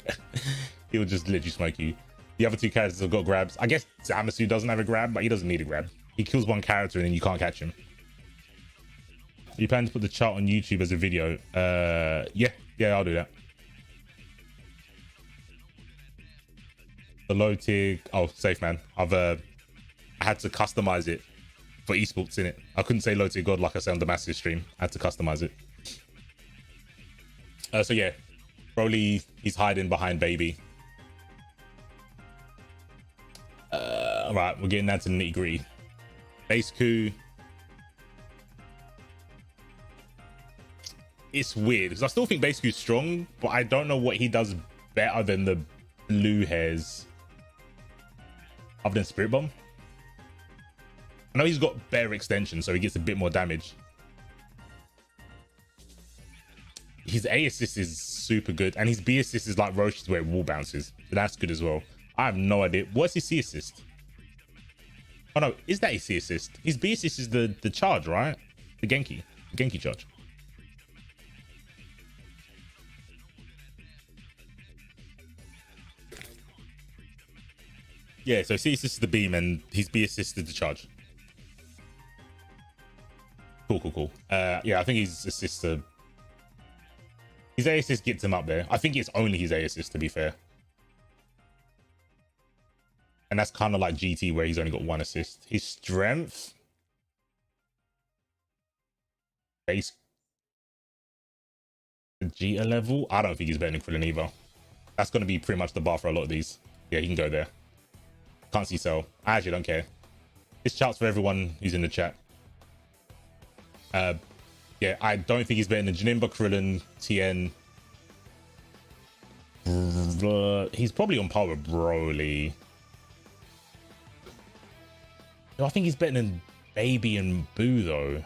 He will just literally smoke you. The other two characters have got grabs. I guess Zamasu doesn't have a grab, but he doesn't need a grab. He kills one character and then you can't catch him. You plan to put the chart on YouTube as a video? Yeah, I'll do that. The low tier, oh, safe man. I had to customize it for esports in it. I couldn't say low tier god like I said on the massive stream. I had to customize it. So yeah, Broly, he's hiding behind baby. Right, we're getting down to the nitty gritty. Base coup. it's weird because I still think Basiku's strong, but I don't know what he does better than the blue hairs other than Spirit Bomb. I know he's got better extension, so he gets a bit more damage. His A assist is super good, and his B assist is like Roshi's where it wall bounces. So that's good as well. I have no idea. What's his C assist? Oh no, is that his C assist? His B assist is the charge, right? The Genki charge. Yeah, so C assist is the beam, and his B assist is the charge. Cool. Yeah, I think his assist, his A assist gets him up there. I think it's only his A assist, to be fair. And that's kind of like GT, where he's only got one assist. His strength, base, the Gita level, I don't think he's better than Krillin either. That's going to be pretty much the bar for a lot of these. Yeah, he can go there. Can't see Cell. I actually don't care. This shouts for everyone who's in the chat. Yeah, I don't think he's better than Janemba, Krillin, Tien. He's probably on par with Broly. No, I think he's better than Baby and Boo, though.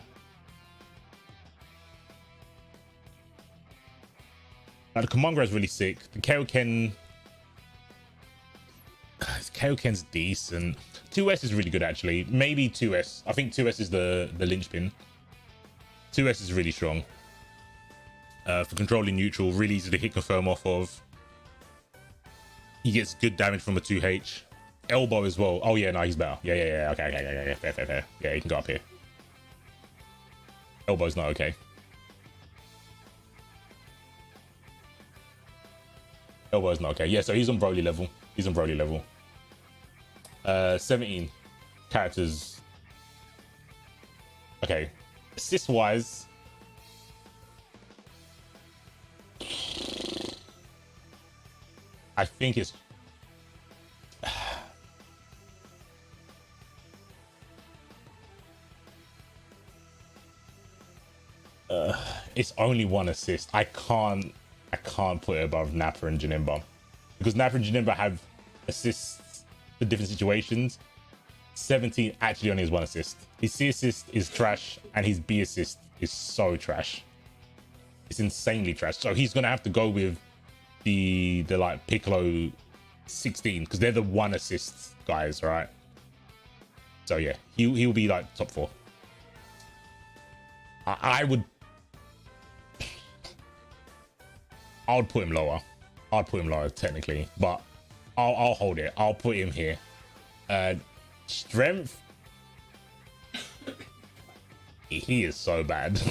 Like, the Kumonga is really sick. The Kaioken... Kaioken's decent. 2S is really good, actually. Maybe 2S. I think 2S is the linchpin. 2S is really strong. For controlling neutral, really easy to hit confirm off of. He gets good damage from a 2H. Elbow as well. Oh yeah, no, he's better. Yeah. Okay. Fair. Yeah, he can go up here. Elbow's not okay. Elbow's not okay. Yeah, so he's on Broly level. 17 characters. Okay. Assist wise, I think it's it's only one assist. I can't put it above Nappa and Janemba, because Nappa and Janemba have assists for different situations. 17 actually only has one assist. His C assist is trash, and his B assist is so trash. It's insanely trash. So he's gonna have to go with the like Piccolo 16, because they're the one assist guys, right? So yeah, he'll be like top 4. I would put him lower. I'd put him lower technically, but I'll hold it. I'll put him here. Strength, he is so bad.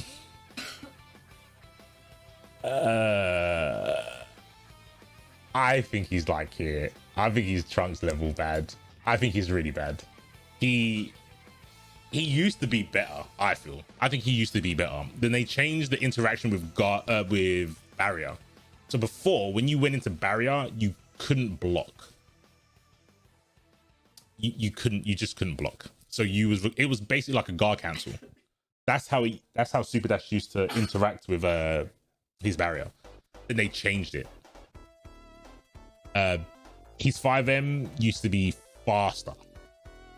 I think he's like here. I think he's Trunks level bad. I think he's really bad. He used to be better, I feel. I think he used to be better. Then they changed the interaction with Barrier. So before, when you went into Barrier, you couldn't block. You just couldn't block. So it was basically like a guard cancel. That's how Super Dash used to interact with his Barrier. Then they changed it. His 5M used to be faster,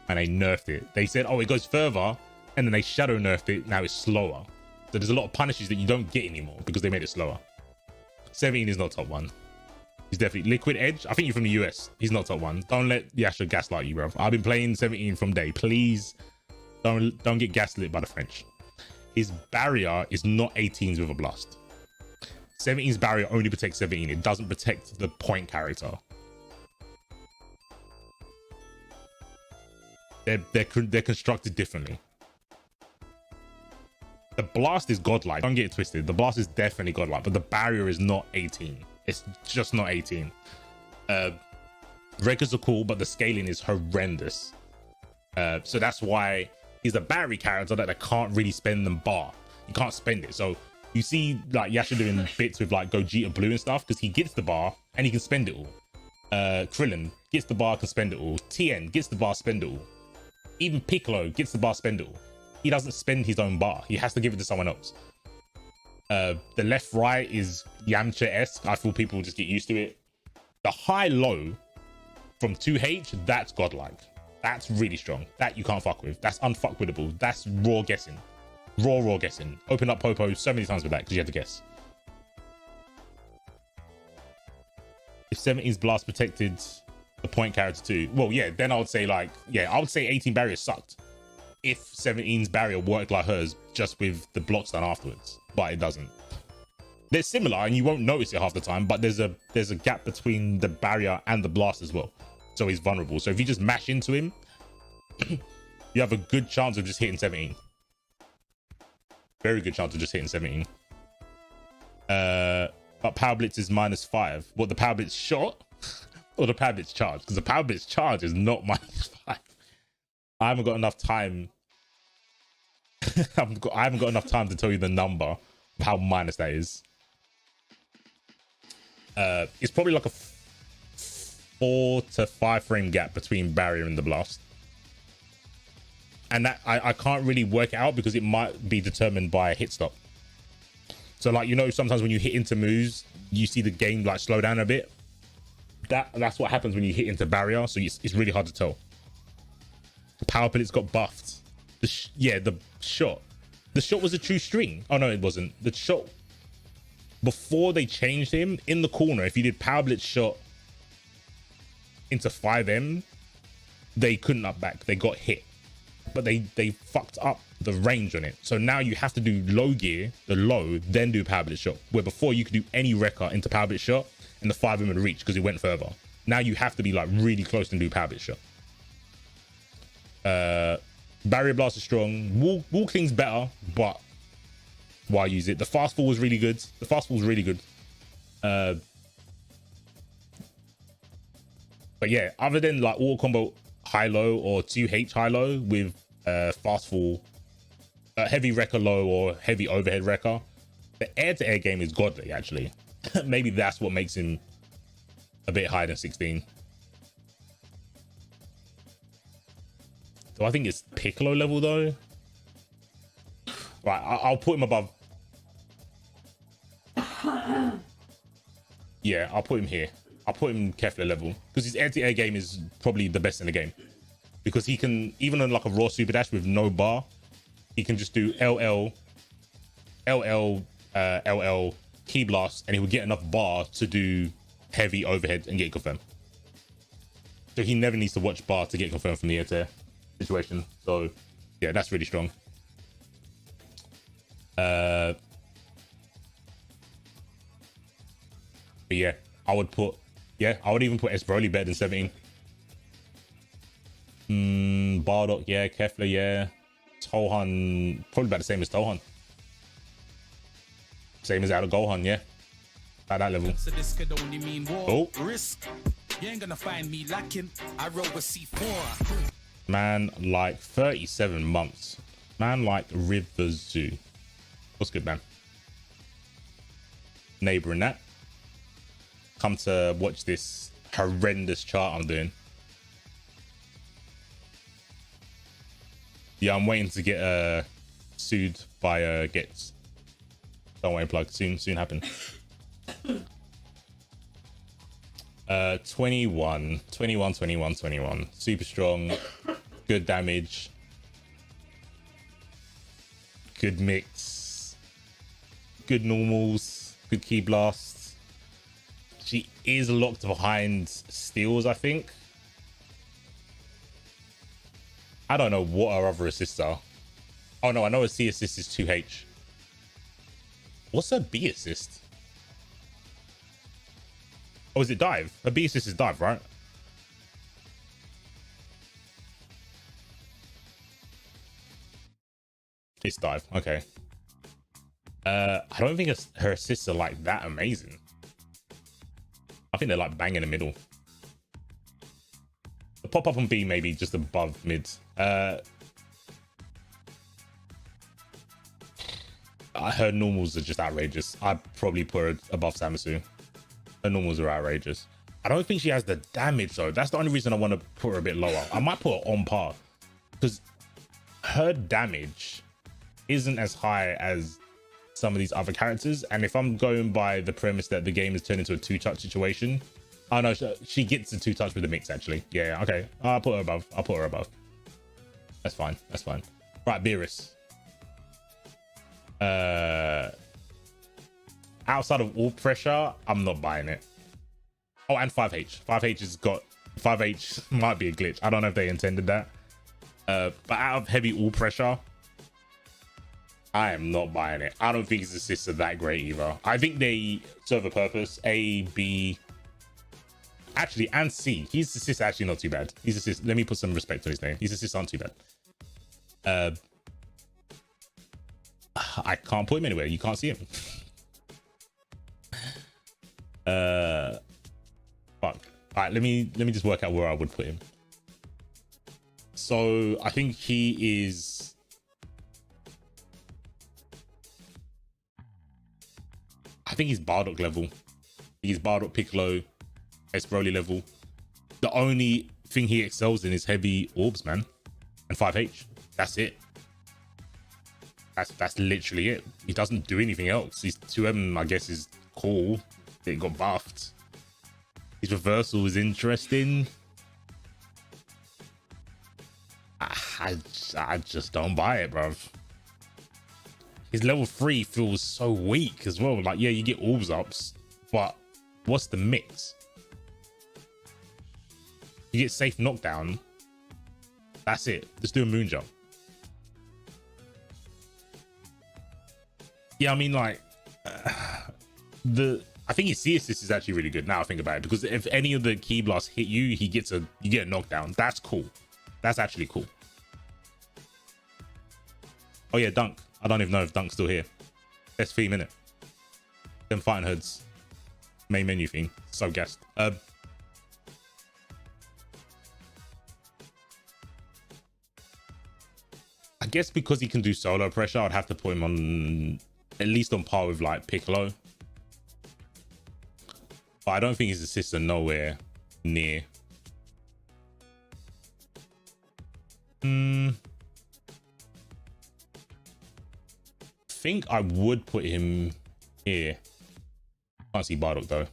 and they nerfed it. They said, oh, it goes further, and then they shadow nerfed it. Now it's slower. So there's a lot of punishes that you don't get anymore because they made it slower. 17 is not top 1. He's definitely Liquid Edge. I think you're from the US. He's not top 1. Don't let Yasha gaslight you, bro. I've been playing 17 from day. Please don't get gaslit by the French. His barrier is not 18s with a blast. 17's barrier only protects 17. It doesn't protect the point character. They're constructed differently. The blast is godlike. Don't get it twisted. The blast is definitely godlike, but the barrier is not 18. It's just not 18. Records are cool, but the scaling is horrendous. So that's why he's a battery character that I can't really spend them bar. You can't spend it. So you see like Yasha doing bits with like Gogeta Blue and stuff because he gets the bar and he can spend it all. Krillin gets the bar, can spend it all. Tien gets the bar, spend it all. Even Piccolo gets the bar, spend it all. He doesn't spend his own bar. He has to give it to someone else. The left right is Yamcha-esque. I feel people just get used to it. The high low from 2H, that's godlike. That's really strong. That you can't fuck with. That's unfuckwittable. That's raw guessing. Raw guessing. Open up Popo so many times with that because you had to guess. If 17's blast protected the point character too, well, yeah, then I would say like, yeah, I would say 18 barrier sucked. If 17's barrier worked like hers, just with the blocks done afterwards, but it doesn't. They're similar and you won't notice it half the time, but there's a gap between the barrier and the blast as well. So he's vulnerable. So if you just mash into him, you have a good chance of just hitting 17. Very good chance of just hitting 17. But Power Blitz is -5. What, the Power Blitz shot or the Power Blitz charge? Because the Power Blitz charge is not -5. I haven't got enough time. I haven't got enough time to tell you the number of how minus that is. It's probably like a 4 to 5 frame gap between barrier and the blast. And that I can't really work it out because it might be determined by a hit stop. So like, you know, sometimes when you hit into moves, you see the game like slow down a bit. That's what happens when you hit into barrier. So it's really hard to tell. The Power Blitz got buffed. The shot. The shot was a true string. Oh no, it wasn't. The shot, before they changed him, in the corner, if you did Power Blitz shot into 5M, they couldn't up back. They got hit. But they fucked up the range on it. So now you have to do low gear, the low, then do Power Blitz shot. Where before you could do any wrecker into Power Blitz shot and the 5M would reach because it went further. Now you have to be like really close and do Power Blitz shot. Barrier Blast is strong. Wall Cling's better, but why use it? The Fast Fall was really good. The Fast Fall was really good. But yeah, other than like auto combo high-low or 2H high-low with Fast Fall, heavy wrecker low or heavy overhead wrecker, the air-to-air game is godly, actually. Maybe that's what makes him a bit higher than 16. So I think it's Piccolo level though. Right, I'll put him above. Yeah, I'll put him here. I'll put him Kefla level because his air-to-air game is probably the best in the game. Because he can, even on like a raw super dash with no bar, he can just do LL, key blast, and he would get enough bar to do heavy overhead and get confirmed. So he never needs to watch bar to get confirmed from the air-to-air situation. So yeah, that's really strong. But yeah, I would even put S Broly better than 17. Bardock, yeah. Kefla, yeah. Tohan, probably about the same as Tohan. Same as out of Gohan, yeah. At that level. So this could only mean war. Oh. Risk. You ain't gonna find me lacking. I roll with C4. Man, like 37 months. Man, like River Zoo. What's good, man? Neighbor in that. Come to watch this horrendous chart I'm doing. Yeah, I'm waiting to get sued by Gets. Don't worry, plug. Soon happen. 21. Super strong. Good damage. Good mix. Good normals. Good key blasts. She is locked behind steals, I think. I don't know what her other assists are. Oh no, I know her C assist is 2H. What's her B assist? Oh, is it dive? Her B assist is dive, right? It's dive, okay. I don't think her assists are like that amazing. I think they're like bang in the middle. The pop up on B maybe just above mid. Her normals are just outrageous. I'd probably put her above Samasu. Her normals are outrageous. I don't think she has the damage though. That's the only reason I want to put her a bit lower. I might put her on par because her damage isn't as high as some of these other characters. And if I'm going by the premise that the game has turned into a 2-touch situation, oh no, she gets a 2-touch with the mix actually. Yeah, okay. I'll put her above. I'll put her above. That's fine. That's fine. Right, Beerus. Outside of all pressure, I'm not buying it. Oh, and 5H. 5H has got 5H might be a glitch. I don't know if they intended that. But out of heavy all pressure, I am not buying it. I don't think his assists are that great either. I think they serve a purpose. A, B, actually, and C. His assists are actually not too bad. His assists, let me put some respect on his name. His assists aren't too bad. I can't put him anywhere. You can't see him. Fuck. All right, let me just work out where I would put him. So I think he is. I think he's Bardock level. He's Bardock, Piccolo, S Broly level. The only thing he excels in is heavy orbs, man, and 5H. That's it. That's literally it. He doesn't do anything else. His 2M, I guess, is cool. It got buffed. His reversal is interesting. I just don't buy it, bro. His level 3 feels so weak as well. Like, yeah, you get orbs ups, but what's the mix? You get safe knockdown. That's it. Just do a moon jump. Yeah, I mean, like, I think his C assist is actually really good now I think about it, because if any of the key blasts hit you, you get a knockdown. That's cool. That's actually cool. Oh yeah, Dunk. I don't even know if Dunk's still here. Best theme, innit? Them fighting hoods. Main menu thing. So gassed. I guess because he can do solo pressure, I'd have to put him on at least on par with like Piccolo. But I don't think his assists are nowhere near. I think I would put him here. Can't see Bardock though.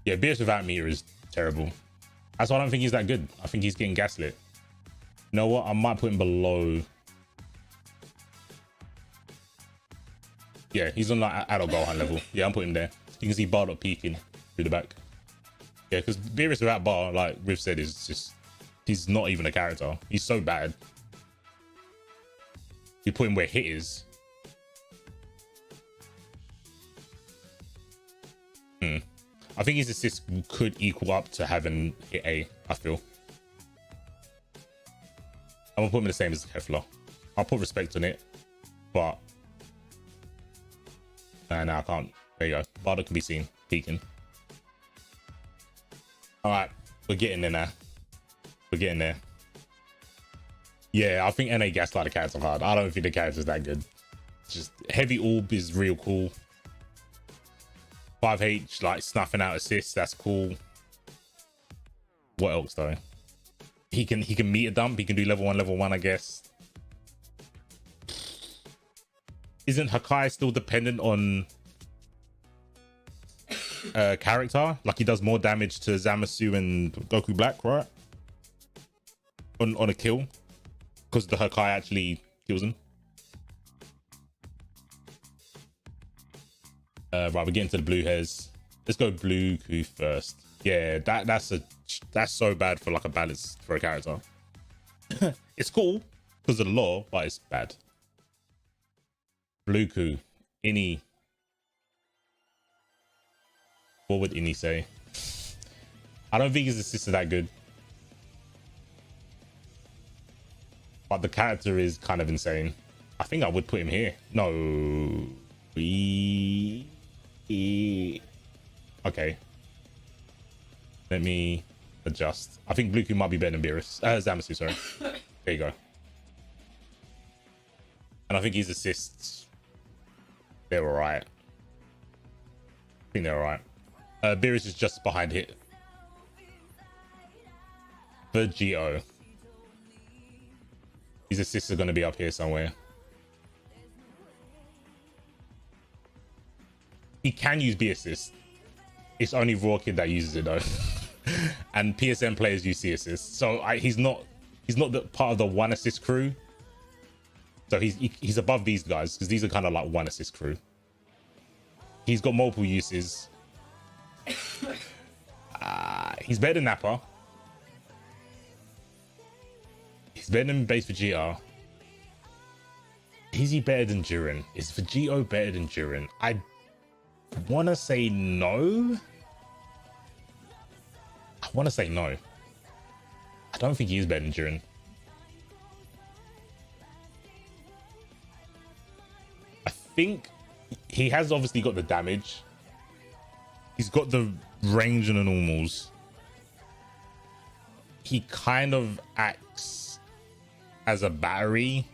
Yeah, Beerus without meter is terrible. That's why I don't think he's that good. I think he's getting gaslit. You know what? I might put him below. Yeah, he's on like adult Gohan level. Yeah, I'm putting him there. You can see Bardock peeking through the back. Yeah, because Beerus without bar, like Riv said, is just, he's not even a character. He's so bad. You put him where hit is. I think his assist could equal up to having hit A, I feel. I'm gonna put him the same as Kefla. I'll put respect on it, but no, I can't. There you go. Bardock can be seen peeking. All right, we're getting there now. We're getting there. Yeah, I think NA gaslight the character hard. I don't think the character's that good. Just heavy orb is real cool. 5H like snuffing out assists, that's cool. What else though? He can meter dump. He can do level 1, I guess. Isn't Hakai still dependent on character? Like he does more damage to Zamasu and Goku Black, right? On a kill, because the Hakai actually kills him. Right, we're getting to the blue hairs. Let's go Blue Ku first. Yeah, that's so bad for like a balance for a character. It's cool because of the lore, but it's bad. Blue Ku, Ini. What would Ini say? I don't think his assists are that good, but the character is kind of insane. I think I would put him here. No, okay. Let me adjust. I think Blue Ku might be better than Beerus. Zamasu, sorry. There you go. And I think his assists, they're alright. I think they're alright. Beerus is just behind hit. Vegito. His assists are going to be up here somewhere. He can use B assist. It's only Raw Kid that uses it though. And PSN players use C assist. So he's not the part of the 1 assist crew. So he's above these guys because these are kind of like 1 assist crew. He's got multiple uses. He's better than Nappa. He's better than base Vegeta. Is he better than Jiren? Is Vegito better than Jiren? I want to say no. I want to say no. I don't think he is better than Jiren. I think he has obviously got the damage. He's got the range on the normals. He kind of acts as a battery.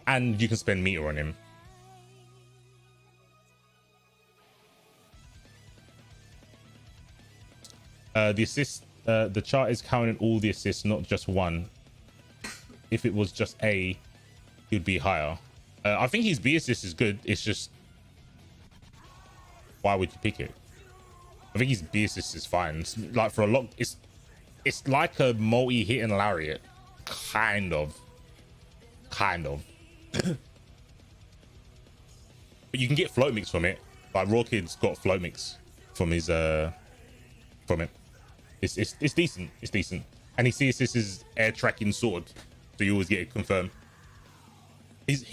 And you can spend meter on him. The assist, the chart is counting all the assists, not just one. If it was just A, he would be higher. I think his B assist is good. It's just, why would you pick it? I think his B assist is fine. It's like for a lot, it's like a multi-hit and lariat, kind of. But you can get float mix from it. Like Raw Kid's got float mix from his from it. It's decent. It's decent. And his C assist is air tracking sword, so you always get it confirmed. His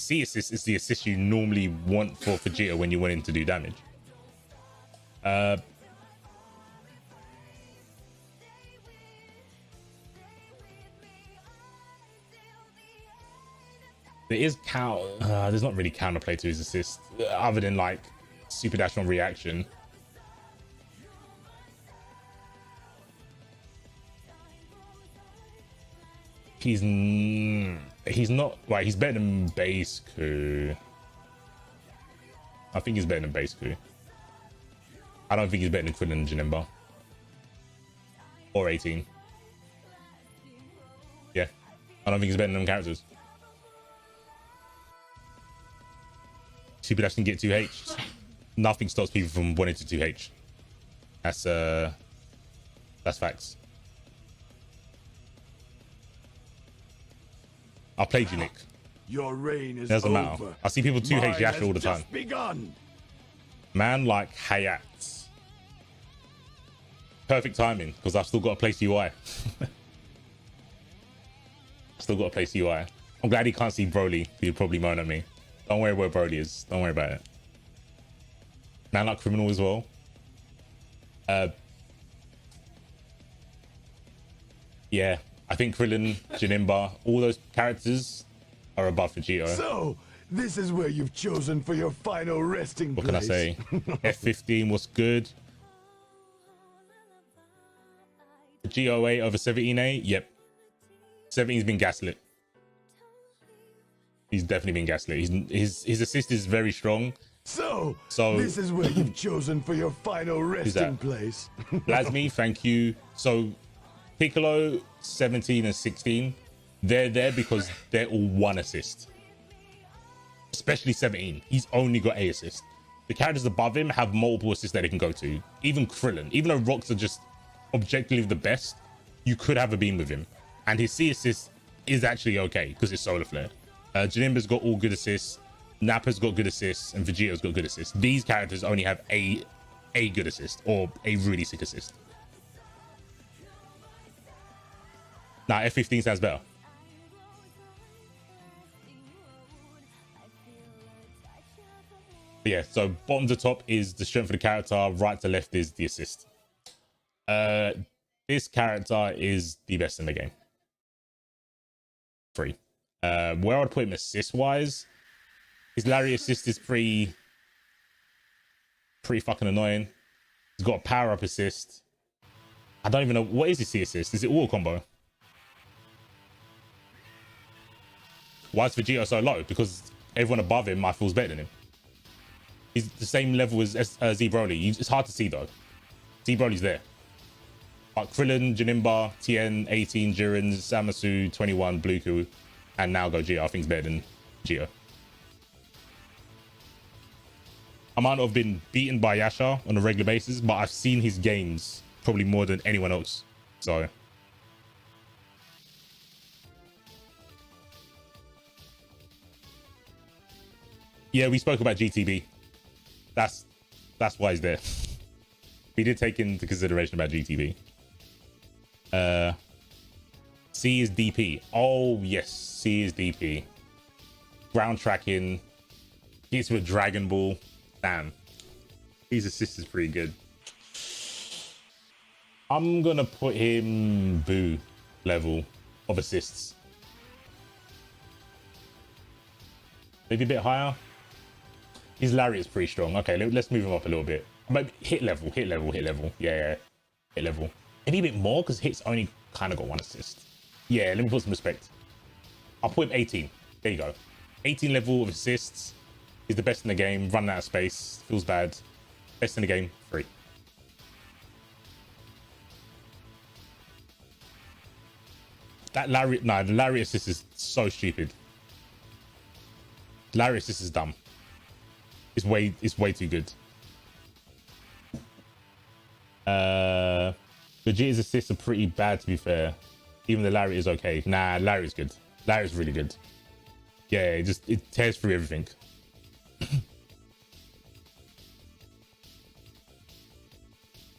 C assist is the assist you normally want for Vegeta when you want him to do damage. There is there's not really counterplay to his assist other than like super dash on reaction. He's not right. He's better than base Ku. I think he's better than base Ku. I don't think he's better than Krillin and Janemba. Or 18. Yeah. I don't think he's better than them characters. Super Dash can get 2H. Nothing stops people from wanting to 2H. That's facts. I played you, Nick. Your reign is Doesn't matter. over. I see people 2H Yasha all the time. Just begun. Man like Hayat. Perfect timing, because I've still got to place UI. Still got to place UI. I'm glad he can't see Broly. He'd probably moan at me. Don't worry where Broly is. Don't worry about it. Man like Criminal as well. Yeah, I think Krillin, Janemba, all those characters are above Vegito. So, this is where you've chosen for your final resting What place. can I say? F15 was good. GO8 over 17A? Yep. 17's been gaslit. He's definitely been gaslit. His assist is very strong. So, So- this is where you've chosen for your final resting that? place. Lasme, thank you. So Piccolo, 17 and 16, they're there because they're all 1 assist. Especially 17. He's only got A assist. The characters above him have multiple assists that they can go to. Even Krillin, even though Rocks are just objectively the best, you could have a beam with him. And his C assist is actually okay because it's Solar Flare. Janemba's got all good assists. Nappa's got good assists, and Vegeto's got good assists. These characters only have a good assist or a really sick assist. Nah, F15 sounds better. But yeah, so bottom to top is the strength of the character, right to left is the assist. This character is the best in the game. 3. Where I'd put him assist wise, his Larry assist is pretty fucking annoying. He's got a power up assist. I don't even know what is his C assist. Is it auto combo? Why is Vegeta so low? Because everyone above him I feel is better than him. He's the same level as Z Broly. It's hard to see though. Z Broly's there. But Krillin, Janimba, Tien, 18, Jiren, Zamasu, 21, Bluku, and now Gogeta. I think it's better than Geo. I might not have been beaten by Yasha on a regular basis, but I've seen his games probably more than anyone else. So yeah, we spoke about GTB. That's why he's there. We did take into consideration about GTB. C is DP. Oh yes, C is DP. Ground tracking. Gets with Dragon Ball. Damn. His assist is pretty good. I'm gonna put him Boo level of assists. Maybe a bit higher. His Lariat's pretty strong. Okay, let's move him up a little bit. Maybe hit level. Yeah. Hit level. Maybe a bit more because Hit's only kind of got 1 assist. Yeah, let me put some respect. I'll put him 18. There you go. 18 level of assists. He's the best in the game. Running out of space. Feels bad. Best in the game. 3. That Lariat, the Lariat assist is so stupid. Lariat assist is dumb. It's way too good. Vegeta's assists are pretty bad, to be fair. Even the Lariat is okay. Nah, Lariat's good. Lariat's really good. Yeah, it tears through everything.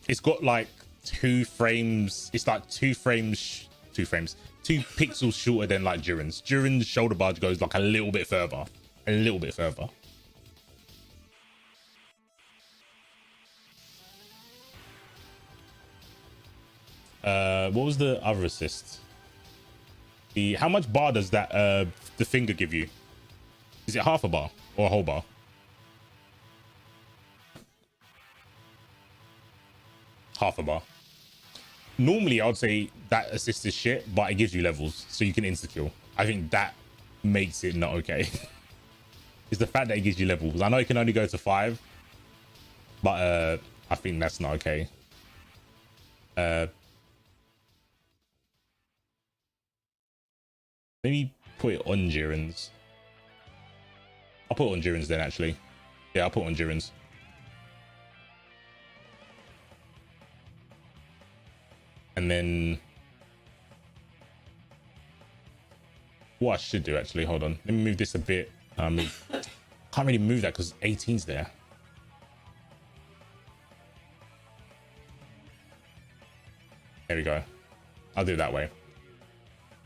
It's got like 2 frames. It's like 2 pixels shorter than like Jiren's. Jiren's shoulder barge goes like a little bit further. What was the other assist? How much bar does that the finger give you? Is it half a bar or a whole bar? Half a bar. Normally I would say that assist is shit, but it gives you levels so you can insta kill. I think that makes it not okay. It's the fact that it gives you levels. I know it can only go to 5, but I think that's not okay. Maybe put it on Jiren's. I'll put it on Jiren's then, actually. Yeah, I'll put it on Jiren's. And then what I should do, actually, hold on. Let me move this a bit. Can't really move that because 18's there. There we go. I'll do it that way.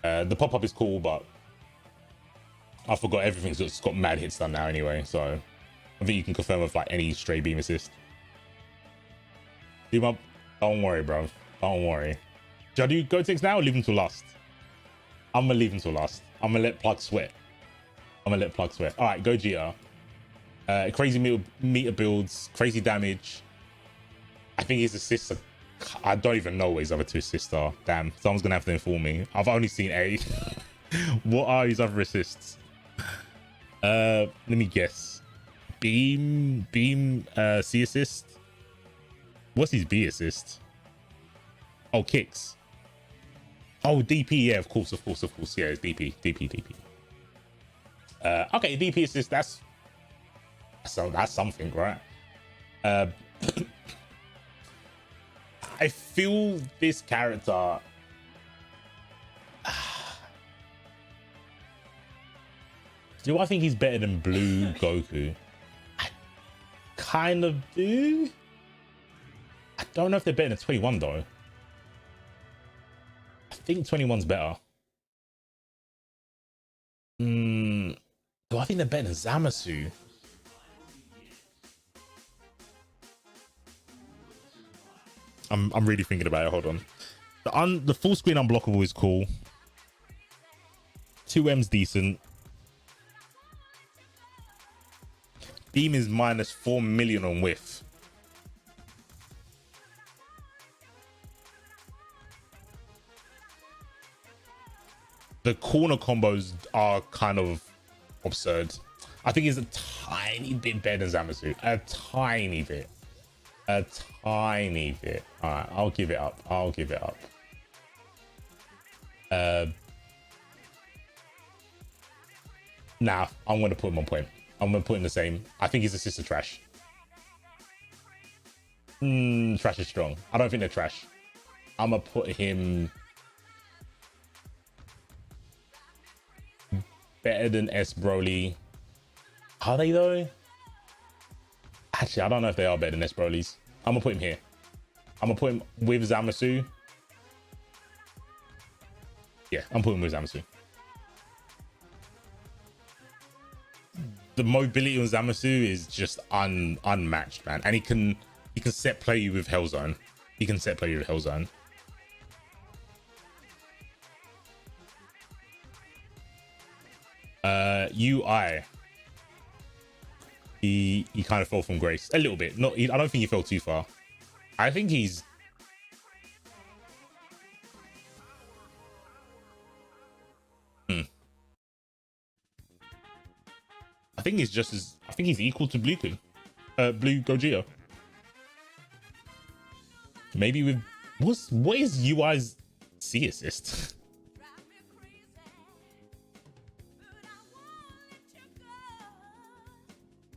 The pop-up is cool, but I forgot everything's got mad hits done now anyway, so I think you can confirm with like any stray beam assist. Zoom up. Don't worry, bro. Don't worry. Should I do Gotenks now or leave him till last? I'm gonna leave him till last. I'm gonna let Plug sweat. All right, Gogeta. Crazy meter builds, crazy damage. I think his assists are... I don't even know what his other 2 assists are. Damn, someone's gonna have to inform me. I've only seen 8. What are his other assists? Let me guess. Beam, C assist. What's his B assist? Oh, kicks. Oh, DP. Yeah, of course. Yeah, it's DP. Okay, DP assist. That's something, right? I feel this character. Do I think he's better than Blue Goku? I kind of do. I don't know if they're better than 21 though. I think 21's better. Do I think they're better than Zamasu? I'm really thinking about it. Hold on. The full screen unblockable is cool. 2M's decent. Beam is minus 4 million on whiff. The corner combos are kind of absurd. I think he's a tiny bit better than Zamasu. A tiny bit. A tiny bit. All right, I'll give it up. I'll give it up. Nah, I'm going to put him on point. I'm going to put him the same. I think his assists are trash. Trash is strong. I don't think they're trash. I'm going to put him better than S. Broly. Are they though? Actually, I don't know if they are better than S. Broly's. I'm going to put him here. I'm going to put him with Zamasu. Yeah, I'm putting him with Zamasu. The mobility on Zamasu is just unmatched, man. And he can set play you with Hellzone. He can set play you with Hellzone. UI. He kind of fell from grace a little bit. I don't think he fell too far. I think he's I think he's just as I think he's equal to Blue Gogeta. Maybe with what is UI's C assist?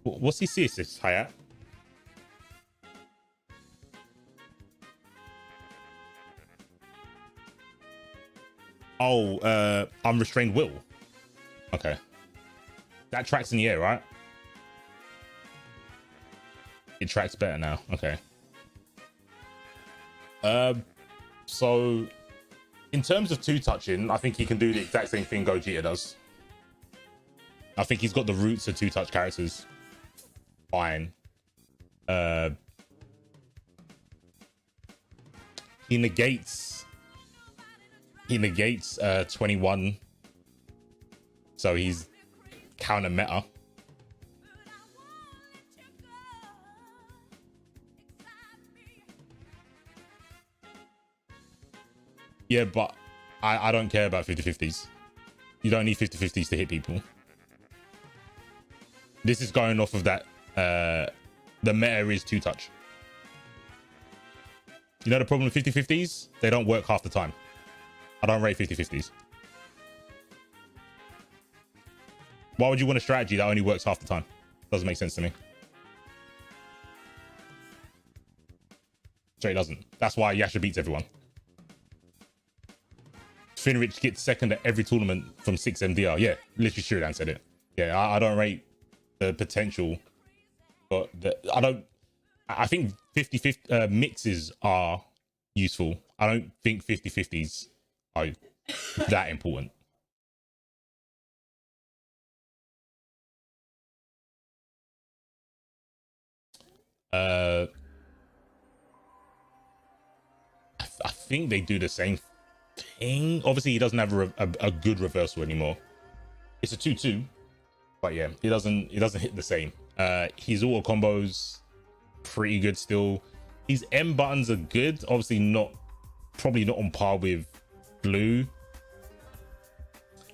What's his C assist, Hayat? Oh, unrestrained will. Okay. That tracks in the air, right? It tracks better now. Okay. So in terms of two touching, I think he can do the exact same thing Gogeta does. I think he's got the roots of two touch characters. Fine. He negates 21. So he's counter meta. Yeah, but I don't care about 50-50s. You don't need 50-50s to hit people. This is going off of that. The meta is two touch. You know the problem with 50-50s? They don't work half the time. I don't rate 50-50s. Why would you want a strategy that only works half the time? Doesn't make sense to me. Straight doesn't. That's why Yasha beats everyone. Finrich gets second at every tournament from 6 MDR. Yeah, literally Shuridan said it. Yeah, I don't rate the potential, but I think 50-50 mixes are useful. I don't think 50-50s are that important. I think they do the same thing. Obviously, he doesn't have a good reversal anymore. It's a 2-2, but yeah, he doesn't hit the same. His auto combos pretty good still. His M buttons are good. Obviously, probably not on par with Blue.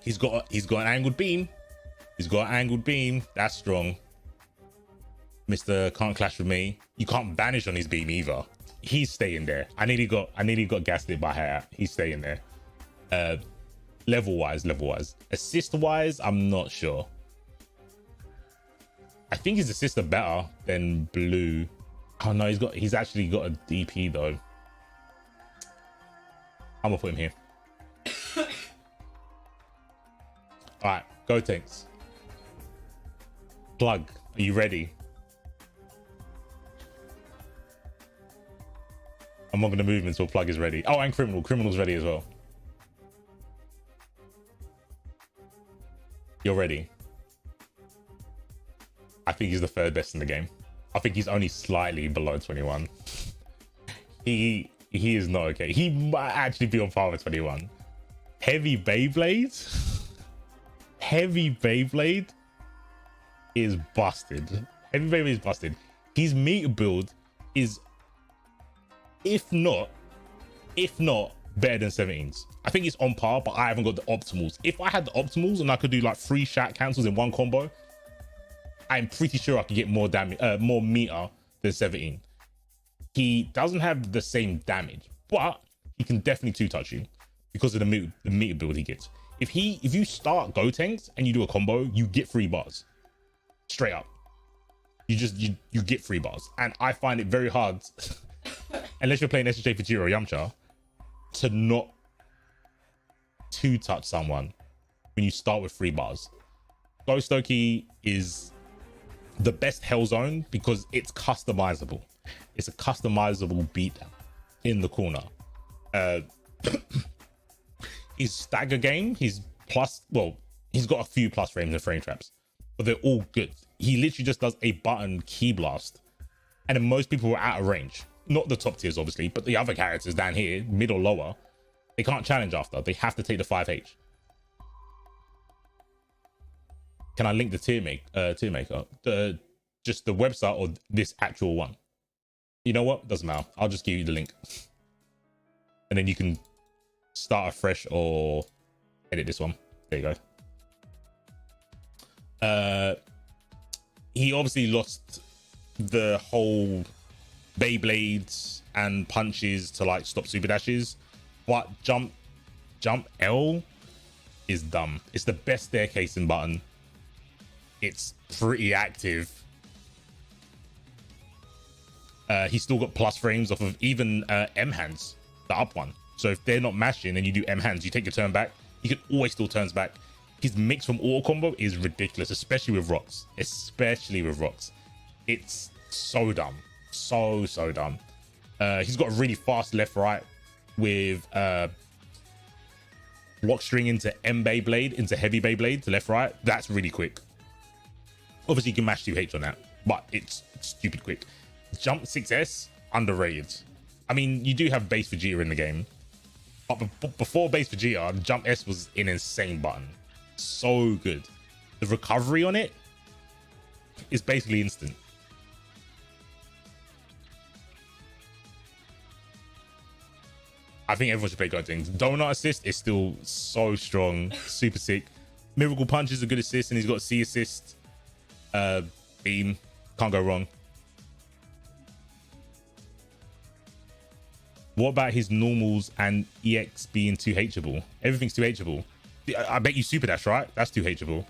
He's got an angled beam. That's strong. Mr. Can't clash with me. You can't banish on his beam either. He's staying there. I nearly got gaslit by Hayat. He's staying there. Level wise. Assist wise, I'm not sure. I think his assists are better than Blue. Oh no, he's actually got a DP though. I'm gonna put him here. Alright, go Tanks. Plug, are you ready? I'm not going to move until Plug is ready. Oh, and Criminal's ready as well. You're ready. I think he's the third best in the game. I think he's only slightly below 21. He is not okay. He might actually be on par with 21. Heavy Beyblade. Heavy Beyblade is busted. Heavy Beyblade is busted. His meter build is, if not better than 17s. I think it's on par, but I haven't got the optimals. If I had the optimals and I could do like 3 shat cancels in one combo, I'm pretty sure I could get more damage, more meter than 17. He doesn't have the same damage, but he can definitely two-touch you because of the meter build he gets. If you start Gotenks and you do a combo, you get 3 bars. Straight up. You get 3 bars. And I find it very hard, unless you're playing SJ Fujiro or Yamcha, to not two-touch someone when you start with 3 bars. Ghost Oki is the best Hell Zone because it's customizable. It's a customizable beatdown in the corner. His stagger game, he's got a few plus frames and frame traps, but they're all good. He literally just does a button key blast, and then most people are out of range. Not the top tiers, obviously, but the other characters down here, mid or lower, they can't challenge after. They have to take the 5H. Can I link the tier maker? Just the website or this actual one? You know what? Doesn't matter. I'll just give you the link. And then you can start afresh or edit this one. There you go. He obviously lost the whole Beyblades and punches to like stop super dashes, but jump L is dumb. It's the best staircasing button. It's pretty active. He's still got plus frames off of even M hands, the up one. So if they're not mashing and you do M hands, you take your turn back, he can always still turns back. His mix from auto combo is ridiculous, especially with rocks. It's so dumb. So dumb. He's got a really fast left right with block string into M Beyblade into heavy Beyblade to left right. That's really quick. Obviously you can mash 2H on that, but it's stupid quick. Jump 6S, underrated. I mean, you do have base Vegeta in the game, but before base Vegeta, Jump S was an insane button. So good. The recovery on it is basically instant. I think everyone should play Gotenks. Donut assist is still so strong, super sick. Miracle Punch is a good assist, and he's got C assist. Beam, can't go wrong. What about his normals and EX being 2Hable? Everything's 2Hable. I bet you Super Dash, right? That's 2Hable.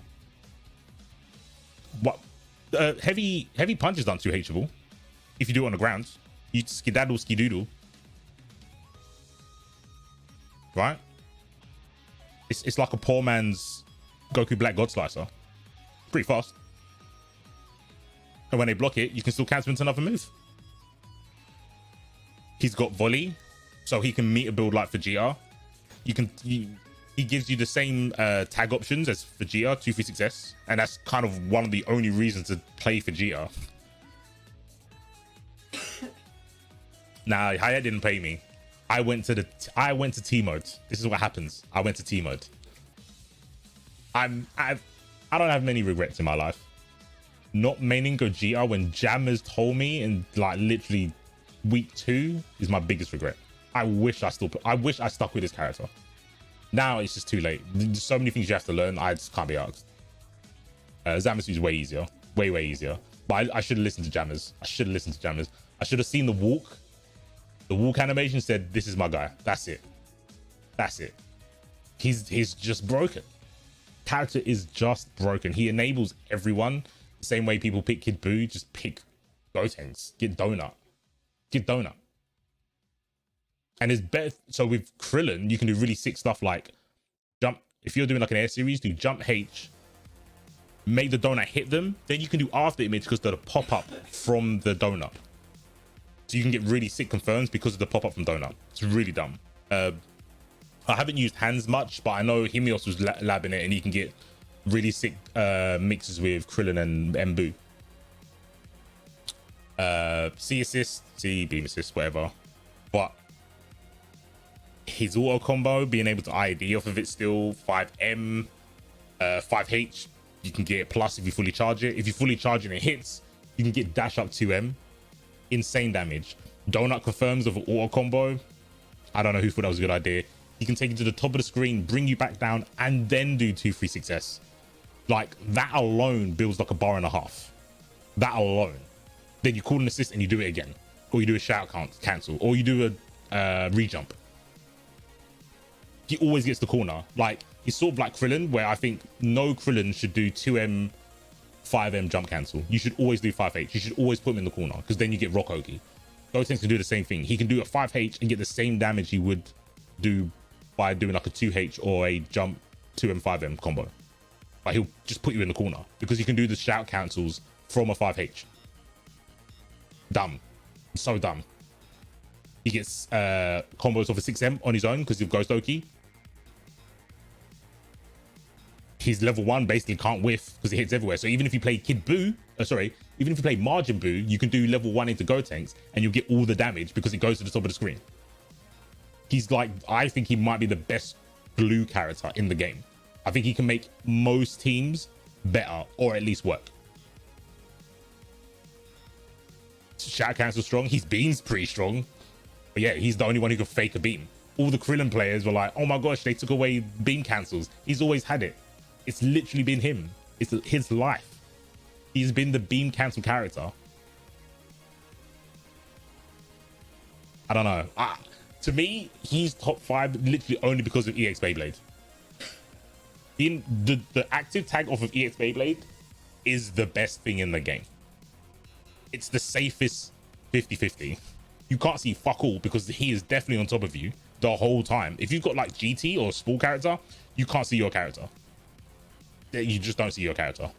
What? Heavy punches aren't 2Hable. If you do it on the ground, you skedaddle, skidoodle. Right? It's like a poor man's Goku Black God Slicer. Pretty fast. And when they block it, you can still cancel into another move. He's got volley, so he can meter build like Vegeta. He gives you the same tag options as Vegeta, 236S, and that's kind of one of the only reasons to play Vegeta. Nah, Hayat didn't pay me. I went to T mode. This is what happens. I went to T mode. I don't have many regrets in my life. Not maining Gogeta when Jammers told me in like literally week 2 is my biggest regret. I wish I stuck with this character. Now it's just too late. There's so many things you have to learn. I just can't be asked. Zamasu is way easier, way easier. But I should have listened to Jammers. I should have seen the walk. The walk animation said, "This is my guy." That's it. He's just broken. Character is just broken. He enables everyone. The same way people pick Kid Buu, just pick Gotenks. Get Donut. And it's better. So with Krillin, you can do really sick stuff like jump. If you're doing like an air series, do jump H, make the donut hit them. Then you can do after image because they'll pop up from the donut. So you can get really sick confirms because of the pop up from donut. It's really dumb. I haven't used hands much, but I know Himios was labbing it, and you can get really sick mixes with Krillin and Mbu. C assist, C beam assist, whatever. But his auto combo, being able to ID off of it still, 5M, 5H, you can get plus if you fully charge it. If you fully charge it and it hits, you can get dash up 2M. Insane damage. Donut confirms of an auto combo. I don't know who thought that was a good idea. He can take you to the top of the screen, bring you back down, and then do 236S. Like, that alone builds like a bar and a half. That alone. Then you call an assist and you do it again. or you do a shout cancel, or you do a re-jump. He always gets the corner. Like, he's sort of like Krillin, where I think no Krillin should do 2M, 5M jump cancel. You should always do 5H. You should always put him in the corner, because then you get Rock Hoki. Gotenks can do the same thing. He can do a 5H and get the same damage he would do by doing like a 2H or a jump 2M, 5M combo. But he'll just put you in the corner, because he can do the shout cancels from a 5H. Dumb. So dumb. He gets combos of a 6M on his own because of Ghost Oki. His level 1 basically can't whiff because it hits everywhere. So even if you play Kid Buu, even if you play Majin Buu, you can do level 1 into Gotenks and you'll get all the damage because it goes to the top of the screen. He's like, I think he might be the best blue character in the game. I think he can make most teams better, or at least work. Shout cancel strong. His beam's pretty strong. But yeah, he's the only one who can fake a beam. All the Krillin players were like, oh my gosh, they took away beam cancels. He's always had it. It's literally been him. It's his life. He's been the beam cancel character. I don't know. To me, he's top 5 literally only because of EX Beyblade. The active tag off of EX Beyblade is the best thing in the game. It's the safest 50-50. You can't see fuck all because he is definitely on top of you the whole time. If you've got like GT or a small character, you can't see your character. You just don't see your character.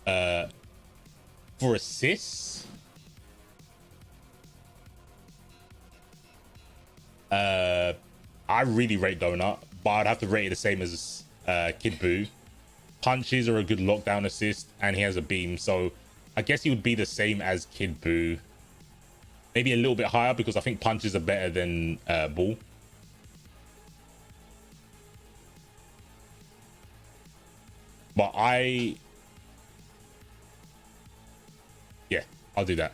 For assists, I really rate Donut, but I'd have to rate it the same as Kid Buu. Punches are a good lockdown assist, and he has a beam, so I guess he would be the same as Kid Buu. Maybe a little bit higher because I think punches are better than Ball. But yeah, I'll do that.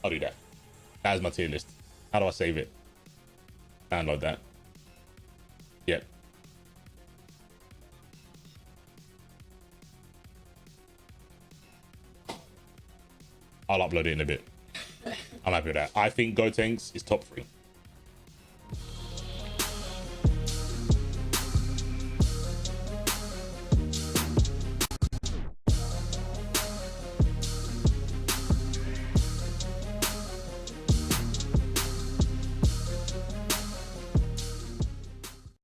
I'll do that. That's my tier list. How do I save it? Download that. Yep. I'll upload it in a bit. I'm happy with that. I think Gotenks is top 3.